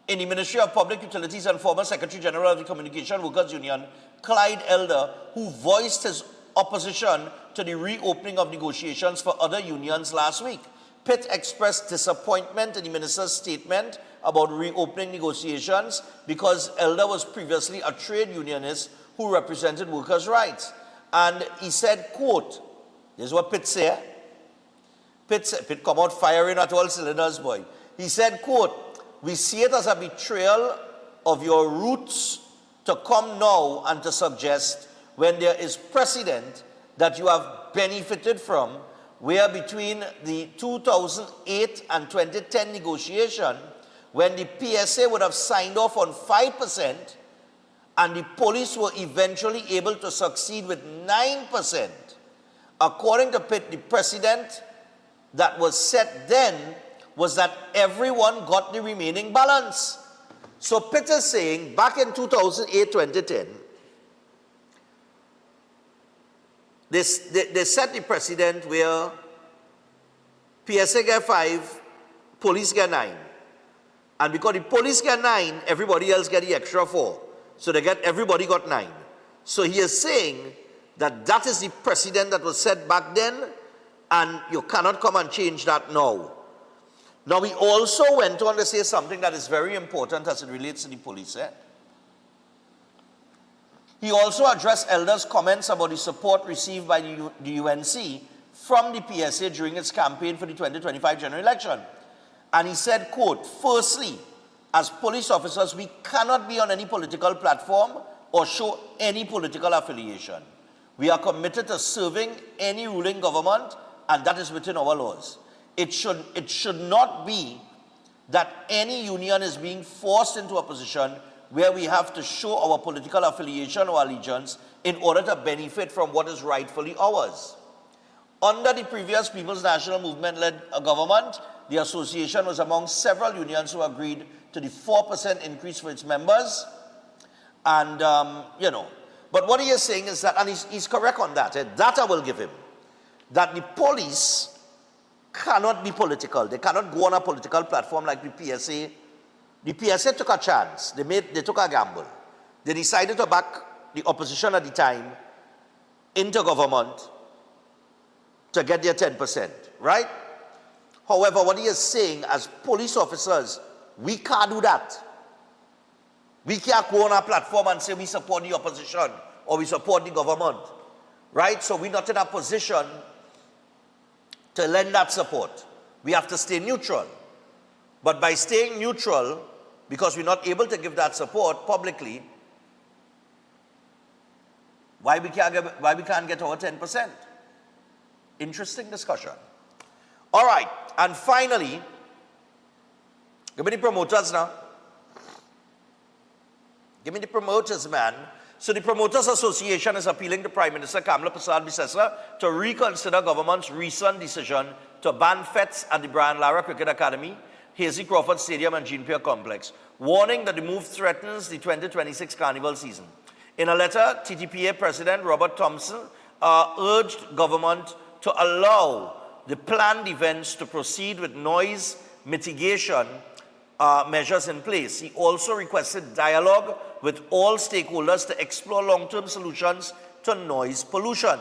in the Ministry of Public Utilities and former Secretary General of the Communication Workers Union, Clyde Elder, who voiced his opposition to the reopening of negotiations for other unions last week. Pitt expressed disappointment in the minister's statement about reopening negotiations because Elder was previously a trade unionist who represented workers' rights. And he said, quote, this is what Pitt said. Pitt come out firing at all cylinders, boy. He said, quote, we see it as a betrayal of your roots to come now and to suggest when there is precedent that you have benefited from, where between the 2008 and 2010 negotiation, when the PSA would have signed off on 5%, and the police were eventually able to succeed with 9%. According to Pitt, the precedent that was set then was that everyone got the remaining balance. So Pitt is saying, back in 2008-2010, they set the precedent where PSA get 5, police get 9. And because the police get 9, everybody else get the extra 4. So everybody got 9. So he is saying that that is the precedent that was set back then, and you cannot come and change that now. Now, we also went on to say something that is very important as it relates to the police. He also addressed Elder's comments about the support received by the UNC from the PSA during its campaign for the 2025 general election. And he said, quote, firstly, as police officers, we cannot be on any political platform or show any political affiliation. We are committed to serving any ruling government, and that is within our laws. It should not be that any union is being forced into a position where we have to show our political affiliation or allegiance in order to benefit from what is rightfully ours. Under the previous People's National Movement-led government, the association was among several unions who agreed to the 4% increase for its members. And, but what he is saying is that, and he's correct on that, that I will give him, that the police cannot be political. They cannot go on a political platform like the PSA. The PSA took a chance. They took a gamble. They decided to back the opposition at the time into government to get their 10%, right? However, what he is saying, as police officers, we can't do that. We can't go on a platform and say we support the opposition or we support the government, right? So we're not in a position to lend that support. We have to stay neutral. But by staying neutral, because we're not able to give that support publicly, why we can't get our 10%? Interesting discussion. All right, and finally, give me the promoters now. Give me the promoters, man. So the Promoters Association is appealing to Prime Minister Kamla Prasad Bisesa to reconsider government's recent decision to ban fets at the Brian Lara Cricket Academy, Hazy Crawford Stadium and Jean Pierre Complex, warning that the move threatens the 2026 carnival season. In a letter, TTPA President Robert Thompson urged government to allow the planned events to proceed with noise mitigation measures in place. He also requested dialogue with all stakeholders to explore long-term solutions to noise pollution.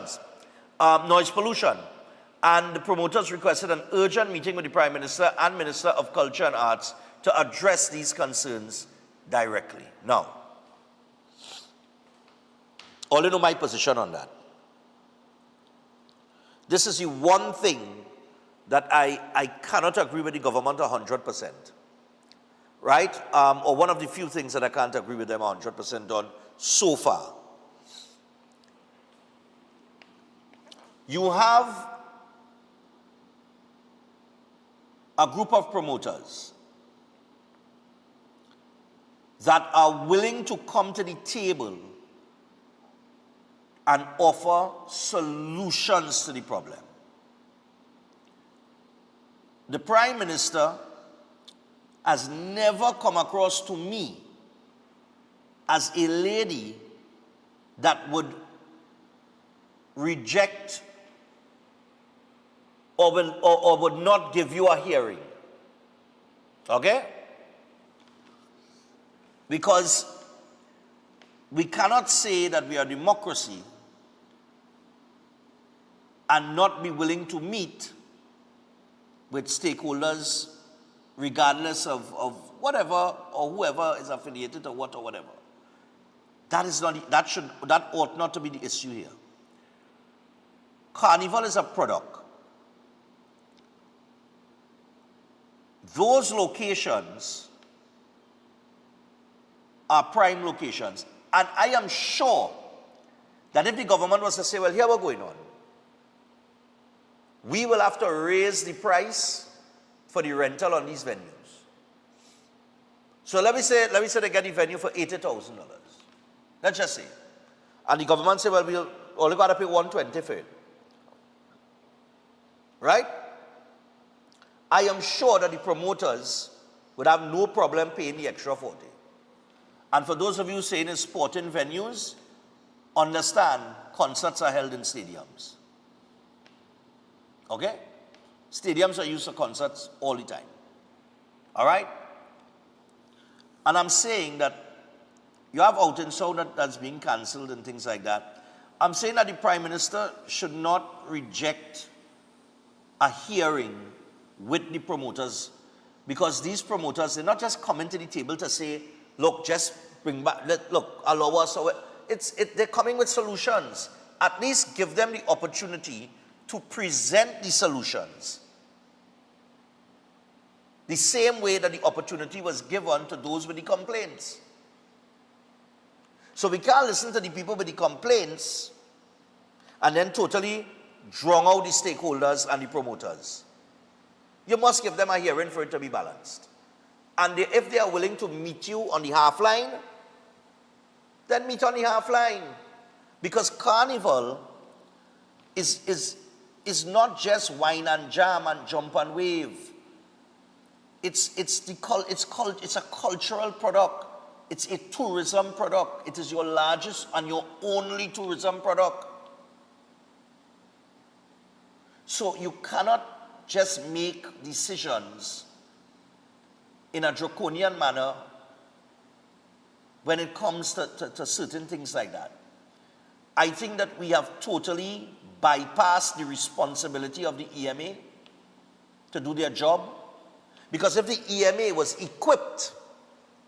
And the promoters requested an urgent meeting with the Prime Minister and Minister of Culture and Arts to address these concerns directly. Now, all you know my position on that. This is the one thing that I cannot agree with the government 100%. Right? Or one of the few things that I can't agree with them 100% on so far. You have a group of promoters that are willing to come to the table and offer solutions to the problem. The Prime Minister has never come across to me as a lady that would reject or would not give you a hearing. Okay? Because we cannot say that we are a democracy and not be willing to meet with stakeholders regardless of whatever or whoever is affiliated or what or whatever. That ought not to be the issue here. Carnival is a product. Those locations are prime locations. And I am sure that if the government was to say, well, here we're going on, we will have to raise the price for the rental on these venues. So let me say they get the venue for $80,000. Let's just say. And the government say, well, we'll only got to pay $120 for it. Right? I am sure that the promoters would have no problem paying the extra $40. And for those of you saying it's sporting venues, understand concerts are held in stadiums. Okay? Stadiums are used for concerts all the time. All right? And I'm saying that you have Out in Sound that's being cancelled and things like that. I'm saying that the Prime Minister should not reject a hearing with the promoters, because these promoters, they're not just coming to the table to say, look, just bring back, look, allow us. They're coming with solutions. At least give them the opportunity to present the solutions. The same way that the opportunity was given to those with the complaints. So we can't listen to the people with the complaints and then totally drown out the stakeholders and the promoters. You must give them a hearing for it to be balanced. And if they are willing to meet you on the half line, then meet on the half line. Because carnival is not just wine and jam and jump and wave. It's a cultural product. It's a tourism product. It is your largest and your only tourism product. So you cannot just make decisions in a draconian manner when it comes to certain things like that. I think that we have totally bypassed the responsibility of the EMA to do their job. Because if the EMA was equipped,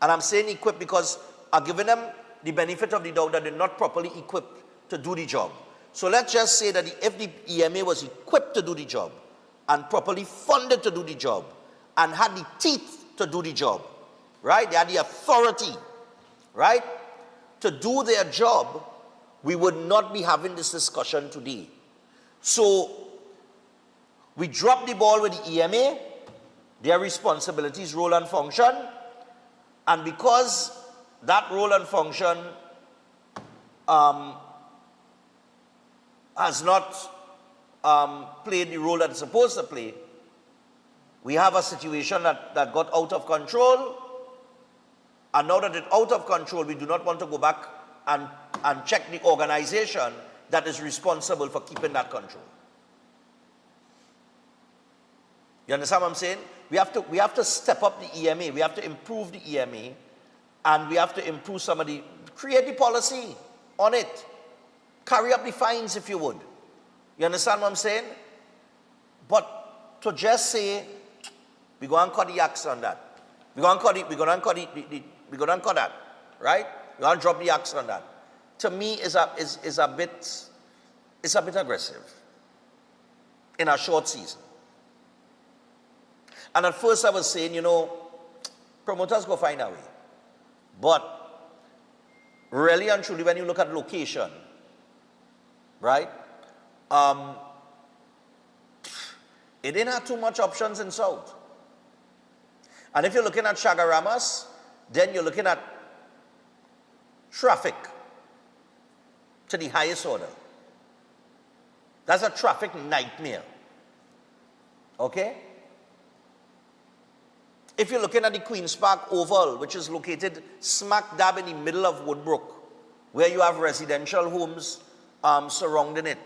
and I'm saying equipped because I'm giving them the benefit of the doubt that they're not properly equipped to do the job. So let's just say that if the EMA was equipped to do the job and properly funded to do the job and had the teeth to do the job, right? They had the authority, right, to do their job, we would not be having this discussion today. So we dropped the ball with the EMA, their responsibilities, role and function, and because that role and function has not played the role that it's supposed to play, we have a situation that got out of control, and now that it's out of control, we do not want to go back and check the organization that is responsible for keeping that control. You understand what I'm saying? We have to step up the EMA, we have to improve the EMA, and we have to improve some of the, create the policy on it. Carry up the fines if you would. You understand what I'm saying? But to just say, we're going to cut the axe on that. We're going to cut it, we're going to cut that, right? We're going to drop the axe on that. To me is a bit aggressive in a short season. And at first I was saying, promoters go find a way. But really and truly, when you look at location, right? It didn't have too much options in South. And if you're looking at Chagaramas, then you're looking at traffic to the highest order. That's a traffic nightmare. Okay? If you're looking at the Queen's Park Oval, which is located smack dab in the middle of Woodbrook, where you have residential homes surrounding it,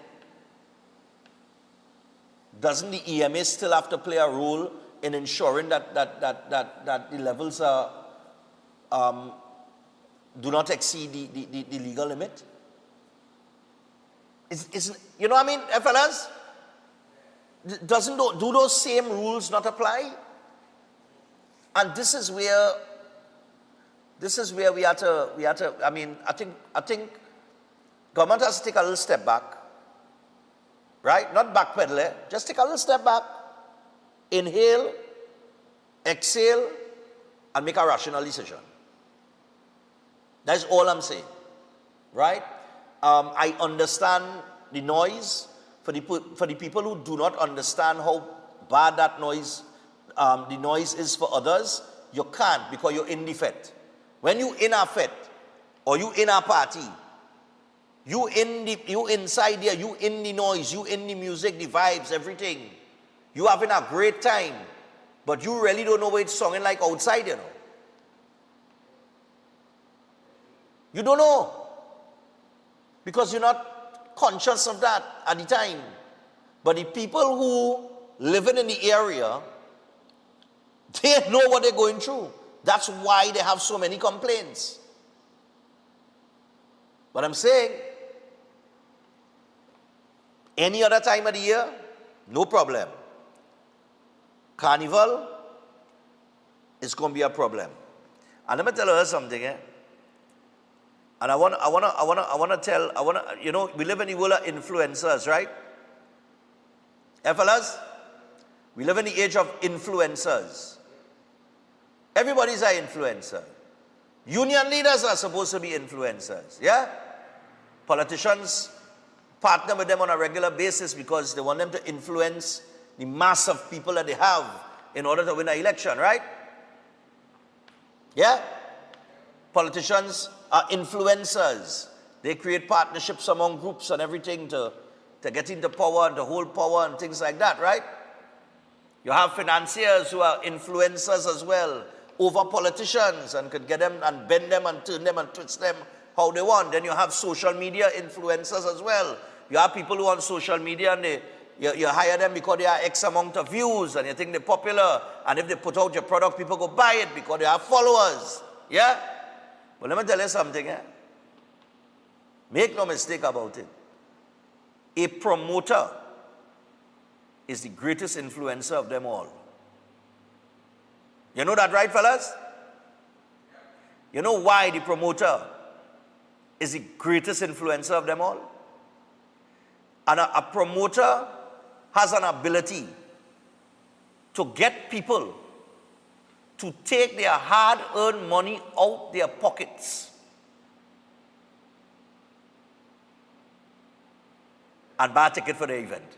doesn't the EMA still have to play a role in ensuring that the levels are, do not exceed the legal limit? You know what I mean, fellas? Do those same rules not apply? And this is where we have to, I mean, I think government has to take a little step back, right? Not backpedal, just take a little step back, inhale, exhale, and make a rational decision. That's all I'm saying, right? I understand the noise. For the people who do not understand how bad that noise, the noise is for others, you can't because you're in the fete. When you in a fete or you in a party, you inside there, you in the noise, you in the music, the vibes, everything. You having a great time, but you really don't know what it's sounding like outside, You don't know. Because you're not conscious of that at the time. But the people who living in the area, they know what they're going through. That's why they have so many complaints. But I'm saying, any other time of the year, no problem. Carnival is going to be a problem. And let me tell you something, And I want to tell, we live in the world of influencers, right? Fellas, we live in the age of influencers. Everybody's an influencer. Union leaders are supposed to be influencers, yeah? Politicians partner with them on a regular basis because they want them to influence the mass of people that they have in order to win an election, right? Yeah? Politicians are influencers. They create partnerships among groups and everything to get into power and to hold power and things like that, right? You have financiers who are influencers as well over politicians and could get them and bend them and turn them and twist them how they want. Then you have social media influencers as well. You have people who are on social media and you hire them because they have X amount of views and you think they're popular. And if they put out your product, people go buy it because they have followers. Yeah? But let me tell you something. Make no mistake about it. A promoter is the greatest influencer of them all. You know that, right, fellas? You know why the promoter is the greatest influencer of them all? And a promoter has an ability to get people to take their hard-earned money out their pockets and buy a ticket for the event.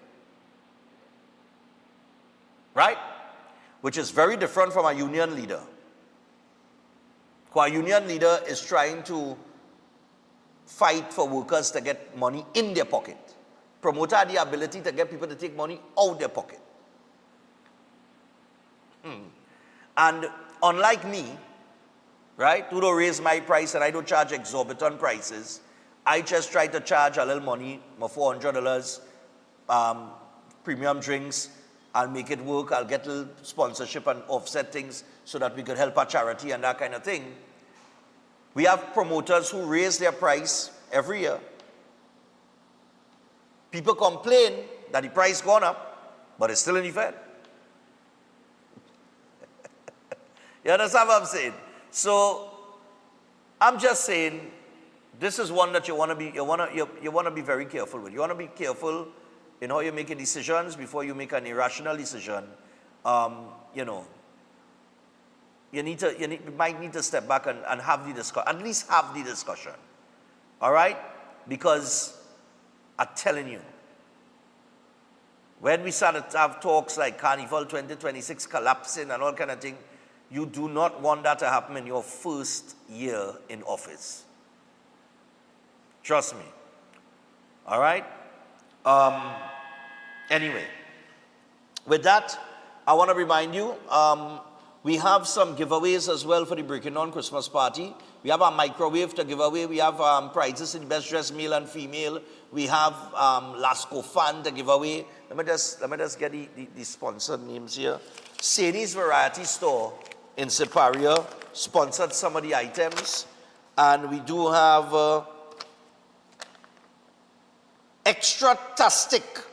Right? Which is very different from a union leader. Because a union leader is trying to fight for workers to get money in their pocket. Promoter had the ability to get people to take money out their pocket. And unlike me, right, who don't raise my price and I don't charge exorbitant prices, I just try to charge a little money, my $400, premium drinks. I'll make it work. I'll get a little sponsorship and offset things so that we could help our charity and that kind of thing. We have promoters who raise their price every year. People complain that the price gone up, but it's still in effect. You understand what I'm saying? So I'm just saying, this is one that you want to be very careful with. You want to be careful in how you're making decisions before you make an irrational decision. You know, you might need to step back and have the discussion, at least have the discussion. All right? Because I'm telling you, when we started to have talks like Carnival 2026 collapsing and all kind of thing, you do not want that to happen in your first year in office. Trust me. All right? Anyway, with that, I want to remind you, we have some giveaways as well for the Breaking On Christmas party. We have a microwave to give away. We have prizes in Best Dressed Male and Female. We have Lasco fan to give away. Let me just get the sponsor names here. Sadie's Variety Store in Siparia sponsored some of the items. And we do have Extra-tastic.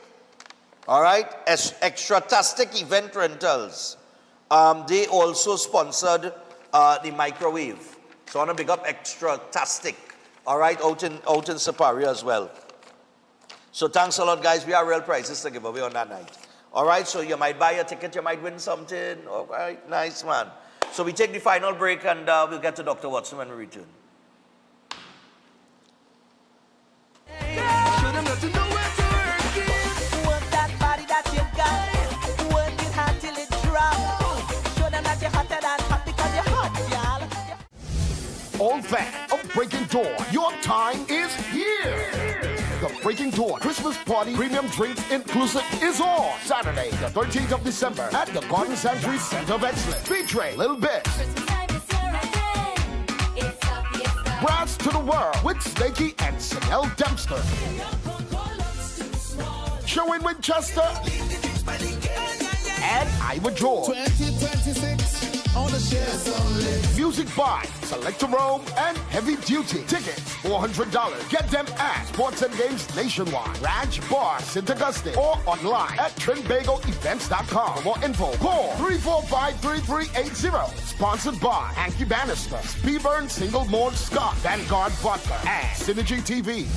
All right? Extra-tastic Event Rentals. They also sponsored the microwave. So I want to big up Extra-tastic. All right? Out in Siparia as well. So thanks a lot, guys. We have real prizes to give away on that night. All right? So you might buy a ticket, you might win something. All right? Nice, man. So we take the final break and we'll get to Dr. Watson when we return. All fans of Breaking Dawn, your time is here. The Breaking Dawn Christmas Party Premium Drinks Inclusive is on Saturday, the 13th of December at the Garden Sanctuary Center of Excellence, featuring Lil Bit, Brass to the World with Snakey and Chanel Dempster, Sherwin Winchester, and Ivor George. 2026 on the shares. Music by Selector Rome and Heavy Duty. Tickets $400. Get them at Sports and Games Nationwide, Ranch Bar, St. Augustine, or online at TrinBagoEvents.com. For more info, call 345-3380. Sponsored by Hanky Bannister, Speedburn Single Malt Scott, Vanguard Vodka, and Synergy TV.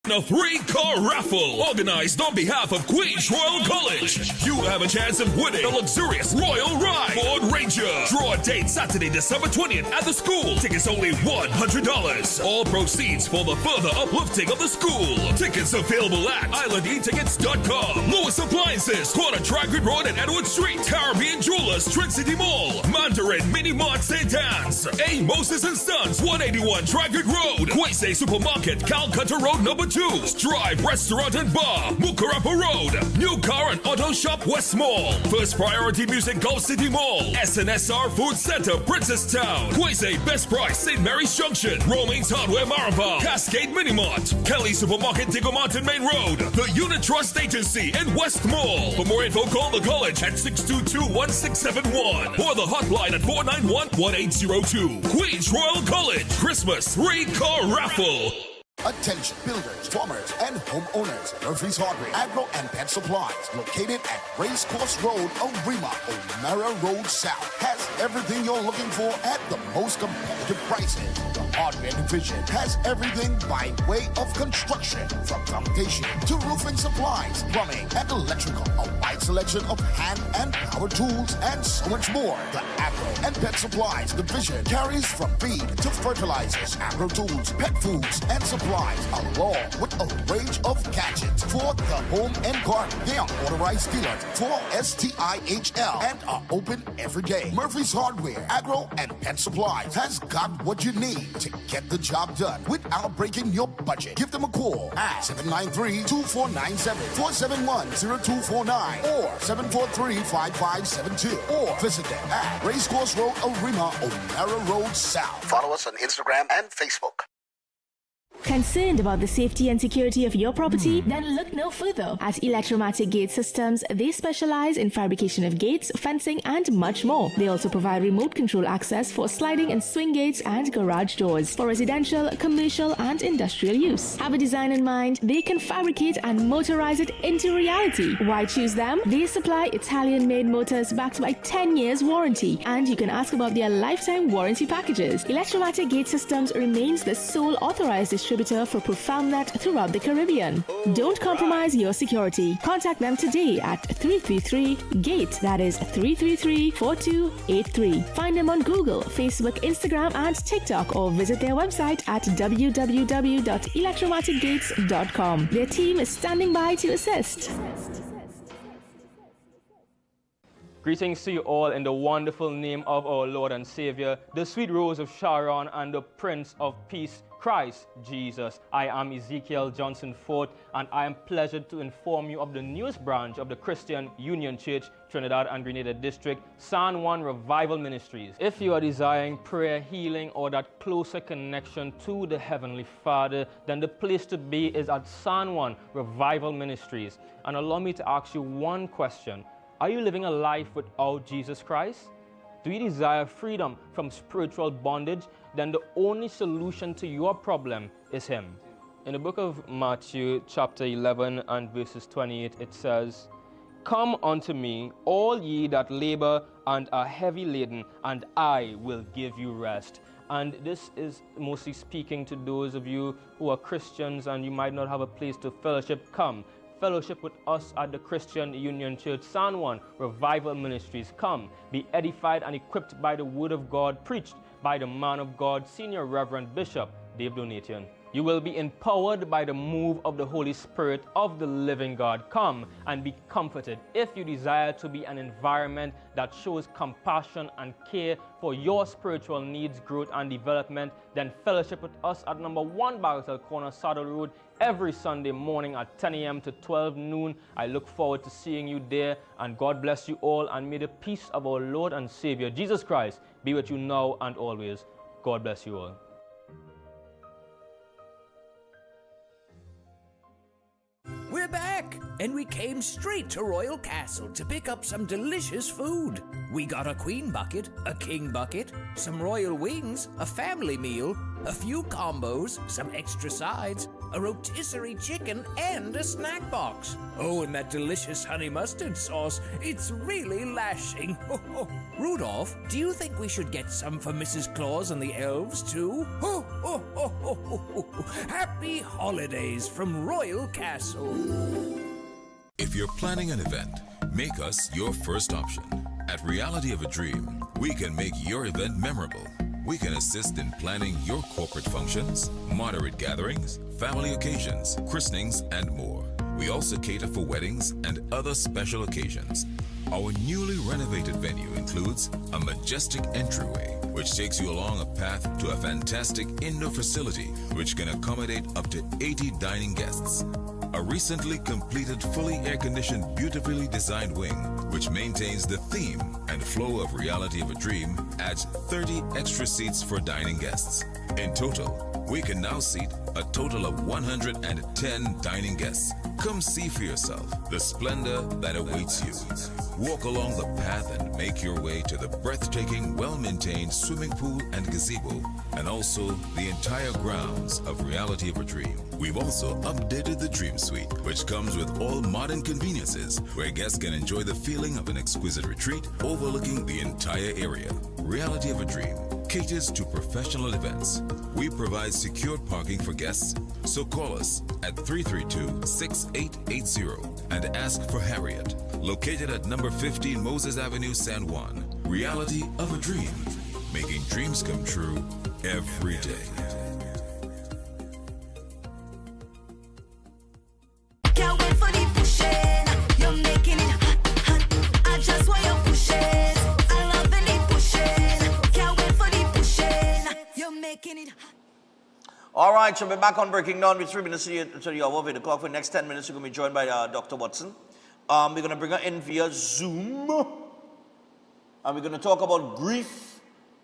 A 3-car raffle organized on behalf of Queens Royal College. You have a chance of winning a luxurious royal ride, Ford Ranger. Draw date Saturday, December 20th at the school. Tickets only $100. All proceeds for the further uplifting of the school. Tickets available at islandetickets.com. Lewis Appliances, corner Tragrid Road and Edward Street. Caribbean Jewelers, Trent City Mall. Mandarin Mini Mart St. Anne's. A. Moses and Sons, 181 Tragrid Road. Kwese Supermarket, Calcutta Road number 2. Strive Restaurant and Bar, Mukarapa Road. New Car and Auto Shop, West Mall. First Priority Music, Gulf City Mall. SNSR Food Center, Princesstown. Kwese Best Price, St. Mary's Junction. Romaines Hardware, Maraval. Cascade Minimart. Kelly Supermarket, Diggle Mountain Main Road. The Unit Trust Agency in West Mall. For more info, call the college at 622-1671 or the hotline at 491-1802. Queens Royal College Christmas 3-car raffle. Attention builders, farmers, and homeowners. Murphy's Hardware, Agro and Pet Supplies, located at Racecourse Road, Arima, O'Mara Road South, has everything you're looking for at the most competitive prices. The hardware division has everything by way of construction, from foundation to roofing supplies, plumbing, and electrical. A wide selection of hand and power tools, and so much more. The Agro and Pet Supplies division carries from feed to fertilizers, agro tools, pet foods, and supplies, along with a range of gadgets for the home and garden. They are authorized dealers for STIHL and are open every day. Murphy's Murphy's Hardware, Agro and Pet Supplies has got what you need to get the job done without breaking your budget. Give them a call at 793-2497, 471-0249, or 743-5572, or visit them at Racecourse Road, Arima, O'Mara Road South. Follow us on Instagram and Facebook. Concerned about the safety and security of your property? Then look no further. At Electromatic Gate Systems, they specialize in fabrication of gates, fencing, and much more. They also provide remote control access for sliding and swing gates and garage doors for residential, commercial, and industrial use. Have a design in mind? They can fabricate and motorize it into reality. Why choose them? They supply Italian-made motors backed by 10 years warranty, and you can ask about their lifetime warranty packages. Electromatic Gate Systems remains the sole authorized distributor for ProfoundNet throughout the Caribbean. Don't compromise your security. Contact them today at 333-GATE, that is 333-4283. Find them on Google, Facebook, Instagram, and TikTok, or visit their website at www.electromaticgates.com. Their team is standing by to assist. Greetings to you all in the wonderful name of our Lord and Savior, the sweet Rose of Sharon and the Prince of Peace, Christ Jesus. I am Ezekiel Johnson Fort, and I am pleasured to inform you of the newest branch of the Christian Union Church, Trinidad and Grenada District, San Juan Revival Ministries. If you are desiring prayer, healing, or that closer connection to the Heavenly Father, then the place to be is at San Juan Revival Ministries. And allow me to ask you one question. Are you living a life without Jesus Christ? Do you desire freedom from spiritual bondage? Then the only solution to your problem is Him. In the book of Matthew, chapter 11 and verses 28, it says, "Come unto me, all ye that labor and are heavy laden, and I will give you rest." And this is mostly speaking to those of you who are Christians and you might not have a place to fellowship. Come. Fellowship with us at the Christian Union Church, San Juan Revival Ministries. Come, be edified and equipped by the Word of God preached by the man of God, Senior Reverend Bishop Dave Donation. You will be empowered by the move of the Holy Spirit of the living God. Come and be comforted. If you desire to be an environment that shows compassion and care for your spiritual needs, growth, and development, then fellowship with us at number 1 Bagatelle Corner, Saddle Road, every Sunday morning at 10 a.m. to 12 noon. I look forward to seeing you there, and God bless you all, and may the peace of our Lord and Savior, Jesus Christ, be with you now and always. God bless you all. We're back, and we came straight to Royal Castle to pick up some delicious food. We got a queen bucket, a king bucket, some royal wings, a family meal, a few combos, some extra sides, a rotisserie chicken, and a snack box. Oh, and that delicious honey mustard sauce, it's really lashing. Rudolph, do you think we should get some for Mrs. Claus and the elves, too? Happy holidays from Royal Castle. If you're planning an event, make us your first option. At Reality of a Dream, we can make your event memorable. We can assist in planning your corporate functions, moderate gatherings, family occasions, christenings, and more. We also cater for weddings and other special occasions. Our newly renovated venue includes a majestic entryway, which takes you along a path to a fantastic indoor facility which can accommodate up to 80 dining guests. A recently completed, fully air-conditioned, beautifully designed wing, which maintains the theme and flow of Reality of a Dream, adds 30 extra seats for dining guests. In total, we can now seat a total of 110 dining guests. Come see for yourself the splendor that awaits you. Walk along the path and make your way to the breathtaking, well-maintained swimming pool and gazebo, and also the entire grounds of Reality of a Dream. We've also updated the Dream Suite, which comes with all modern conveniences, where guests can enjoy the feeling of an exquisite retreat overlooking the entire area. Reality of a Dream caters to professional events. We provide secured parking for guests, so call us at 332-6880 and ask for Harriet. Located at number 15 Moses Avenue, San Juan. Reality of a Dream, making dreams come true every day. Can't wait for the pushing. You're making it hot, hot. I just want your pushes. I love when they push it. All right, so we're back on Breaking Down with 3 minutes to the hour of 8 o'clock. For the next 10 minutes, you're going to be joined by Dr. Watson. We're going to bring her in via Zoom. And we're going to talk about grief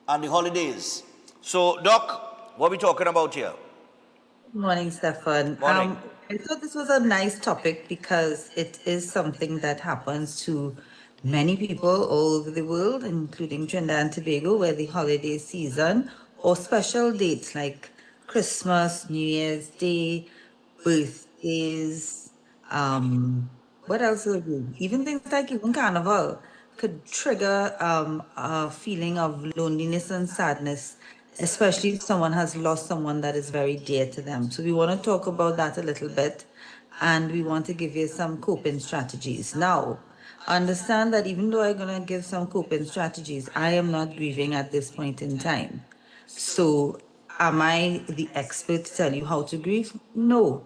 and the holidays. So, Doc, what are we talking about here? Good morning, Stefan. Morning. I thought this was a nice topic because it is something that happens to many people all over the world, including Trinidad and Tobago, where the holiday season or special dates like Christmas, New Year's Day, birthdays, what else will do? Even things like even Carnival could trigger a feeling of loneliness and sadness, especially if someone has lost someone that is very dear to them. So we want to talk about that a little bit, and we want to give you some coping strategies. Now, understand that even though I'm going to give some coping strategies, I am not grieving at this point in time. So am I the expert to tell you how to grieve? No.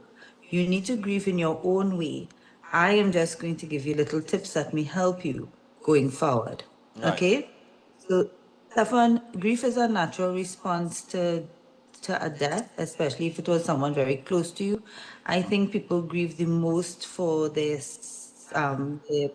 You need to grieve in your own way. I am just going to give you little tips that may help you going forward. Right. Okay? So, Stefan, grief is a natural response to a death, especially if it was someone very close to you. I think people grieve the most for their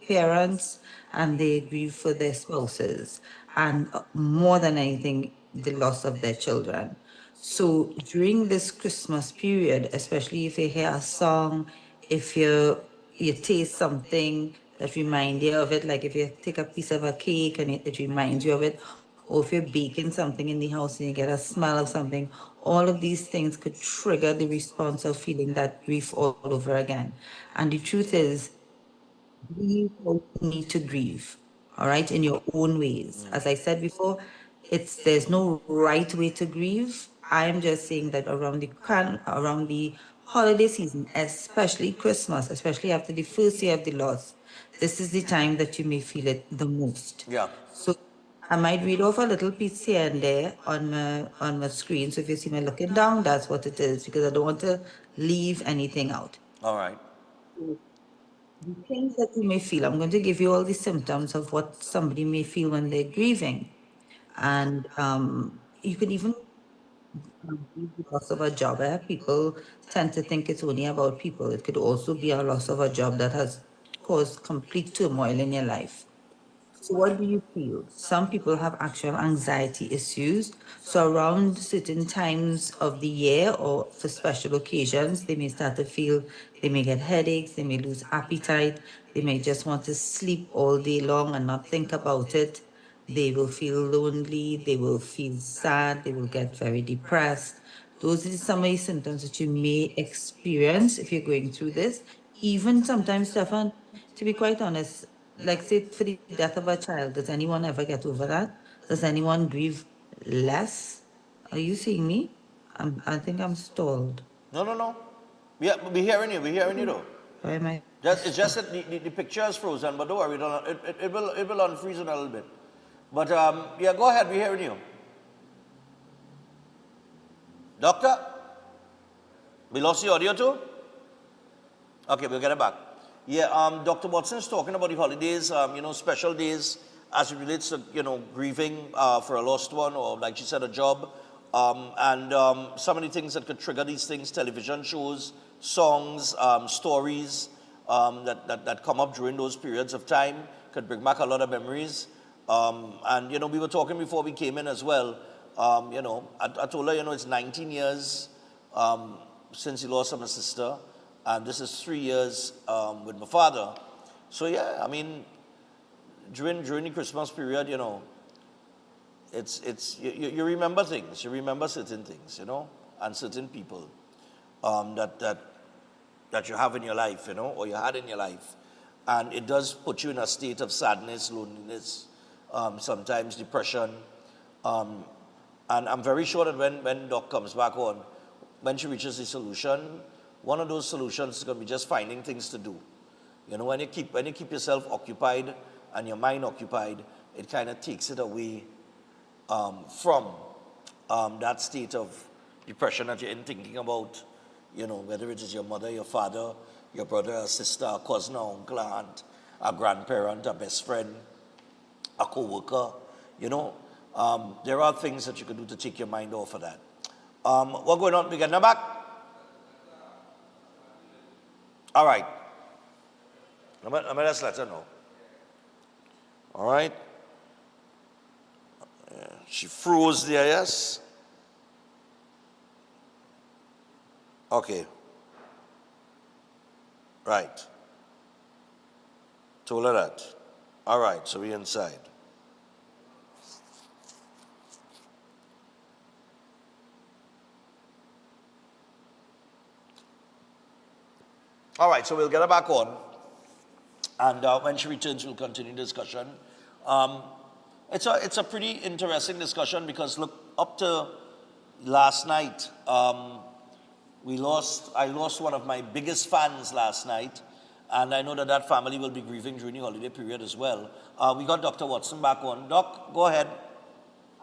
parents, and they grieve for their spouses, and more than anything, the loss of their children. So during this Christmas period, especially if you hear a song, if you taste something that reminds you of it, like if you take a piece of a cake and it reminds you of it, or if you're baking something in the house and you get a smell of something, all of these things could trigger the response of feeling that grief all over again. And the truth is, we need to grieve, all right, in your own ways. As I said before, there's no right way to grieve. I am just saying that around the holiday season, especially Christmas, especially after the first year of the loss, this is the time that you may feel it the most. Yeah. So I might read off a little piece here and there on my screen. So if you see me looking down, that's what it is, because I don't want to leave anything out. All right. The things that you may feel, I'm going to give you all the symptoms of what somebody may feel when they're grieving. And you could even grieve because of a job. People tend to think it's only about people. It could also be a loss of a job that has caused complete turmoil in your life. So what do you feel? Some people have actual anxiety issues. So around certain times of the year or for special occasions, they may start to feel, they may get headaches, they may lose appetite, they may just want to sleep all day long and not think about it. They will feel lonely, they will feel sad, they will get very depressed. Those are some of the symptoms that you may experience if you're going through this. Even sometimes, Stefan, to be quite honest, like say for the death of a child, does anyone ever get over that? Does anyone grieve less? Are you seeing me? I think I'm stalled. No. Yeah, we're hearing you though. Why am I? It's just that the picture is frozen, but don't worry, it will unfreeze in a little bit. But yeah, go ahead, we're hearing you. Doctor? We lost the audio too? Okay, we'll get it back. Yeah, Dr. Watson is talking about the holidays, special days as it relates to, grieving for a lost one or, like she said, a job. And some of the things that could trigger these things, television shows, songs, stories that come up during those periods of time could bring back a lot of memories. And, we were talking before we came in as well. I told her, it's 19 years since he lost my sister. And this is 3 years with my father. So yeah, I mean, during the Christmas period, you remember things. You remember certain things, and certain people that you have in your life, or you had in your life. And it does put you in a state of sadness, loneliness, sometimes depression. And I'm very sure that when Doc comes back on, when she reaches the solution, one of those solutions is going to be just finding things to do. When you keep yourself occupied and your mind occupied, it kind of takes it away from that state of depression that you're in, thinking about, whether it is your mother, your father, your brother, a sister, a cousin, a uncle, a aunt, a grandparent, a best friend, a co-worker. There are things that you can do to take your mind off of that. What going on? We getting her back? All right. Let me just let her know. All right. She froze there, yes? Okay. Right. Told her that. All right, so we inside. All right, so we'll get her back on. And when she returns, we'll continue the discussion. It's a pretty interesting discussion because, look, up to last night, I lost one of my biggest fans last night, and I know that family will be grieving during the holiday period as well. We got Dr. Watson back on. Doc, go ahead.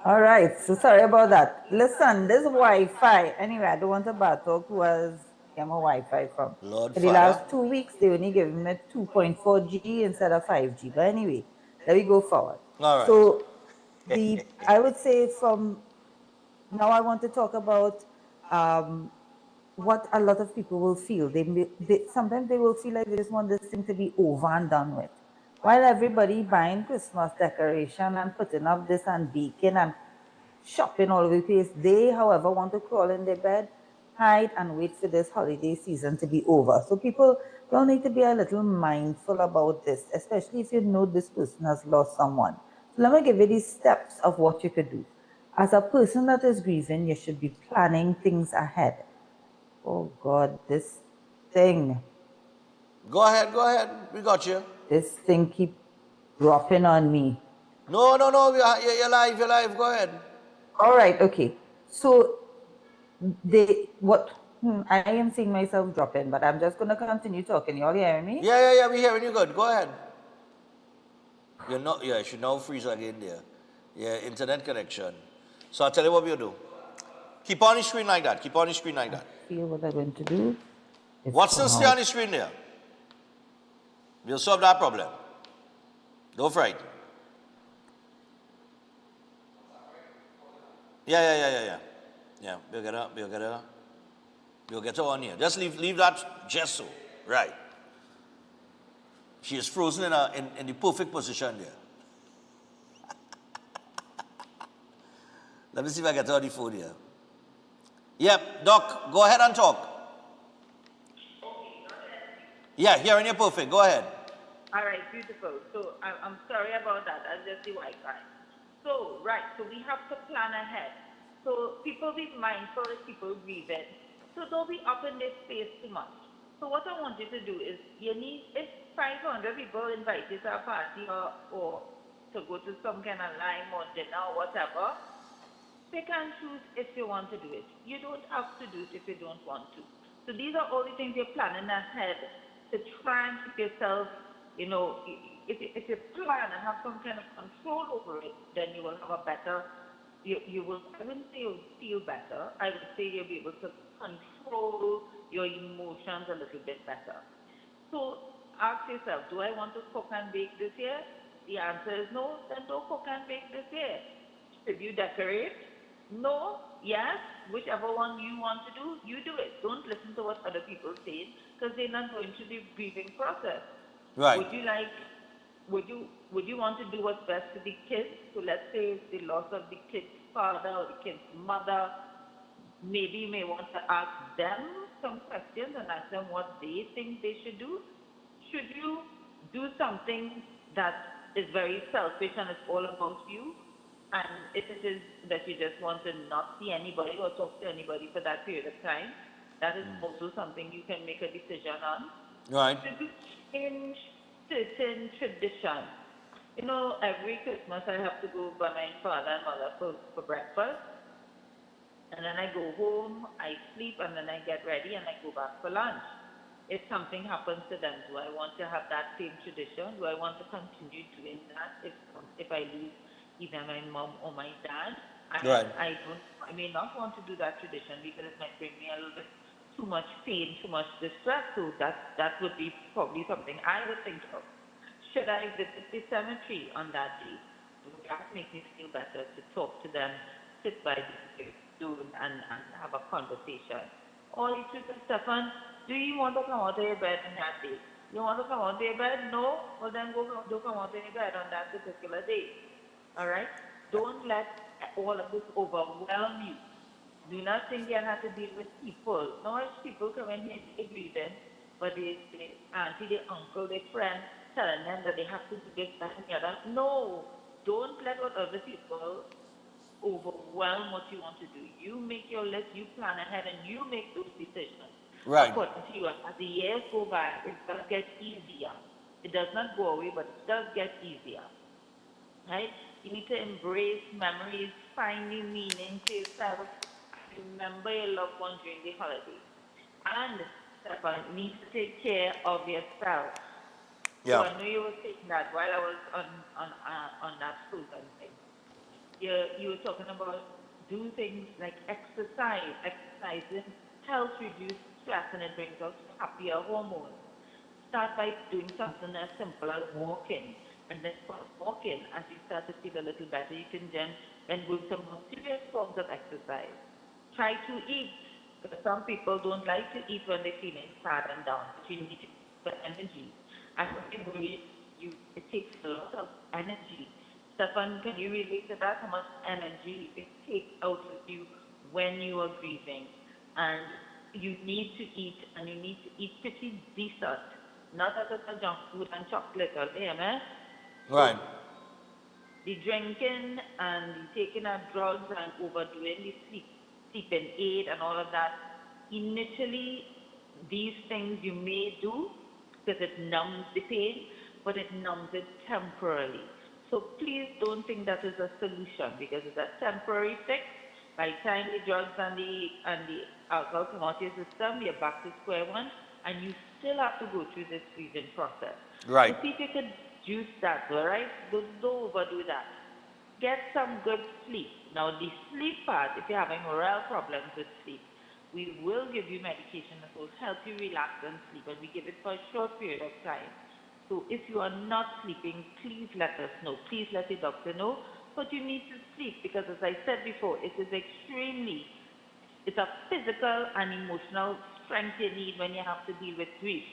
All right, so sorry about that. Listen, this Wi-Fi, anyway, I don't want to bad talk was get my Wi-Fi from. Lord For the last 2 weeks, they only gave me 2.4G instead of 5G. But anyway, let me go forward. All right. So I would say from now I want to talk about what a lot of people will feel. Sometimes they will feel like they just want this thing to be over and done with. While everybody buying Christmas decoration and putting up this and baking and shopping all over the place, they, however, want to crawl in their bed, hide, and wait for this holiday season to be over. So people will need to be a little mindful about this, especially if you know this person has lost someone. So let me give you these steps of what you could do. As a person that is grieving, you should be planning things ahead. Oh God, this thing. Go ahead. We got you. This thing keep dropping on me. No, you're live. Go ahead. All right, okay. So I am seeing myself dropping, but I'm just going to continue talking. You all hearing me? Yeah, we're hearing you good. Go ahead. You should now freeze again there. Yeah, internet connection. So I'll tell you what we'll do. Keep on the screen like that. Feel what I'm going to do. What's still stay on the screen there? We'll solve that problem. Don't frighten. Yeah. Yeah, we'll get her on here. Just leave that gesso. Right. She is frozen in the perfect position there. Let me see if I get her on the phone here. Yep, Doc, go ahead and talk. Yeah, hearing you perfect. Go ahead. All right, beautiful. So I'm sorry about that. That's just the Wi-Fi. So, right, so we have to plan ahead. So people be mindful if people grieving. So don't be up in this space too much. So what I want you to do is, if 500 people invite you to a party or to go to some kind of lime or dinner or whatever, pick and choose if you want to do it. You don't have to do it if you don't want to. So these are all the things you're planning ahead to try and keep yourself, if you plan and have some kind of control over it, then you will have a better, you will, I wouldn't say you'll feel better, I would say you'll be able to control your emotions a little bit better. So ask yourself, do I want to cook and bake this year? The answer is no, then don't cook and bake this year. Should you decorate? No, yes, whichever one you want to do, you do it. Don't listen to what other people say because they're not going through the grieving process. Right. Would you want to do what's best for the kids? So let's say it's the loss of the kid's father or the kid's mother. Maybe you may want to ask them some questions and ask them what they think they should do. Should you do something that is very selfish and it's all about you? And if it is that you just want to not see anybody or talk to anybody for that period of time, that is also something you can make a decision on. Right. Should you change certain traditions? Every Christmas I have to go by my father and mother for breakfast. And then I go home, I sleep, and then I get ready and I go back for lunch. If something happens to them, do I want to have that same tradition? Do I want to continue doing that if I lose either my mom or my dad? I may not want to do that tradition because it might bring me a little bit too much pain, too much distress. So that would be probably something I would think of. Should I visit the cemetery on that day? Would that make me feel better to talk to them, sit by the grave? down and have a conversation. Or you should say, Stefan, do you want to come out of your bed on that day? You want to come out of your bed? No? Well, then go come out of your bed on that particular day. All right? Don't let all of this overwhelm you. Do not think you have to deal with people. No, if people come in here and grieving, but the auntie, the uncle, the friend, telling them that they have to do this, that, and the other. No, don't let what other people overwhelm what you want to do. You make your list, you plan ahead, and you make those decisions. Right. According to you, as the years go by, it does get easier. It does not go away, but it does get easier. Right? You need to embrace memories, find new meaning to yourself. Remember your loved ones during the holidays. And Stefan, you need to take care of yourself. Yeah. So I know you were saying that while I was on that program thing. You were talking about do things like exercise. Exercising helps reduce stress and it brings out happier hormones. Start by doing something as simple as walking. And then while walking, as you start to feel a little better, you can then go to more serious forms of exercise. Try to eat. Because some people don't like to eat when they're feeling sad and down. But you need to eat for energy. And when you breathe, it takes a lot of energy. Stefan, can you relate to that? How much energy it takes out of you when you are grieving? And you need to eat, and you need to eat pretty decent. Not as a junk food and chocolate all day, man. Right. The drinking and the taking of drugs and overdoing the sleeping aid and all of that, initially, these things you may do because it numbs the pain, but it numbs it temporarily. So please don't think that is a solution because it's a temporary fix. By the time the drugs and the alcohol come out of your system, you're back to square one, and you still have to go through this grieving process. Right. So see if you could juice that, all right? Don't overdo that. Get some good sleep. Now, the sleep part, if you're having real problems with sleep, we will give you medication that will help you relax and sleep, and we give it for a short period of time. So if you are not sleeping, please let us know. Please let the doctor know. But you need to sleep because, as I said before, it's a physical and emotional strength you need when you have to deal with grief.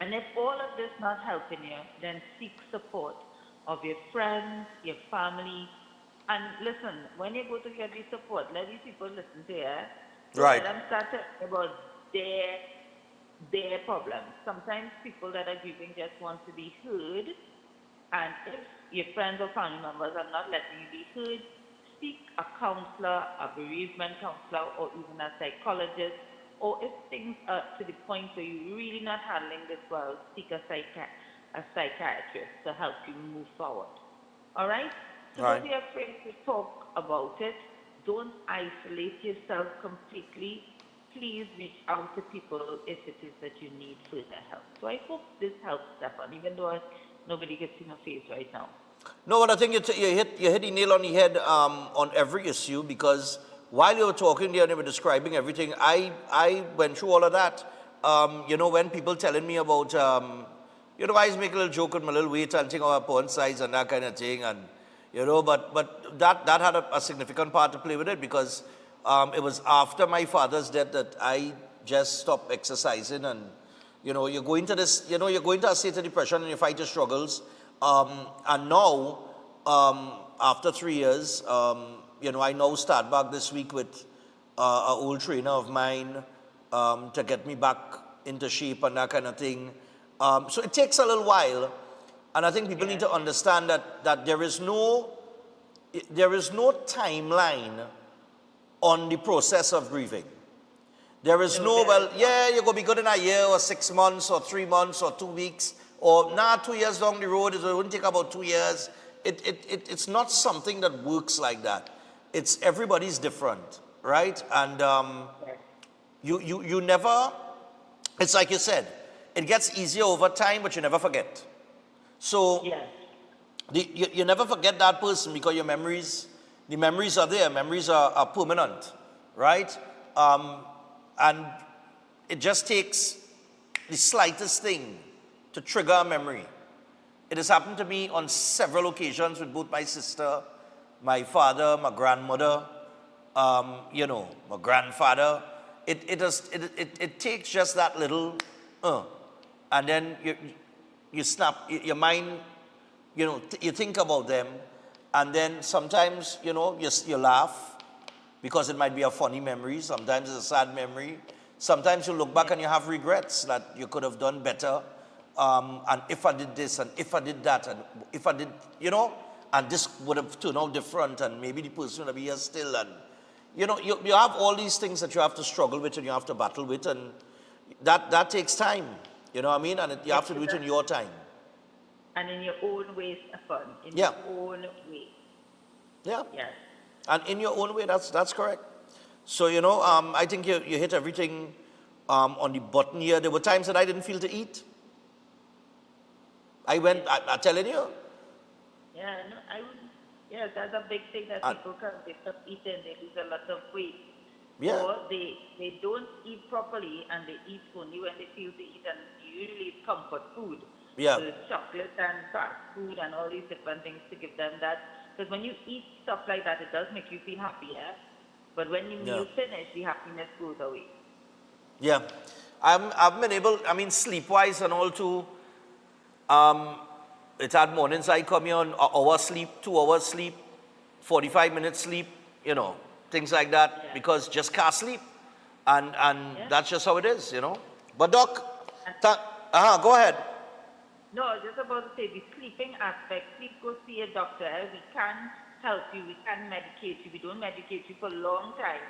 And if all of this not helping you, then seek support of your friends, your family. And listen, when you go to get the support, let these people listen to you. Right. Let them start talking about their problems. Sometimes people that are grieving just want to be heard. And if your friends or family members are not letting you be heard, seek a counselor, a bereavement counselor, or even a psychologist. Or if things are to the point where you're really not handling this well, seek a psychiatrist to help you move forward. All right? So Right. don't be afraid to talk about it. Don't isolate yourself completely. Please reach out to people if it is that you need further help. So I hope this helps, Stefan, even though nobody can see my face right now. No, but I think you hit the nail on the head on every issue because while you were talking there and you were describing everything, I went through all of that. When people telling me about, I always make a little joke with my little weight and think about porn size and that kind of thing. And, but that had a significant part to play with it because it was after my father's death that I just stopped exercising. And, you go into this, you're going to a state of depression and you fight your struggles. And now, after 3 years, I now start back this week with an old trainer of mine to get me back into shape and that kind of thing. So it takes a little while, and I think people need to understand that there is no timeline on the process of grieving. There is no, you're going to be good in a year or 6 months or 3 months or 2 weeks, or 2 years down the road, it won't take about 2 years. It's not something that works like that. Everybody's different, right? And you never, it's like you said, it gets easier over time, but you never forget. So you never forget that person because the memories are there, memories are permanent, right? And it just takes the slightest thing to trigger a memory. It has happened to me on several occasions with both my sister, my father, my grandmother. you know, my grandfather. It takes just that little, and then you snap, your mind, you know, you think about them, and then sometimes, you know, you laugh because it might be a funny memory, sometimes it's a sad memory, sometimes you look back and you have regrets that you could have done better, and if I did this, and if I did that, and if I did, you know, and this would have turned out different, and maybe the person would be here still, and you know, you have all these things that you have to struggle with and you have to battle with, and that takes time, you know what I mean? And you have to do it in your time. And in your own way, Stefan. In Yeah. your own way. Yeah. Yes. And in your own way, that's correct. So, you know, I think you hit everything on the button here. There were times that I didn't feel to eat. I'm telling you. Yeah, no, yes, that's a big thing that people can stop eating. They lose a lot of weight. Yeah. Or they don't eat properly and they eat only when they feel to eat, and usually it's comfort food. Yeah. So it's chocolate and fast food and all these different things to give them that. Because when you eat stuff like that, it does make you feel happier. But when you meal finish, the happiness goes away. Yeah. I've been able, I mean, sleep-wise and all too, it's had mornings I come here on an hour sleep, 2 hours sleep, 45 minutes sleep, you know, things like that, because just can't sleep. And that's just how it is, you know. But Doc, go ahead. No, I was just about to say the sleeping aspect. Please go see a doctor. We can help you. We can medicate you. We don't medicate you for a long time.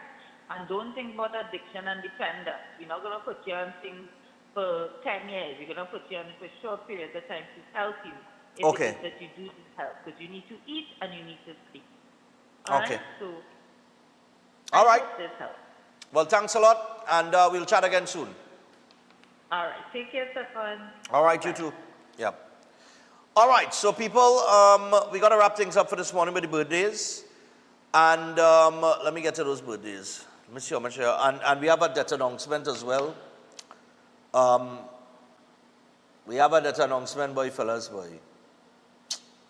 And don't think about addiction and dependence. We're not going to put you on things for 10 years. We're going to put you on for short periods of time to help you. If Okay. it is that you do need help. Because you need to eat and you need to sleep. Okay. Right? So, All right. this helps. Well, thanks a lot, and we'll chat again soon. All right. Take care, Stefan. All right, you too. Yeah. All right, so people, we got to wrap things up for this morning with the birthdays. And let me get to those birthdays. Let me see how much here. And we have a debt announcement as well. We have a debt announcement, boy, fellas, boy.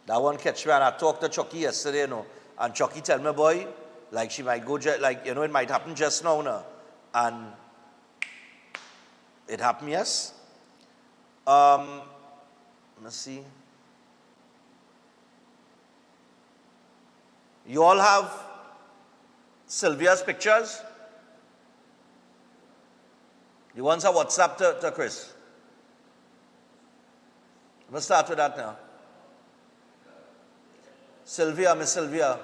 That one catch me, and I talked to Chucky yesterday, you know, and Chucky tell me, boy, like she might go, like, you know, it might happen just now, no? And it happened, yes. Let's see. You all have Sylvia's pictures? You want some WhatsApp to Chris? Let's start with that now. Sylvia, Miss Sylvia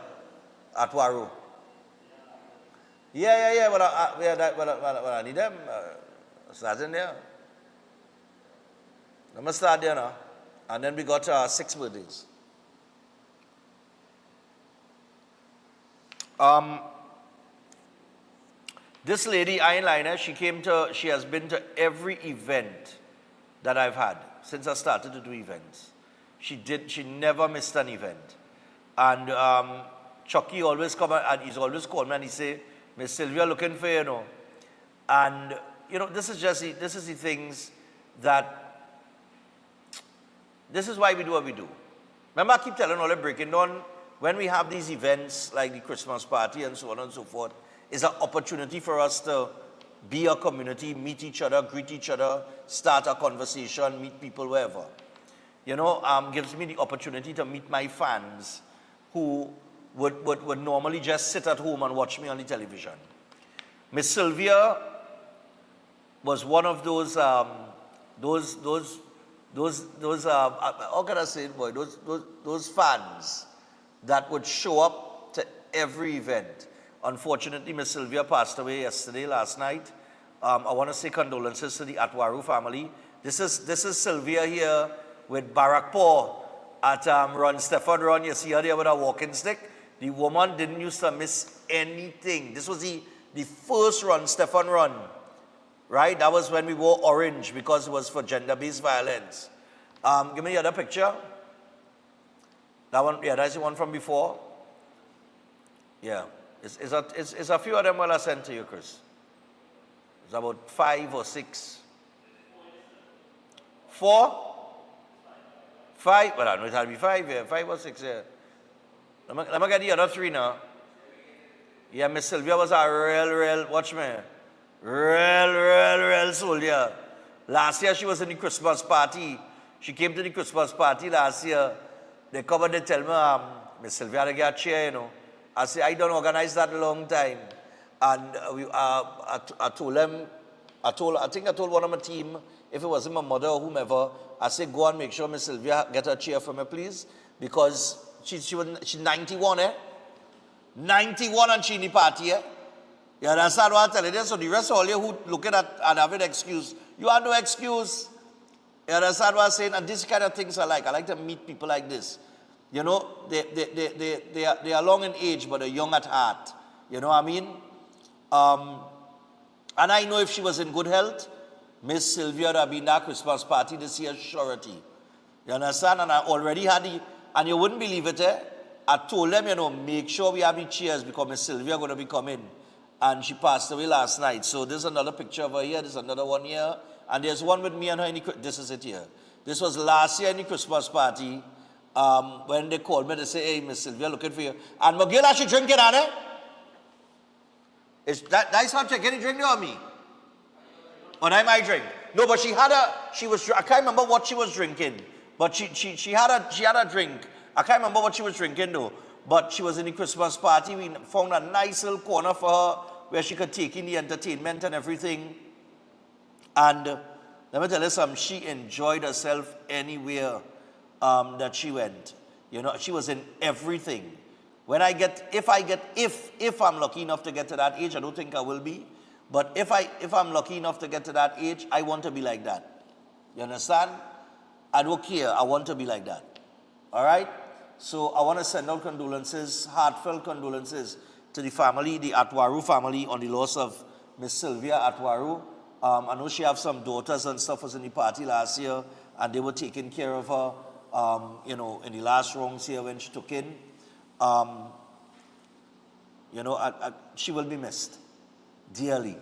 at Waru. Yeah. Well, I need them. Start in there. Let me start there now. And then we got 6 birthdays. This lady, eyeliner, she has been to every event that I've had since I started to do events. She never missed an event. And Chucky always come and he's always called me and he say, Miss Sylvia looking for you know. And you know, this is the things that, this is why we do what we do. Remember, I keep telling all the breaking down, when we have these events like the Christmas party and so on and so forth, it's an opportunity for us to be a community, meet each other, greet each other, start a conversation, meet people wherever. You know, gives me the opportunity to meet my fans who would normally just sit at home and watch me on the television. Miss Sylvia was one of those how can I say it, boy? Those fans that would show up to every event. Unfortunately, Miss Sylvia passed away last night. I want to say condolences to the Atwaru family. This is Sylvia here with Barack Paul at Run Stefan Run. You see her there with a walking stick. The woman didn't used to miss anything. This was the first Run Stefan Run, right? That was when we wore orange because it was for gender-based violence. Give me the other picture. That one, yeah, that's the one from before. Yeah, it's a few of them I sent to you, Chris. It's about 5 or 6. 4? 5? Well, I know it had to be 5, yeah. 5 or 6, yeah. Let me get the other 3 now. Yeah, Miss Sylvia was a real, watch me, real soldier. Last year she was in the Christmas party. She came to the Christmas party last year. They come and they tell me, Miss Sylvia, they get a chair, you know. I say, I don't organize that a long time. And I told them, I think I told one of my team, if it wasn't my mother or whomever, I said, go and make sure Miss Sylvia get a chair for me, please. Because she's 91, 91 and she in the party, You understand what I'm telling you? So the rest of all you who looking at and have an excuse, you have no excuse. You understand what I'm saying? And these kind of things I like to meet people like this. You know, they are long in age, but they're young at heart. You know what I mean? And I know if she was in good health, Miss Sylvia would have been at Christmas party this year, surety. You understand? And I already had and you wouldn't believe it, I told them, you know, make sure we have the chairs because Miss Sylvia going to be coming. And she passed away last night. So there's another picture of her here, there's another one here. And there's one with me and her in this is it here. This was last year in the Christmas party. When they called me, they say, hey, Miss Sylvia, looking for you. And Magilla, she drinking, Anna? That's not checking, drinking on me. Or I might drink. No, but I can't remember what she was drinking. But she had a drink. I can't remember what she was drinking though. But she was in the Christmas party. We found a nice little corner for her where she could take in the entertainment and everything. And let me tell you something, she enjoyed herself anywhere that she went. You know, she was in everything. If I'm lucky enough to get to that age, I don't think I will be. But if I'm lucky enough to get to that age, I want to be like that. You understand? I don't care. I want to be like that. All right? So I want to send out condolences, heartfelt condolences to the family, the Atwaru family, on the loss of Miss Sylvia Atwaru. I know she have some daughters and stuff was in the party last year, and they were taking care of her, you know, in the last rounds here when she took in. You know, she will be missed dearly.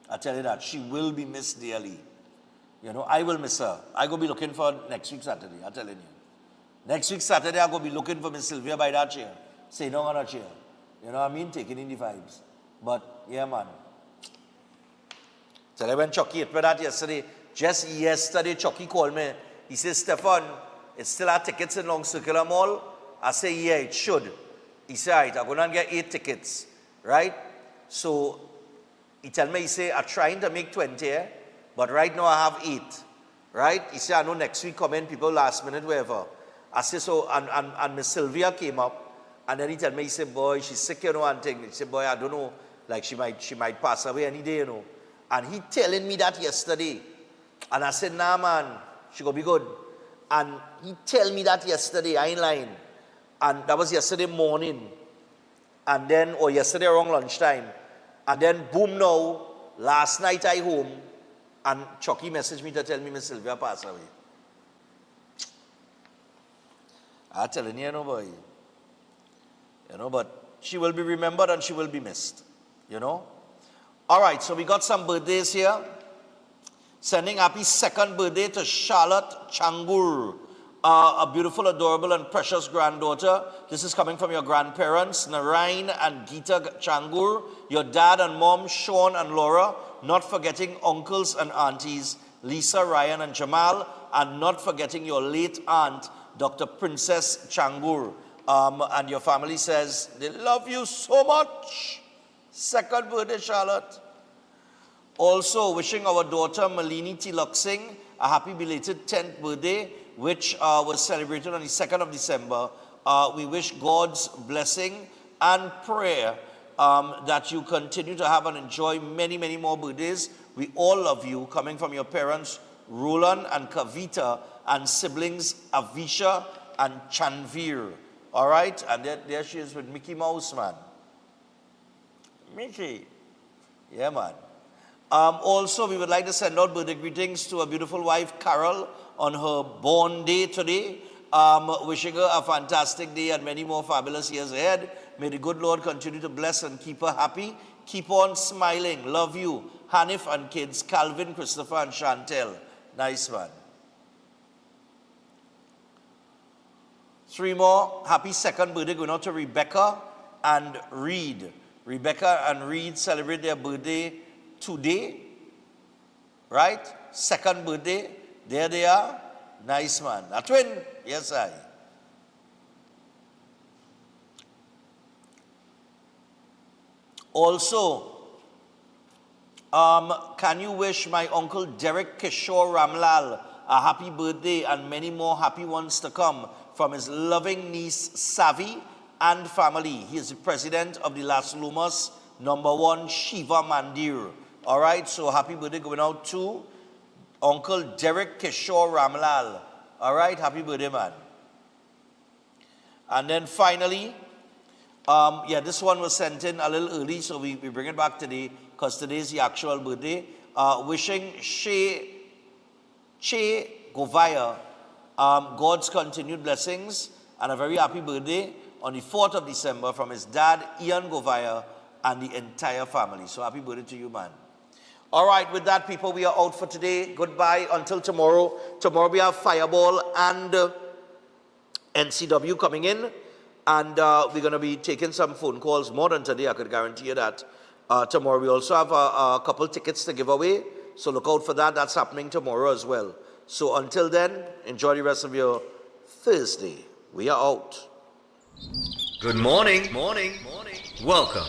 I tell you that. She will be missed dearly. You know, I will miss her. I go be looking for her next week Saturday, I'm telling you. Next week Saturday, I go be looking for Miss Sylvia by that chair. Sit down on her chair. You know what I mean? Taking in the vibes. But, yeah, man. So I went Chucky hit me that yesterday. Just yesterday, Chucky called me. He says, Stefan, it still have tickets in Long Circular Mall? I say, yeah, it should. He said, all right, I'm going to get 8 tickets. Right? So, he tell me, he say, I'm trying to make 20, but right now I have 8. Right? He said, I know next week come in, people last minute, wherever. I said, so, and Miss Sylvia came up, and then he tell me, he said, boy, she's sick, you know, and thing. He said, boy, I don't know, like she might pass away any day, you know. And he telling me that yesterday. And I said, nah, man, she gonna be good. And he tell me that yesterday, I ain't lying. And that was yesterday morning. And then, or yesterday around lunchtime. And then, boom, now, last night I home, and Chucky messaged me to tell me Miss Sylvia passed away. I'm telling you, boy. You know, but she will be remembered and she will be missed. You know? All right, so we got some birthdays here. Sending happy 2nd birthday to Charlotte Changur, a beautiful, adorable, and precious granddaughter. This is coming from your grandparents, Narain and Geeta Changur, your dad and mom, Sean and Laura, not forgetting uncles and aunties, Lisa, Ryan, and Jamal, and not forgetting your late aunt, Dr. Princess Changur. And your family says they love you so much. 2nd birthday, Charlotte. Also wishing our daughter Malini Tilak Singh a happy belated 10th birthday, which was celebrated on the 2nd of December. We wish God's blessing and prayer that you continue to have and enjoy many, many more birthdays. We all love you, coming from your parents, Roland and Kavita, and siblings Avisha and Chanvir. All right? And there she is with Mickey Mouse, man. Mickey. Yeah, man. Also, we would like to send out birthday greetings to a beautiful wife, Carol, on her born day today. Wishing her a fantastic day and many more fabulous years ahead. May the good Lord continue to bless and keep her happy. Keep on smiling. Love you. Hanif and kids, Calvin, Christopher, and Chantel. Nice one. 3 more. Happy 2nd birthday going out to Rebecca and Reed. Rebecca and Reed celebrate their birthday today, right? Second birthday, there they are. Nice, man. A twin? Yes, I. Also, can you wish my uncle Derek Kishore Ramlal a happy birthday and many more happy ones to come from his loving niece Savi and family. He is the president of the Las Lumas #1 Shiva Mandir. All right, so happy birthday going out to Uncle Derek Kishore Ramlal. All right, happy birthday, man. And then finally, this one was sent in a little early, so we bring it back today because today is the actual birthday. Wishing Che Govaya God's continued blessings and a very happy birthday on the 4th of December from his dad, Ian Govaya, and the entire family. So happy birthday to you, man. All right, with that, people, we are out for today. Goodbye until tomorrow. Tomorrow we have Fireball and NCW coming in. And we're going to be taking some phone calls more than today, I could guarantee you that. Tomorrow we also have a couple tickets to give away. So look out for that. That's happening tomorrow as well. So until then, enjoy the rest of your Thursday. We are out. Good morning. Welcome.